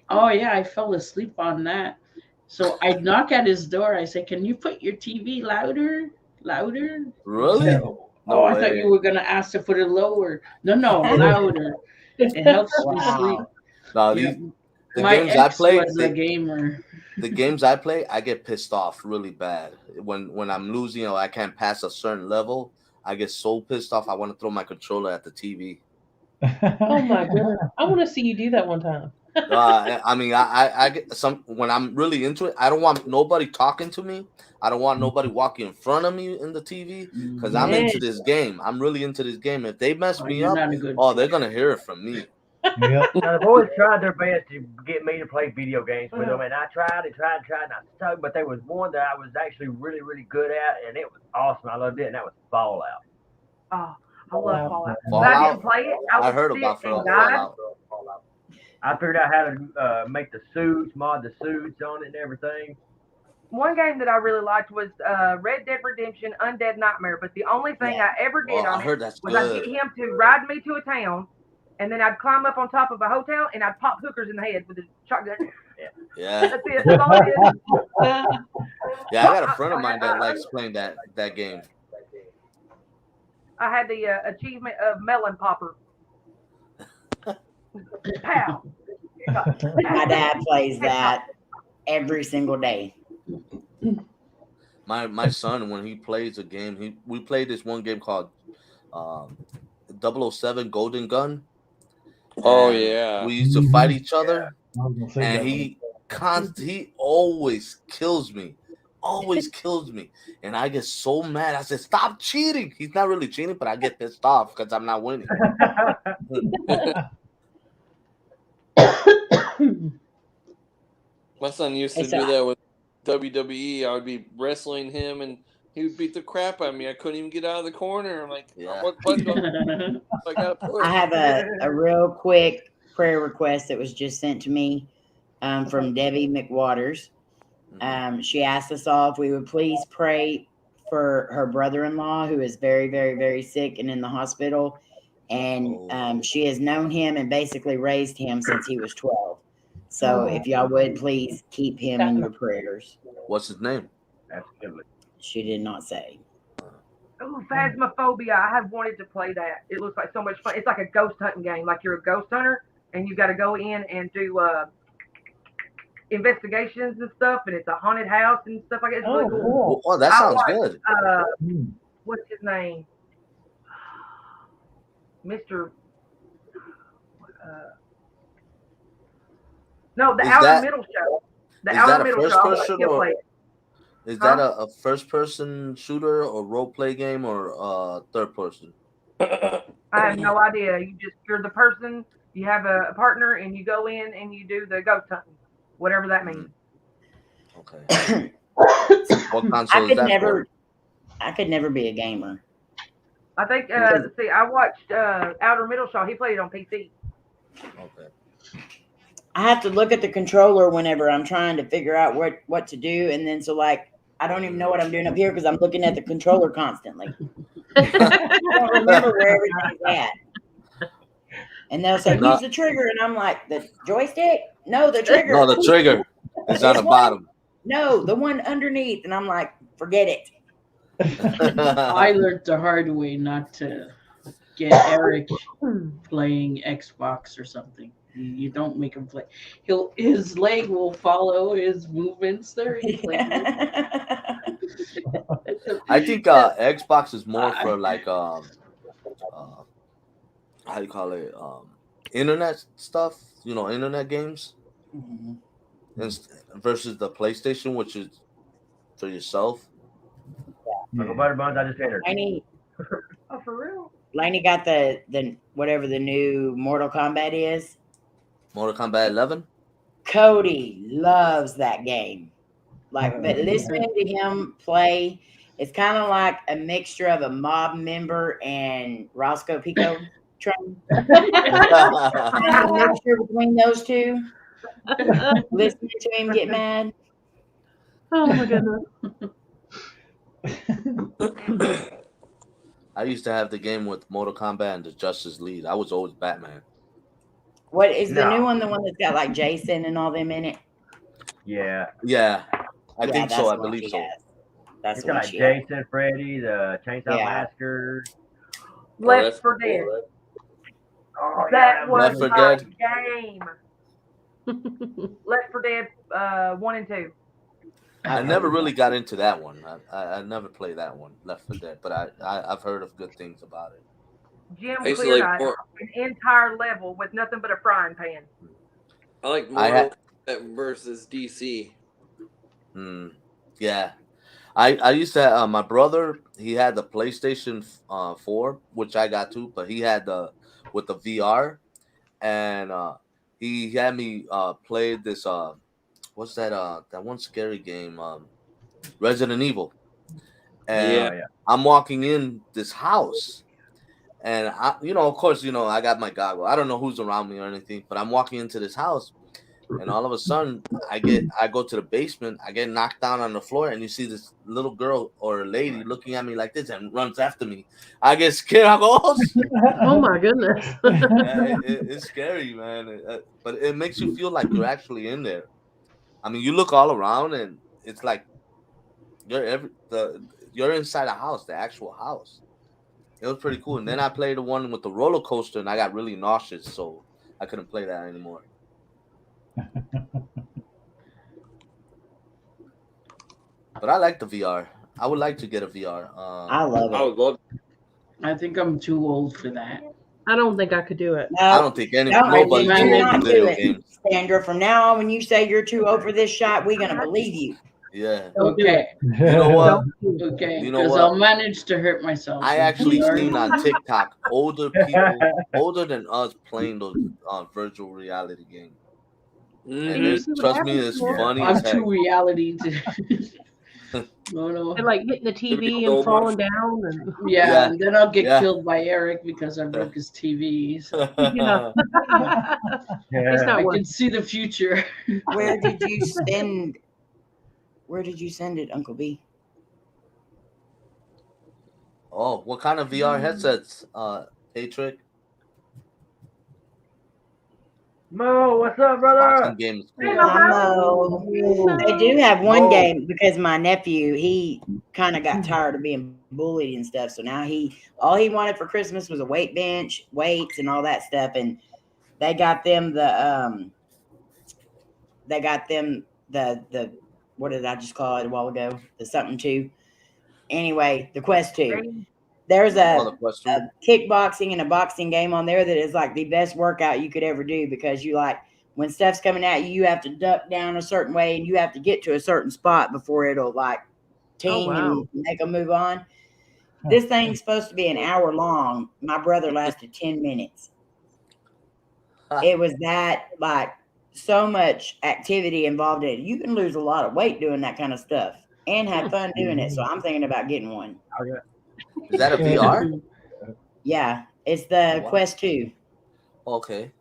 oh yeah, I fell asleep on that. So I'd knock at his door. I say, "Can you put your TV louder? Louder?" Really? So, I thought you were gonna ask to put it lower. No, louder. It helps me sleep. No, the games I play, the games I play, I get pissed off really bad. When I'm losing or I can't pass a certain level, I get so pissed off. I want to throw my controller at the TV. Oh my goodness! I want to see you do that one time. I mean, I get some when I'm really into it. I don't want nobody talking to me. I don't want nobody walking in front of me in the TV because I'm into this game. I'm really into this game. If they mess me up, they're gonna hear it from me. Now, they've always tried their best to get me to play video games with them, and I tried and tried, and I stuck. But there was one that I was actually really, really good at, and it was awesome. I loved it, and that was Fallout. Oh, I love Fallout. Fallout? I didn't play it. I heard about Fallout. I figured out how to make the suits, mod the suits on it and everything. One game that I really liked was Red Dead Redemption Undead Nightmare, but the only thing I ever did on it was I'd get him to ride me to a town, and then I'd climb up on top of a hotel, and I'd pop hookers in the head with a shotgun. Yeah. That's it. That's all it is. Yeah, I got a friend of mine that likes playing that game. I had the achievement of melon popper. Pow. My dad plays that every single day. My son, when he plays a game, we played this one game called 007 Golden Gun. Oh yeah, we used to fight each other, and he always kills me. Always kills me, and I get so mad. I said, "Stop cheating!" He's not really cheating, but I get pissed off because I'm not winning. My son used to do that with WWE. I would be wrestling him, and he would beat the crap out of me. I couldn't even get out of the corner. I'm like, what button? I gotta push. I have a real quick prayer request that was just sent to me from Debbie Mcwaters. She asked us all if we would please pray for her brother-in-law who is very, very, very sick and in the hospital. And she has known him and basically raised him since he was 12. So if y'all would please keep him in your prayers. What's his name? Absolutely. She did not say. Oh, Phasmophobia. I have wanted to play that. It looks like so much fun. It's like a ghost hunting game. Like you're a ghost hunter and you got to go in and do investigations and stuff, and it's a haunted house and stuff like that. It's really cool. Oh, that sounds good. What's his name? Mr. No, the Outer Middle Show. The Outer Middle Show. Is that a first-person shooter or role-play game or third person? I have no idea. You're the person. You have a partner, and you go in and you do the ghost hunting, whatever that means. Okay. What console is that for? I could never be a gamer. I think. See, I watched Outer Middle Show. He played it on PC. Okay. I have to look at the controller whenever I'm trying to figure out what to do, and then I don't even know what I'm doing up here because I'm looking at the controller constantly. I don't remember where everything's at. And they'll say, use the trigger. And I'm like, the joystick? No, the trigger. No, the trigger. It's on the bottom. No, the one underneath. And I'm like, forget it. I learned the hard way not to get Eric playing Xbox or something. You don't make him play. His leg will follow his movements there. I think Xbox is more for like how do you call it? Internet stuff. You know, internet games. Versus the PlayStation, which is for yourself. Uncle Butterbuns, I just hit her. Oh, for real? Layne got the whatever the new Mortal Kombat is. Mortal Kombat 11. Coty loves that game. Like, but listening to him play, it's kind of like a mixture of a mob member and Roscoe Pico Train. A mixture between those two. Listening to him get mad. Oh my goodness. I used to have the game with Mortal Kombat and the Justice League. I was always Batman. What is the new one? The one that's got like Jason and all them in it? Yeah. Yeah. I think so. I believe so. That's what like Jason, Freddy, the Chainsaw Massacre. Left 4 Dead. Oh, that was Left 4 Dead game. Left 4 Dead 1 and 2. I never really got into that one. I never played that one, Left 4 Dead, but I've heard of good things about it. Jim cleared an entire level with nothing but a frying pan. I like Mortal Kombat versus DC. Yeah. I used to my brother, he had the PlayStation 4, which I got too, but he had with the VR, and he had me play this what's that one scary game, Resident Evil. And I'm walking in this house, and I, of course, I got my goggle. I don't know who's around me or anything, but I'm walking into this house, and all of a sudden I go to the basement, I get knocked down on the floor, and you see this little girl or a lady looking at me like this and runs after me. I get scared. I go, oh my goodness. It's scary, man. But it makes you feel like you're actually in there. I mean, you look all around, and it's like you're inside a house, the actual house. It was pretty cool. And then I played the one with the roller coaster, and I got really nauseous, so I couldn't play that anymore. But I like the VR. I would like to get a VR. I love it. I would love. I think I'm too old for that. I don't think I could do it. No, I don't think nobody's too old for video games. Sandra, from now on, when you say you're too old for this shot, we're gonna believe you. Yeah. Okay. You know what? Okay. You know Because what? I'll manage to hurt myself. I actually seen on TikTok older people, older than us, playing those virtual reality games. And trust me, it's funny. I'm too reality to. No. And like hitting the TV and falling down, and yeah, and then I'll get killed by Eric because I broke his TV. So. Yeah. I can see the future. Where did you send it, Uncle B? Oh, what kind of VR headsets, Patrick? Mo, what's up, brother? Games. Mo. They do have one game because my nephew, he kind of got tired of being bullied and stuff. So now all he wanted for Christmas was a weight bench, weights, and all that stuff. And they got them the what did I just call it a while ago? The something 2. Anyway, the Quest 2. There's a kickboxing and a boxing game on there that is like the best workout you could ever do, because you when stuff's coming at you, you have to duck down a certain way and you have to get to a certain spot before it'll ting and make them move on. This thing's supposed to be an hour long. My brother lasted 10 minutes. It was that so much activity involved in it. You can lose a lot of weight doing that kind of stuff and have fun doing it. So I'm thinking about getting one. Is that a VR? Yeah, it's the Quest 2. Okay.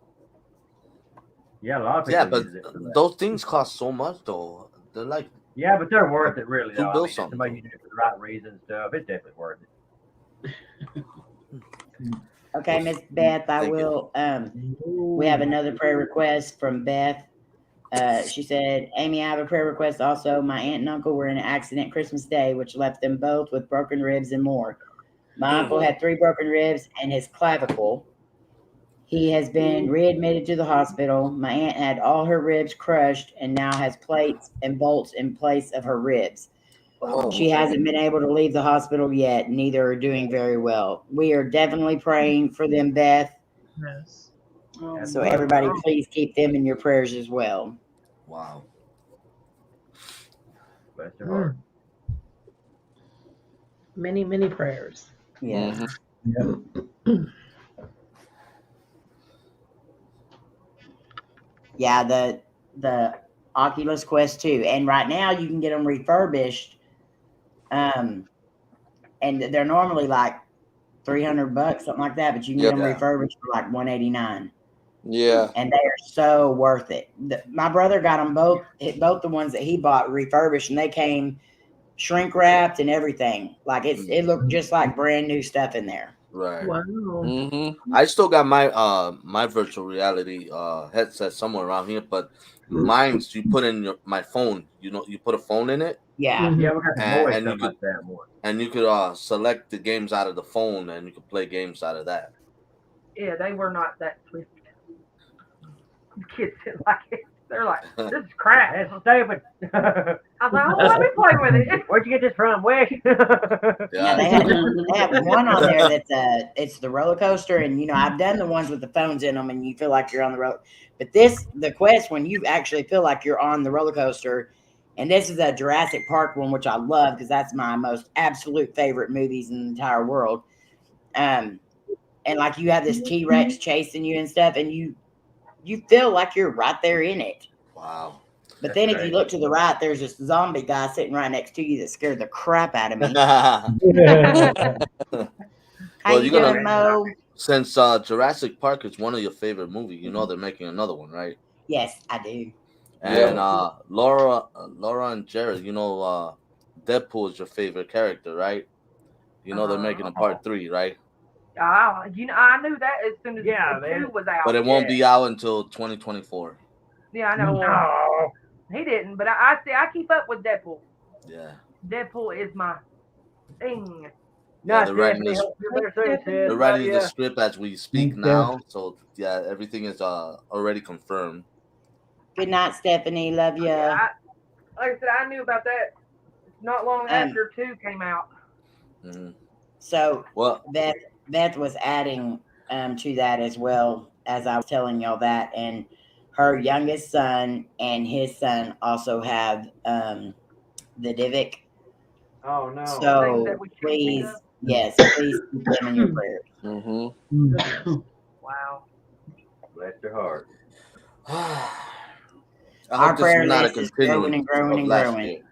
Yeah, a lot of people. Yeah, but those things cost so much, though. They're like. Yeah, but they're worth it, really. To build something. Somebody using it for the right reasons and stuff. It's definitely worth it. Okay, Miss Beth, I will. We have another prayer request from Beth. She said, Amy, I have a prayer request also. My aunt and uncle were in an accident Christmas Day, which left them both with broken ribs and more. My uncle had 3 broken ribs and his clavicle. He has been readmitted to the hospital. My aunt had all her ribs crushed and now has plates and bolts in place of her ribs. She hasn't been able to leave the hospital yet. Neither are doing very well. We are definitely praying for them, Beth. Yes. So everybody, please keep them in your prayers as well. Wow. Bless your heart. Many, many prayers. Yes. Yeah, the Oculus Quest 2. And right now you can get them refurbished. And they're normally like $300, something like that, but you can get them refurbished for like $189. Yeah. And they are so worth it. My brother got them both the ones that he bought refurbished, and they came shrink wrapped and everything. Like it looked just like brand new stuff in there. Right. Wow. I still got my my virtual reality headset somewhere around here, but mine's you put in my phone. You know, you put a phone in it. Yeah. Yeah, we got some boys and you stuff could like that more. and you could select the games out of the phone, and you could play games out of that. Yeah, they were not that swift. Kids didn't like it. They're like, this is crap. That's stupid. I was like, oh, let me play with it. Where'd you get this from? Wish. Yeah, they have one on there that's it's the roller coaster, and you know I've done the ones with the phones in them, and you feel like you're on the road. But the Quest one, you actually feel like you're on the roller coaster, and this is a Jurassic Park one, which I love because that's my most absolute favorite movies in the entire world. And like you have this T-Rex chasing you and stuff, and you feel like you're right there in it. Wow. But then if you look to the right, there's this zombie guy sitting right next to you that scared the crap out of me. How you doing, Mo? Since Jurassic Park is one of your favorite movies, you know they're making another one, right? Yes, I do. And Lora and Jared, you know Deadpool is your favorite character, right? You know they're making a part 3, right? I knew that as soon as the 2 was out. But it won't be out until 2024. Yeah, I know. No, he didn't. But I keep up with Deadpool. Yeah. Deadpool is my thing. Yeah, they're writing the script as we speak now. So yeah, everything is already confirmed. Good night, Stephanie. Love you. Yeah, like I said, I knew about that not long after 2 came out. So Beth was adding to that as well as I was telling y'all that, and her youngest son and his son also have the Divic. Oh no! So please, please keep them in your prayers. Wow. Bless your heart. Our prayer list is growing and growing and growing.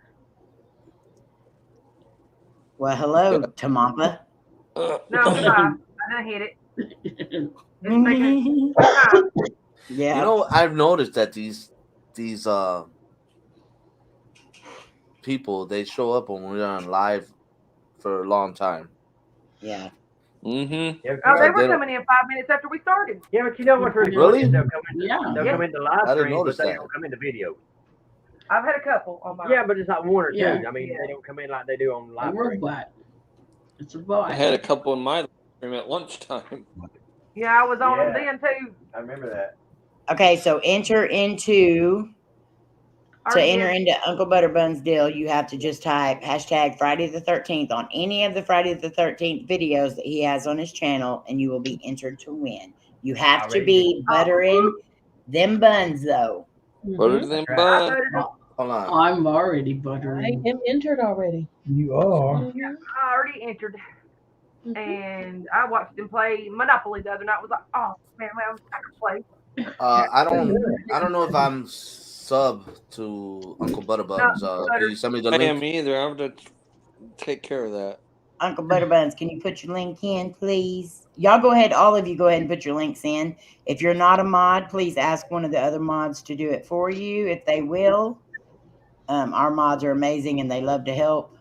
Well, hello, Tamampa. No, goodbye. I didn't hit it. Yeah. You know, I've noticed that these people, they show up when we're on live for a long time. Yeah. Oh, they were coming in 5 minutes after we started. Yeah, but you know what's really funny? They'll come into live stream, but they don't come into video. I've had a couple on my. Yeah, but it's like 1 or 2. I mean, they don't come in like they do on live stream. It's a bot. I had a couple in my stream at lunchtime. Yeah, I was on them then too. I remember that. Okay, so enter into Uncle Butterbun's deal, you have to just type hashtag Friday the 13th on any of the Friday the 13th videos that he has on his channel, and you will be entered to win. You have to be buttering them buns, though. Butter them buns. Hold on. I'm already buttering. I am entered already. You are. Yeah, I already entered. And I watched him play Monopoly the other night. I was like, oh man, I can play. I don't know if I'm sub to Uncle Butterbuns. Can you send me the link? I am either. I'm gonna take care of that. Uncle Butterbuns, can you put your link in, please? Y'all go ahead. All of you go ahead and put your links in. If you're not a mod, please ask one of the other mods to do it for you if they will. Our mods are amazing and they love to help.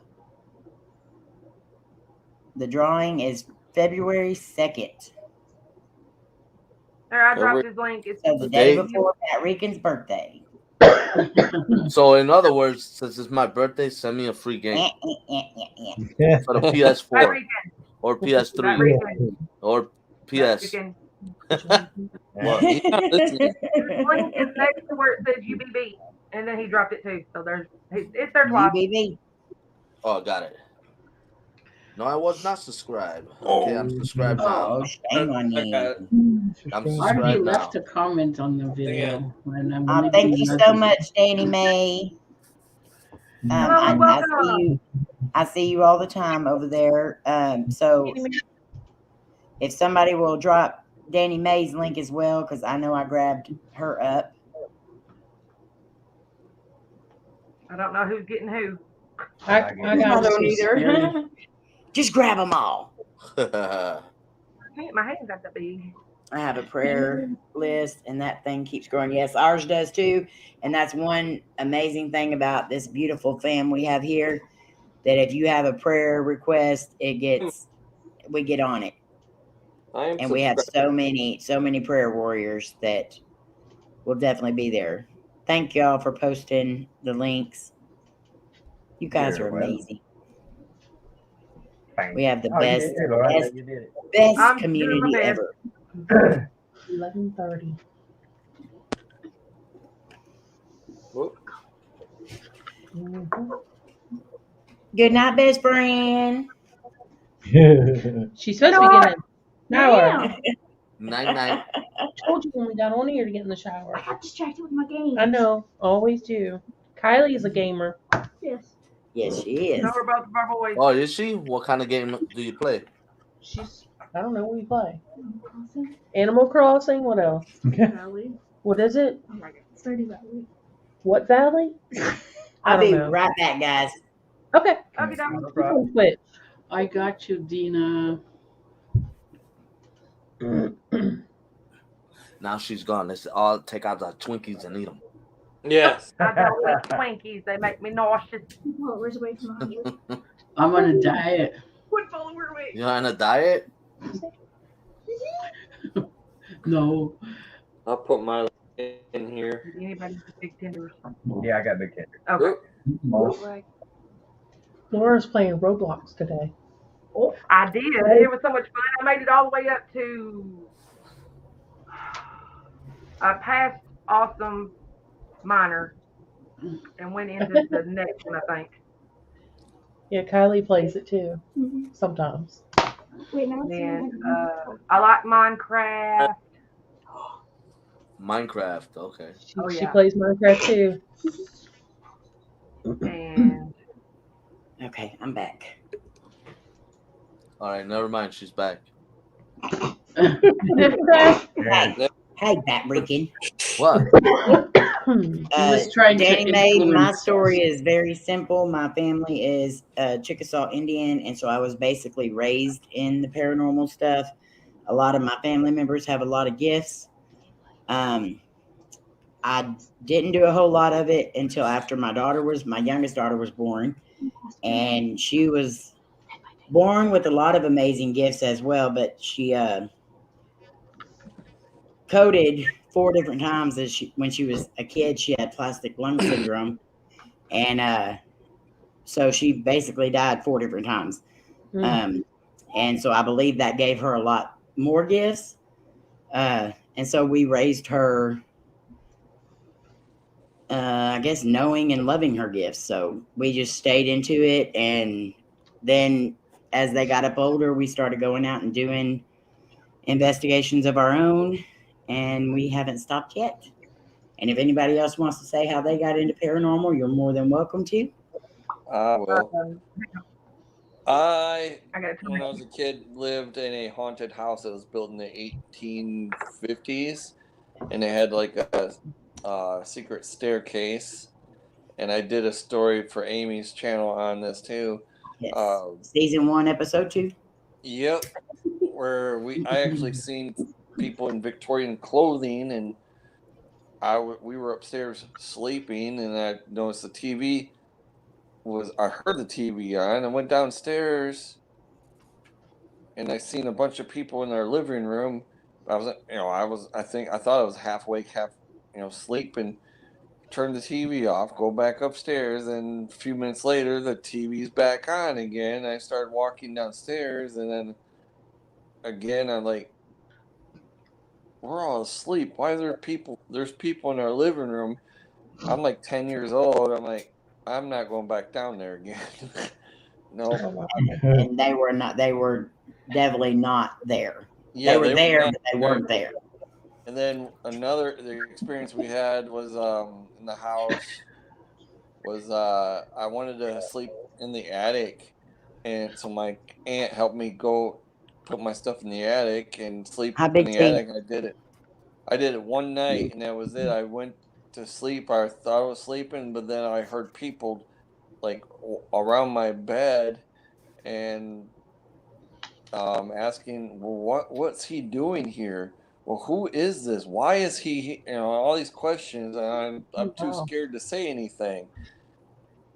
The drawing is February 2nd. There, I dropped his link. It's so the day before Batrican's birthday. So in other words, since it's my birthday, send me a free game for the PS4 or PS3 or PS. Well, he's not listening. Link is next to where it says UBB, and then he dropped it too. So it's there twice. UBB. Oh, got it. No, I was not subscribed. Okay, I'm subscribed now. Oh, shame on you. I'm I already subscribed now. left a comment on the video. And I'm gonna Thank do you so another. much, Danny Mae. I see you all the time over there. So if somebody will drop Danny Mae's link as well, because I know I grabbed her up. I don't know who's getting who. I don't either. Just grab them all. My hand's not that big. I have a prayer list, and that thing keeps growing. Yes, ours does too. And that's one amazing thing about this beautiful fam we have here, that if you have a prayer request, we get on it. And we have so many prayer warriors that will definitely be there. Thank y'all for posting the links. You guys are amazing. We have the best community ever. 11:30. Good night, best friend. She's supposed to be getting a shower. Night. I told you when we got on here to get in the shower. I got distracted with my game. I know, always do. Kylie is a gamer. Yes. Yes, she is. No, we're both of our boys. Oh, is she? What kind of game do you play? I don't know what you play. Animal Crossing. What else? Valley. What is it? Oh my God. Stardew Valley. What Valley? I'll be right back, guys. Okay. Quit. I got you, Dina. Now she's gone. Let's all take out the Twinkies and eat them. Yes. I don't like Twinkies. They make me nauseous. Followers away from 100. I'm on a diet. One follower away. You're on a diet? No. I'll put my in here. Anybody with big tenders? Yeah, I got big tenders. Okay. Laura's playing Roblox today. Oh, I did. It was so much fun. I made it all the way up to a past awesome minor and went into the next one, I think. Yeah, Kylie plays it too. Sometimes. Wait, now And I like Minecraft. Minecraft, okay. She plays Minecraft too. And okay, I'm back. All right, never mind. She's back. Hey, Batrican. What? Danny Mae, my story is very simple. My family is Chickasaw Indian, and so I was basically raised in the paranormal stuff. A lot of my family members have a lot of gifts. I didn't do a whole lot of it until after my youngest daughter was born, and she was born with a lot of amazing gifts as well, but she coded 4 different times when she was a kid. She had plastic lung syndrome, and so she basically died 4 different times. And so I believe that gave her a lot more gifts, and so we raised her, I guess, knowing and loving her gifts. So we just stayed into it, and then as they got up older, we started going out and doing investigations of our own, and we haven't stopped yet. And if anybody else wants to say how they got into paranormal, you're more than welcome to. Well, when I was a kid, lived in a haunted house that was built in the 1850s, and they had like a secret staircase. And I did a story for Amy's channel on this too. Yes. Season 1, episode 2. Yep. Where I actually seen people in Victorian clothing, and we were upstairs sleeping, and I noticed the TV I heard the TV on. I went downstairs, and I seen a bunch of people in their living room. I thought I was half awake, half sleeping. turn the TV off, go back upstairs, and a few minutes later, the TV's back on again. I start walking downstairs, and then again, I'm like, we're all asleep. Why are there people? There's people in our living room. I'm like 10 years old. I'm like, I'm not going back down there again. No. And they were not. They were definitely not there. Yeah, they were there, but they weren't there. And then the experience we had was in the house was I wanted to sleep in the attic, and so my aunt helped me go put my stuff in the attic and sleep in the attic. I did it one night, and that was it. I went to sleep. I thought I was sleeping, but then I heard people like around my bed and asking, well, what's he doing here? Well, who is this? Why is he? All these questions, and I'm too scared to say anything.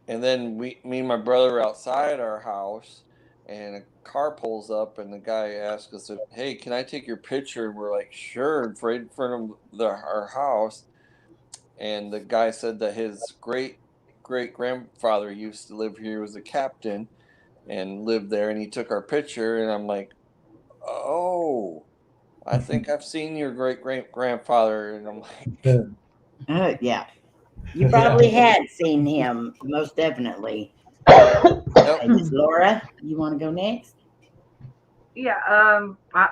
And then me and my brother are outside our house, and a car pulls up, and the guy asks us, "Hey, can I take your picture?" And we're like, "Sure," right in front of our house. And the guy said that his great grandfather used to live here, was a captain, and lived there, and he took our picture, and I'm like, "Oh, I think I've seen your great grandfather," and I'm like, yeah. You probably had seen him, most definitely. Laura, you want to go next? Yeah, I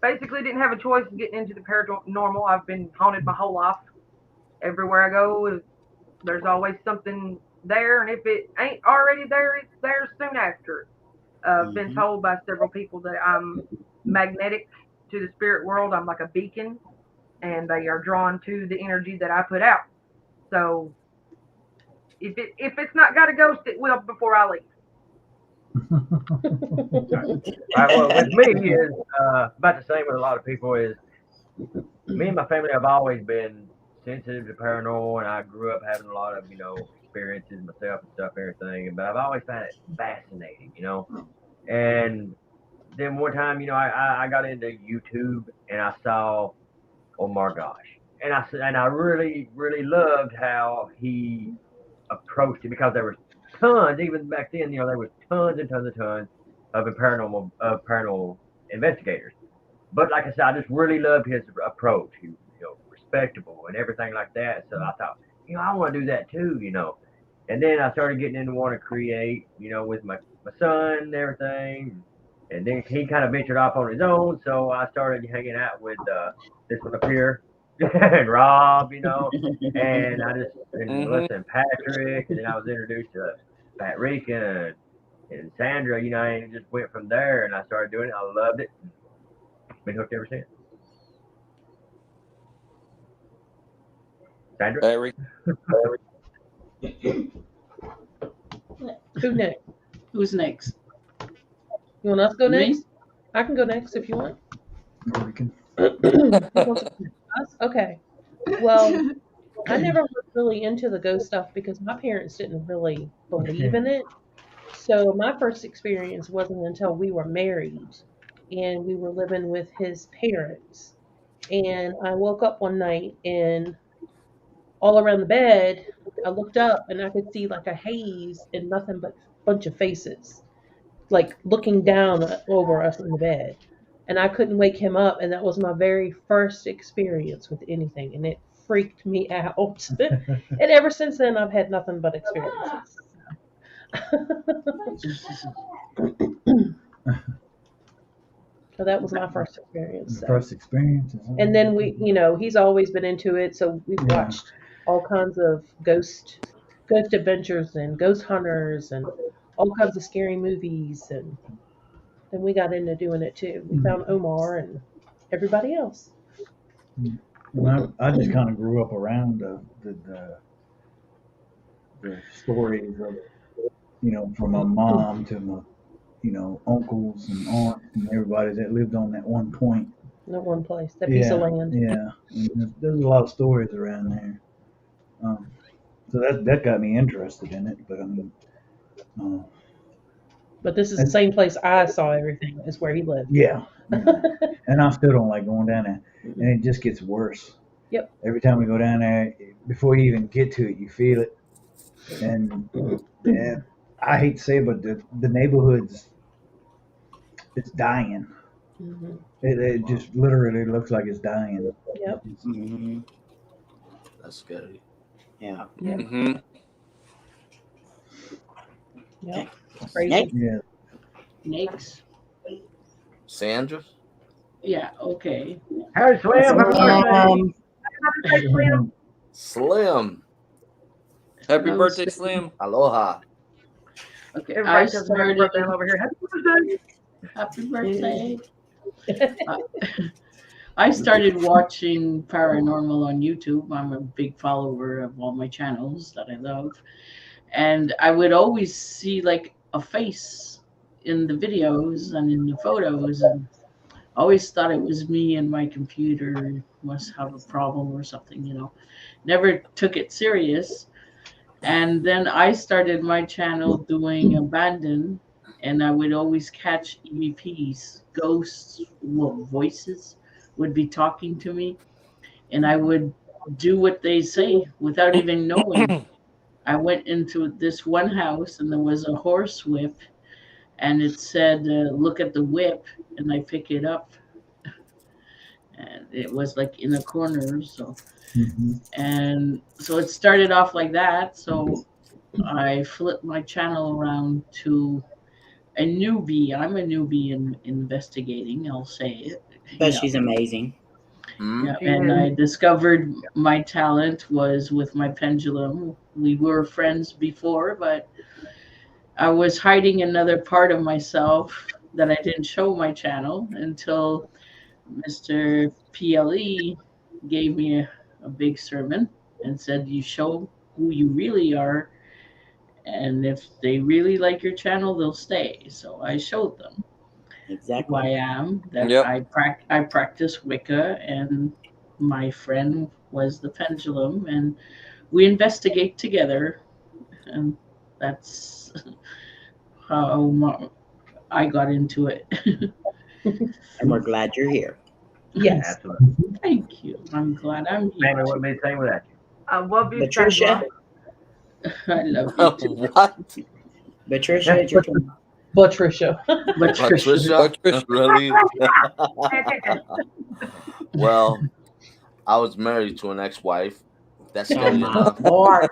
basically didn't have a choice of getting into the paranormal. I've been haunted my whole life. Everywhere I go, there's always something there, and if it ain't already there, it's there soon after. I've been told by several people that I'm magnetic to the spirit world. I'm like a beacon, and they are drawn to the energy that I put out. So if it's not got a ghost, it will before I leave. Well, with me is about the same with a lot of people. Is me and my family have always been sensitive to paranormal, and I grew up having a lot of experiences myself and stuff, everything. But I've always found it fascinating, And then one time, I got into YouTube and I saw Omar, and I really loved how he approached it, because there was tons, even back then, there was tons and tons of paranormal investigators. But like I said, I just really loved his approach. He was, respectable and everything like that. So I thought, I want to do that too, And then I started getting into wanting to create, with my son and everything. And then he kind of ventured off on his own. So I started hanging out with this one up here and Rob, and I just listened to Patrick. And then I was introduced to Batrican and Sandra, and it just went from there. And I started doing it. I loved it. Been hooked ever since. Sandra? Who next? Who's next? You want us to go Me? next? I can go next if you want. Okay. Well, I never was really into the ghost stuff because my parents didn't really believe in it. So my first experience wasn't until we were married and we were living with his parents. And I woke up one night and all around the bed, I looked up and I could see like a haze and nothing but a bunch of faces, like looking down over us in the bed. And I couldn't wake him up. And that was my very first experience with anything. And it freaked me out. And ever since then, I've had nothing but experiences. So that was my first experience. First experience. And then he's always been into it. So we've watched all kinds of ghost adventures and ghost hunters and all kinds of scary movies. And then we got into doing it too. We found Omar and everybody else. Well, I just kind of grew up around the stories of, from my mom to my, uncles and aunts and everybody that lived on that one point. That one place, that piece of land. Yeah, and there's a lot of stories around there. So that got me interested in it. But I mean, but this is the same place I saw everything. Is where he lived. Yeah. And I still don't like going down there, and it just gets worse. Yep. Every time we go down there, before you even get to it, you feel it. And I hate to say it, but the neighborhood's it's dying. Mm-hmm. It just literally looks like it's dying. Yep. Mm-hmm. That's scary. Yeah. Yep. Mm-hmm. Yep. It's crazy. Next. Yeah. Next. Sandra? Yeah, okay. Harry Slim, happy birthday. Slim. Happy I was birthday, saying- Slim. Aloha. Okay, Everybody I tells me happy started. birthday. I'm over here. Happy birthday. Happy birthday. I started watching paranormal on YouTube. I'm a big follower of all my channels that I love. And I would always see like a face in the videos and in the photos, and I always thought it was me and my computer must have a problem or something, you know. Never took it serious. And then I started my channel doing abandon, and I would always catch EVPs, ghosts, voices would be talking to me, and I would do what they say without even knowing. I went into this one house, and there was a horse whip, and it said, "Look at the whip," and I pick it up, and it was like in a corner. So, Mm-hmm. and so it started off like that. So I flipped my channel around to a newbie. I'm a newbie in investigating, I'll say it. But Yeah. she's amazing. Yeah, and I discovered my talent was with my pendulum. We were friends before, but I was hiding another part of myself that I didn't show my channel until Mr. PLE gave me a big sermon and said, "You show who you really are, and if they really like your channel, they'll stay." So I showed them Exactly. who I am, that Yep. I practice Wicca, and my friend was the pendulum, and we investigate together, and that's how I got into it. And we're glad you're here. Yes. Absolutely. Thank you. I'm glad I'm here. Sammy wouldn't be the same without you. I love you, Patricia. I love you too. What? Patricia, it's your turn. Patricia. Patricia? Patricia. Really? Pay attention. Well, I was married to an ex-wife. That's Oh scary my enough. Lord.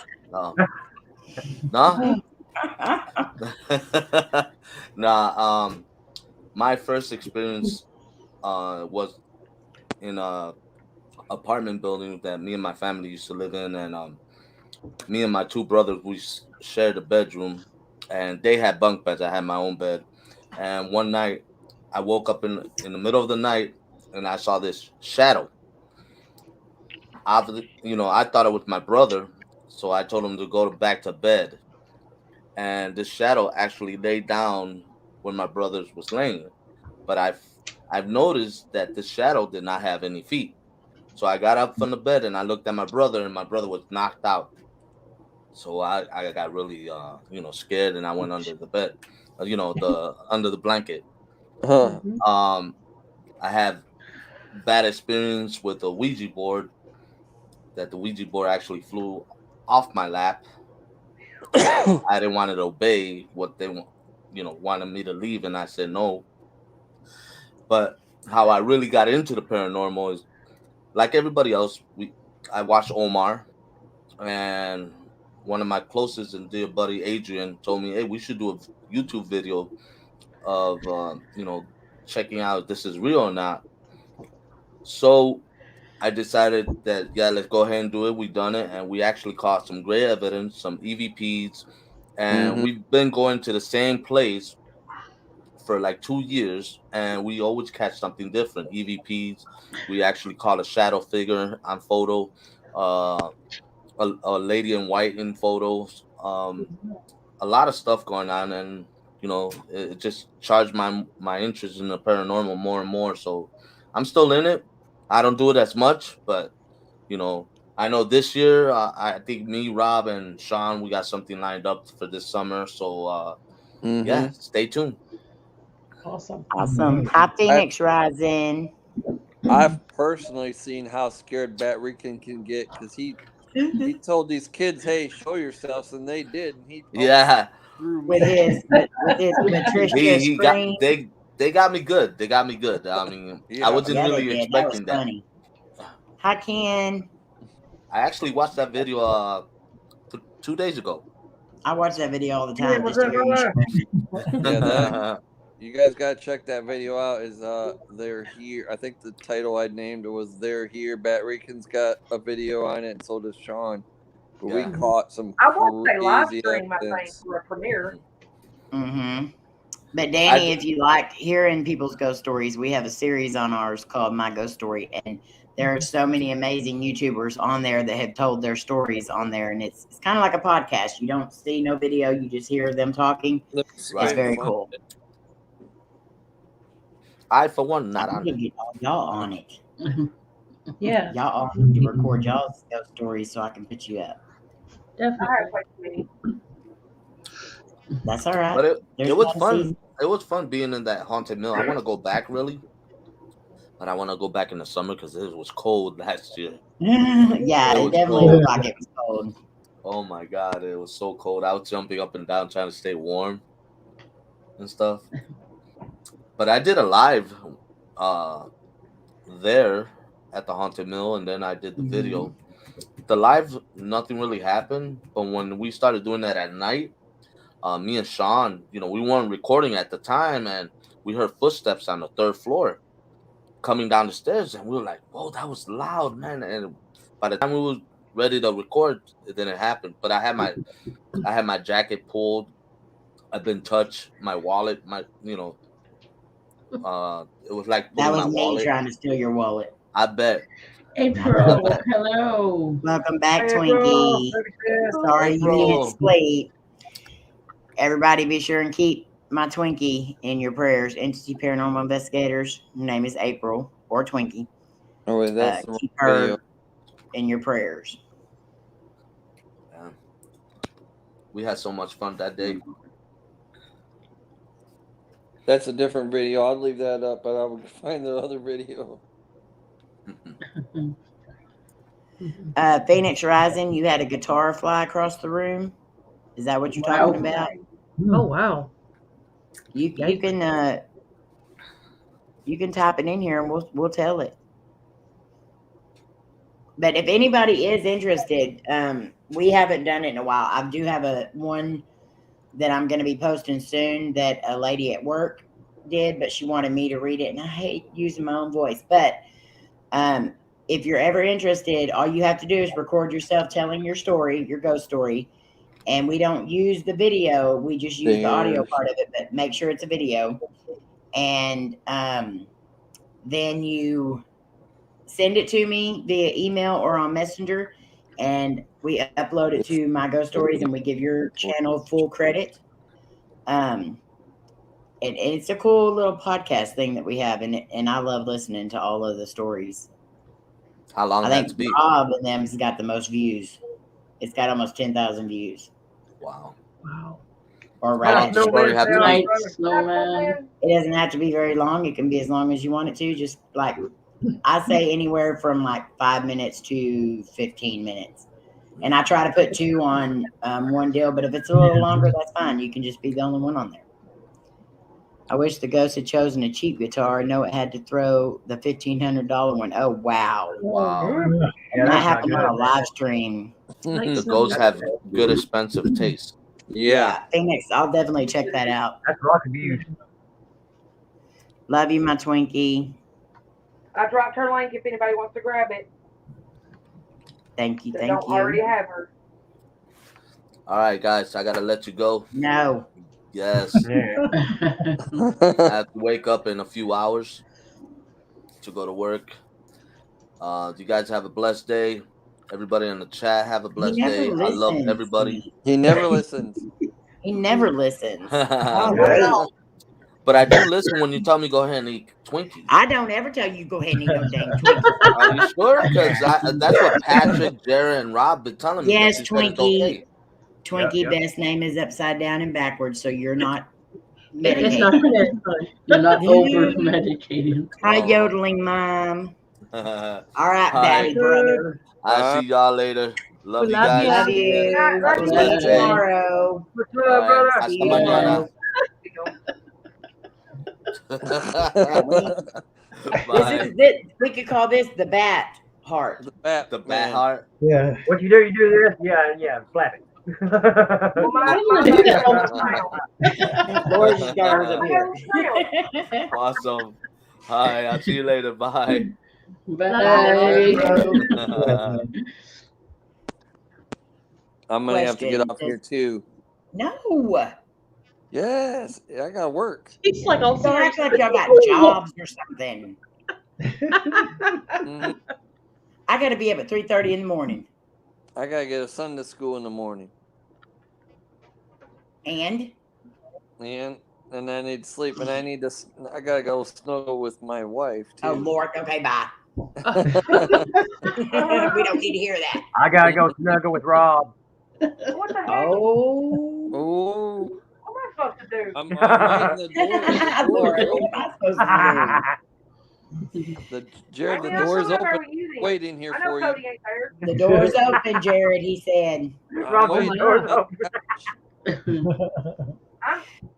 No? Nah, my first experience was in a apartment building that me and my family used to live in, and me and my two brothers, we shared a bedroom, and they had bunk beds. I had my own bed, and one night I woke up in the middle of the night, and I saw this shadow. I thought it was my brother, so I told him to go back to bed, and this shadow actually laid down where my brother's was laying, but I've noticed that the shadow did not have any feet. So I got up from the bed and I looked at my brother, and my brother was knocked out. So I got really scared, and I went under the bed, the under the blanket. Huh. I have bad experience with a Ouija board, that the Ouija board actually flew off my lap. I didn't want to obey what they wanted me to leave, and I said no. But how I really got into the paranormal is like everybody else. I watched Omar, and one of my closest and dear buddy Adrian told me, "Hey, we should do a YouTube video of checking out if this is real or not." So I decided that let's go ahead and do it. We done it, and we actually caught some great evidence, some EVPs, and we've been going to the same place for like 2 years, and we always catch something different. EVPs. We actually caught a shadow figure on photo, a lady in white in photos. A lot of stuff going on, and it just charged my interest in the paranormal more and more. So I'm still in it. I don't do it as much, but I know this year, I think me, Rob, and Shawn, we got something lined up for this summer. So stay tuned. Awesome. Awesome. Hi, Phoenix Rising. I've personally seen how scared Batrican can get because he told these kids, "Hey, show yourselves," and they did, and he Yeah, with his Patricia he got scream. they got me good. They got me good. I mean, I wasn't Yeah, really they did. expecting That was funny. Hi, Ken. I actually watched that video 2 days ago. I watch that video all the time just to hear you screaming. Yeah, you guys gotta check that video out. Is They're Here? I think the title I named it was "They're Here." Batrican's got a video on it, and so does Shawn. But we caught some I watched a live crazy stream, I think, evidence. for a premiere. Mm-hmm. But Danny, if you like hearing people's ghost stories, we have a series on ours called My Ghost Story, and there are so many amazing YouTubers on there that have told their stories on there, and it's kind of like a podcast. You don't see no video, you just hear them talking. It's very cool. I, for one, not on it. Y'all on it. Yeah. Y'all all need to record y'all's ghost stories so I can put you up. Definitely. That's all right. But it was fun. Season. It was fun being in that haunted mill. I want to go back, really. But I want to go back in the summer because it was cold last year. Yeah, it definitely looked like it was cold. Oh my God, it was so cold. I was jumping up and down trying to stay warm and stuff. But I did a live there at the haunted mill, and then I did the video. The live, nothing really happened. But when we started doing that at night, me and Shawn, we weren't recording at the time, and we heard footsteps on the 3rd floor coming down the stairs, and we were like, "Whoa, that was loud, man!" And by the time we were ready to record, it didn't happen. But I had my jacket pulled. I've been touched. My wallet, it was like that was my me wallet. trying to steal your wallet. I bet. April, hello. Welcome back, Twinkie. Sorry you didn't sleep. Everybody be sure and keep my Twinkie in your prayers. Entity Paranormal Investigators. Her name is April or Twinkie. Oh, wait, that's keep her in your prayers. Yeah. We had so much fun that day. That's a different video. I'll leave that up, but I will find the other video. Phoenix Rising, you had a guitar fly across the room. Is that what you're talking about? Oh wow! You can type it in here and we'll tell it. But if anybody is interested, we haven't done it in a while. I do have one that I'm going to be posting soon that a lady at work did, but she wanted me to read it, and I hate using my own voice. But if you're ever interested, all you have to do is record yourself telling your story, your ghost story. And we don't use the video. We just use the audio part of it, but make sure it's a video. And then you send it to me via email or on Messenger. And we upload it to My Ghost Stories, and we give your channel full credit. And it's a cool little podcast thing that we have. And I love listening to all of the stories. How long I has think to be? Rob and them's got the most views. It's got almost 10,000 views. Wow. Or right. It doesn't have to be very long. It can be as long as you want it to. Just like I say, anywhere from like 5 minutes to 15 minutes. And I try to put 2 on one deal, but if it's a little longer, that's fine. You can just be the only one on there. I wish the ghost had chosen a cheap guitar. No, it had to throw the $1,500 one. Oh, wow. And that happened on a live stream. The ghosts have good, expensive taste. Yeah. Phoenix, I'll definitely check that out. That's rock abuse. Love you, my Twinkie. I dropped her link if anybody wants to grab it. Thank you. So Thank don't you. already have her. All right, guys, I gotta let you go. No. Yes. I have to wake up in a few hours to go to work. You guys have a blessed day. Everybody in the chat, have a blessed day. I love everybody. He never listens. He never listens. But I do listen when you tell me go ahead and eat Twinkies. I don't ever tell you go ahead and eat no dang Twinkies. Are you sure? Because that's what Patrick, Jared, and Rob been telling me. Yes, Twinkie. Okay. Twinkie, best name is upside down and backwards, so you're not It's not medicated. You're not over medicated. Hi, yodeling mom. All right, Hi. daddy brother. I'll see y'all later. Love We you love guys. ya. Love you. Have a See you blessed day. tomorrow. What's All up, right. brother? Hasta See you mañana. Bye. We could call this the bat heart. The bat, The bat heart. Yeah. What you do? You do this? Yeah, flap it. Well, I'm gonna do that all the time. Laura's just got hers up here. Awesome. Hi, I'll see you later. Bye. Bye. I'm gonna have to get Question. off here too. No. Yes, I gotta work. It's like all Don't serious. act like y'all got jobs or something. Mhm. I got to be up at 3:30 in the morning. I gotta get a son to school in the morning, And and I need sleep, and I gotta go snuggle with my wife too. oh Lord, okay, bye. We don't need to hear that. I gotta go snuggle with Rob. What the heck? Oh, Oh, What am I supposed to do? I'm waiting the door. Lord, what am I supposed to Jared, the I mean, door's I don't know how open. we're using it. Waiting here I know for you. Coty ain't there. do? The door's open, Jared. He said. Rob, waiting. the door's open.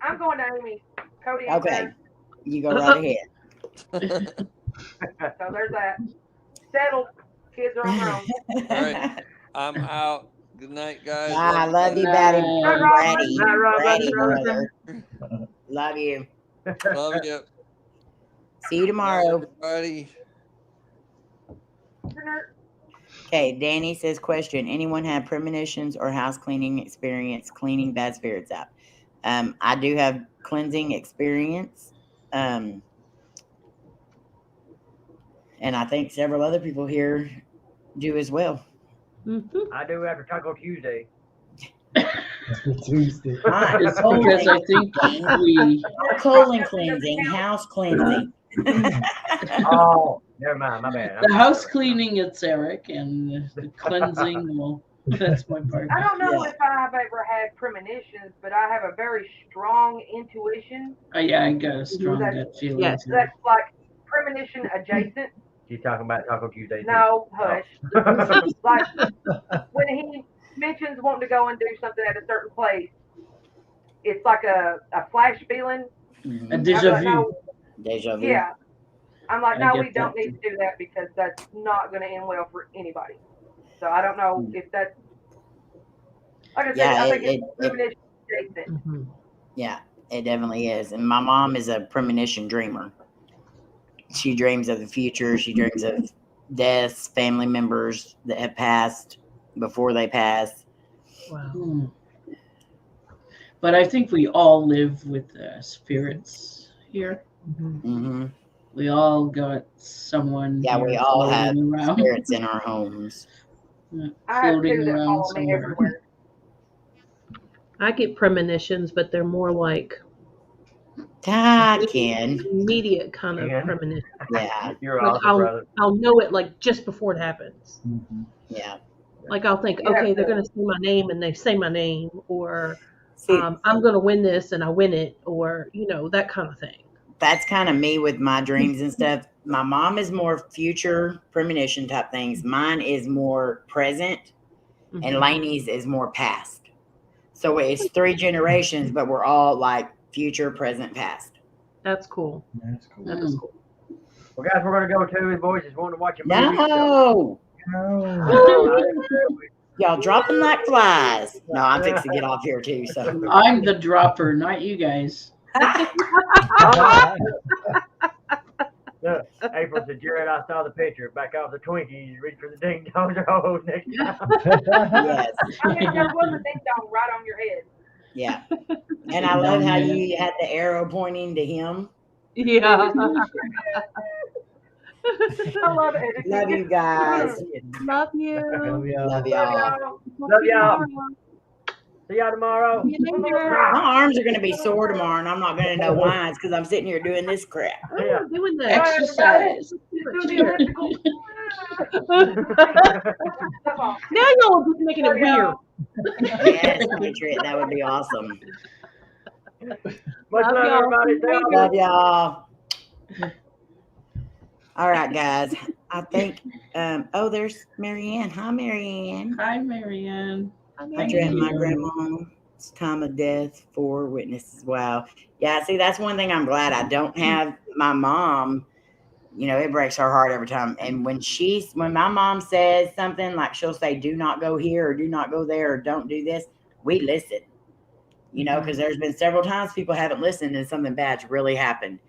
I'm going to Amy. Coty ain't Okay, there. you go right ahead. So there's that. Settled. Kids are on their own. All right, I'm out. Good night, guys. I love you, Daddy. Bye. Ready, brother. Love you. Love you. See you tomorrow. Everybody. Okay, Danny says, question, anyone have premonitions or house cleaning experience cleaning bad spirits out? I do have cleansing experience. And I think several other people here do as well. I do after Taco Tuesday. Tuesday. It's because I think we colon cleansing, house cleansing. Oh, never mind. My bad. the house cleaning it's Eric and the cleansing well that's my part. I don't know Yeah. if I've ever had premonitions, but I have a very strong intuition Yeah, I got a strong gut feeling. Yes. too. that's like premonition adjacent. She's talking about Taco Tuesday. Too. No, hush. Like when he mentions wanting to go and do something at a certain place, it's like a flash feeling. A I'm deja like, vu. no, Deja vu. yeah. I'm like, I no, get we don't that need to do that because that's not going to end well for anybody. So I don't know if that's, like I said, Yeah, I think it- it's premonition adjacent. Mhm. Yeah, it definitely is. And my mom is a premonition dreamer. She dreams of the future. She dreams of deaths, family members that have passed before they pass. Wow. Hmm. But I think we all live with spirits here. Mm-hmm. We all got someone. Yeah, we here all floating have around. spirits in our homes. I have Floating two that around follow me somewhere. everywhere. I get premonitions, but they're more like I can. immediate kind of Yeah. premonition. Yeah, You're Like awesome, brother. I'll know it like just before it happens. Mhm. yeah. Like I'll think, Yeah. okay, they're gonna say my name, and they say my name, or See, I'm gonna win this, and I win it, or that kind of thing. that's kind of me with my dreams and stuff. My mom is more future premonition type things. Mine is more present, and Mhm. Laney's is more past. So it's 3 generations, but we're all like future, present, past. That's cool. That's cool. That is cool. Well, guys, we're gonna go to his boys just wanting to watch a movie. No, No. y'all dropping like flies. No, I'm fixing to get off here too. So I'm the dropper, not you guys. Look, April said, Jared, I saw the picture. Back off the Twinkies. Reach for the ding dongs or hoes next time. yes, I mean, there was a ding dong right on your head. yeah. And I love how you had the arrow pointing to him. Yeah. I love it. Love you guys. Love you. Love y'all. Love y'all. Love y'all. See y'all tomorrow. See you later. My arms are going to be sore tomorrow, and I'm not going to know why. It's because I'm sitting here doing this crap. Yeah. I'm doing that. Exercise. Now y'all are just making it weird. Yes, Patriot, that would be awesome. Much Love love, y'all. everybody. See you later. Love y'all. All right, guys. I think. There's Marianne. Hi, Marianne. Hi, Marianne. I dreamt my grandma's time of death. 4 witnesses. Wow. Yeah. See, that's one thing I'm glad I don't have. My mom. You know, it breaks her heart every time. And when my mom says something, like she'll say, "Do not go here," or "Do not go there," or "Don't do this," we listen. You know, because there's been several times people haven't listened and something bad's really happened.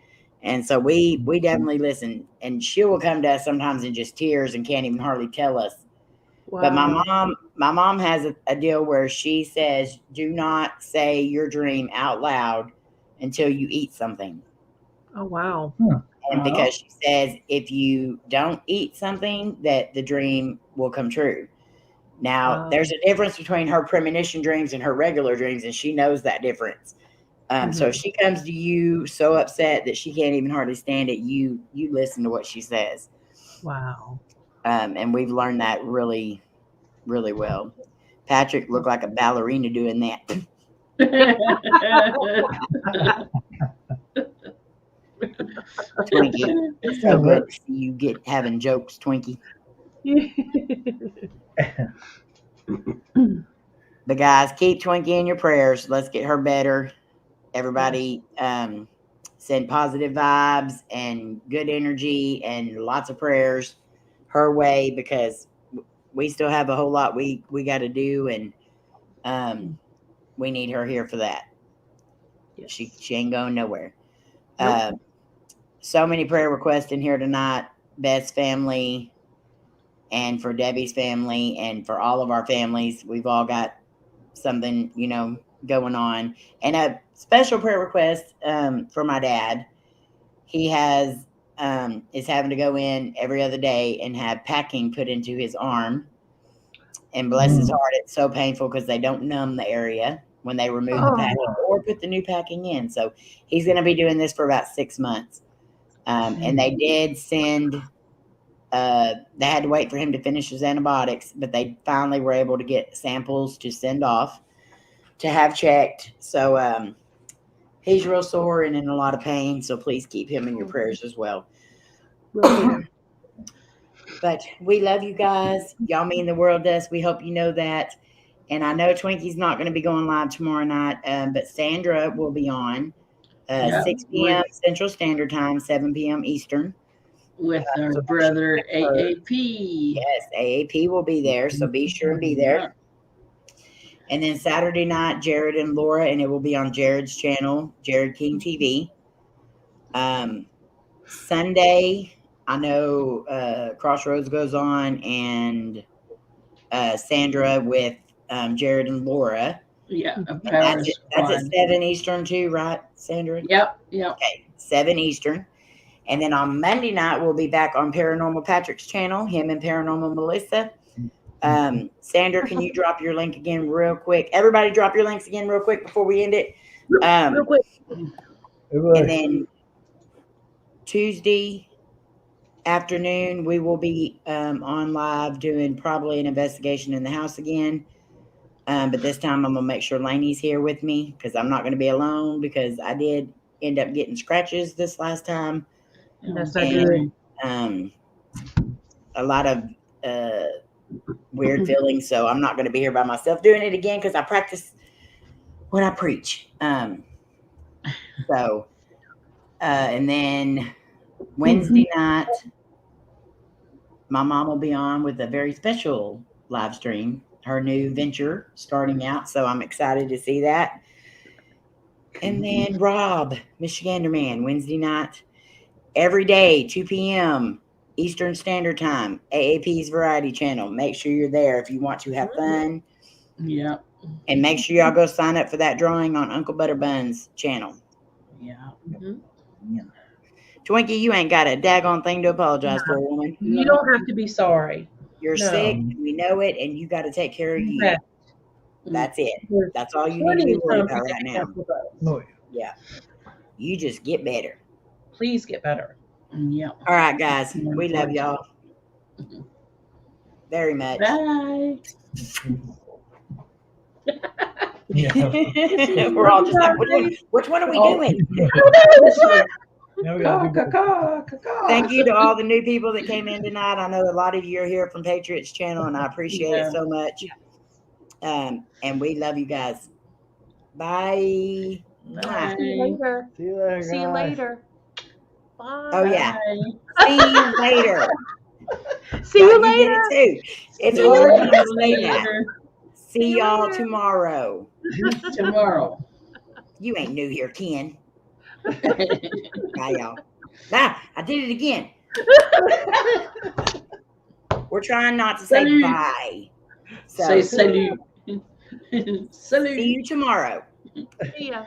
And so we definitely listen. And she will come to us sometimes in just tears and can't even hardly tell us. Wow. But my mom has a deal where she says, "Do not say your dream out loud until you eat something." Oh, wow. And because she says if you don't eat something, that the dream will come true. Now, there's a difference between her premonition dreams and her regular dreams, and she knows that difference. So if she comes to you so upset that she can't even hardly stand it, you listen to what she says. Wow. And we've learned that really, really well. Patrick looked like a ballerina doing that. Twinkie, it's so good to see you having jokes, Twinkie. But guys, keep Twinkie in your prayers. Let's get her better. Everybody send positive vibes and good energy and lots of prayers her way, because we still have a whole lot we got to do, and we need her here for that. Yes. She ain't going nowhere. Nope. So many prayer requests in here tonight. Beth's family, and for Debbie's family, and for all of our families. We've all got something, going on. And a special prayer request for my dad. He has is having to go in every other day and have packing put into his arm. And bless his heart, it's so painful because they don't numb the area when they remove the packing or put the new packing in. So he's going to be doing this for about 6 months. And they did send, they had to wait for him to finish his antibiotics, but they finally were able to get samples to send off to have checked. So he's real sore and in a lot of pain. So please keep him in your prayers as well. But we love you guys. Y'all mean the world to us. We hope you know that. And I know Twinkie's not going to be going live tomorrow night, but Sandra will be on 6 p.m. Central Standard Time, 7 p.m. Eastern. With our brother AAP. Yes, AAP will be there, so be sure to be there. And then Saturday night, Jared and Laura, and it will be on Jared's channel, Jared King TV. Sunday, I know Crossroads goes on, and Sandra with Jared and Laura. Yeah, that's at 7 Eastern too, right, Sandra? Yep. Okay, 7 Eastern. And then on Monday night, we'll be back on Paranormal Patrick's channel, him and Paranormal Melissa. Sandra, can you drop your link again real quick? Everybody drop your links again real quick before we end it. Real quick. And then Tuesday afternoon, we will be on live doing probably an investigation in the house again. But this time I'm going to make sure Layne's here with me, because I'm not going to be alone, because I did end up getting scratches this last time. That's not good. A lot of weird feelings. So I'm not going to be here by myself doing it again, because I practice what I preach. And then Wednesday night, my mom will be on with a very special live stream, her new venture starting out. So I'm excited to see that. And then Rob, Michigander Man, Wednesday night, every day, 2 p.m. Eastern Standard Time, AAP's Variety Channel. Make sure you're there if you want to have fun. Yeah. And make sure y'all go sign up for that drawing on Uncle Butterbun's channel. Yeah. Twinkie, you ain't got a daggone thing to apologize for, woman. You don't have to be sorry. You're sick, and we know it, and you got to take care of you. Yeah. That's it. That's all you need to be worried about right now. Yeah. You just get better. Please get better. Yeah. All right, guys. We love y'all very much. Bye. We're all just like, which one are we doing? Now we gotta do Thank you to all the new people that came in tonight. I know a lot of you are here from Patriots Channel, and I appreciate it so much. And we love you guys. Bye. See you later. See you later. See you guys. later. Bye. Oh yeah. See you later. See you Y'all, you later. did it too. It's See you hard to later. say that. See y'all tomorrow. Tomorrow. You ain't new here, Ken. Bye, y'all. Ah, I did it again. We're trying not to say Salut. bye. So, Say salut. Salut. see you tomorrow. See ya.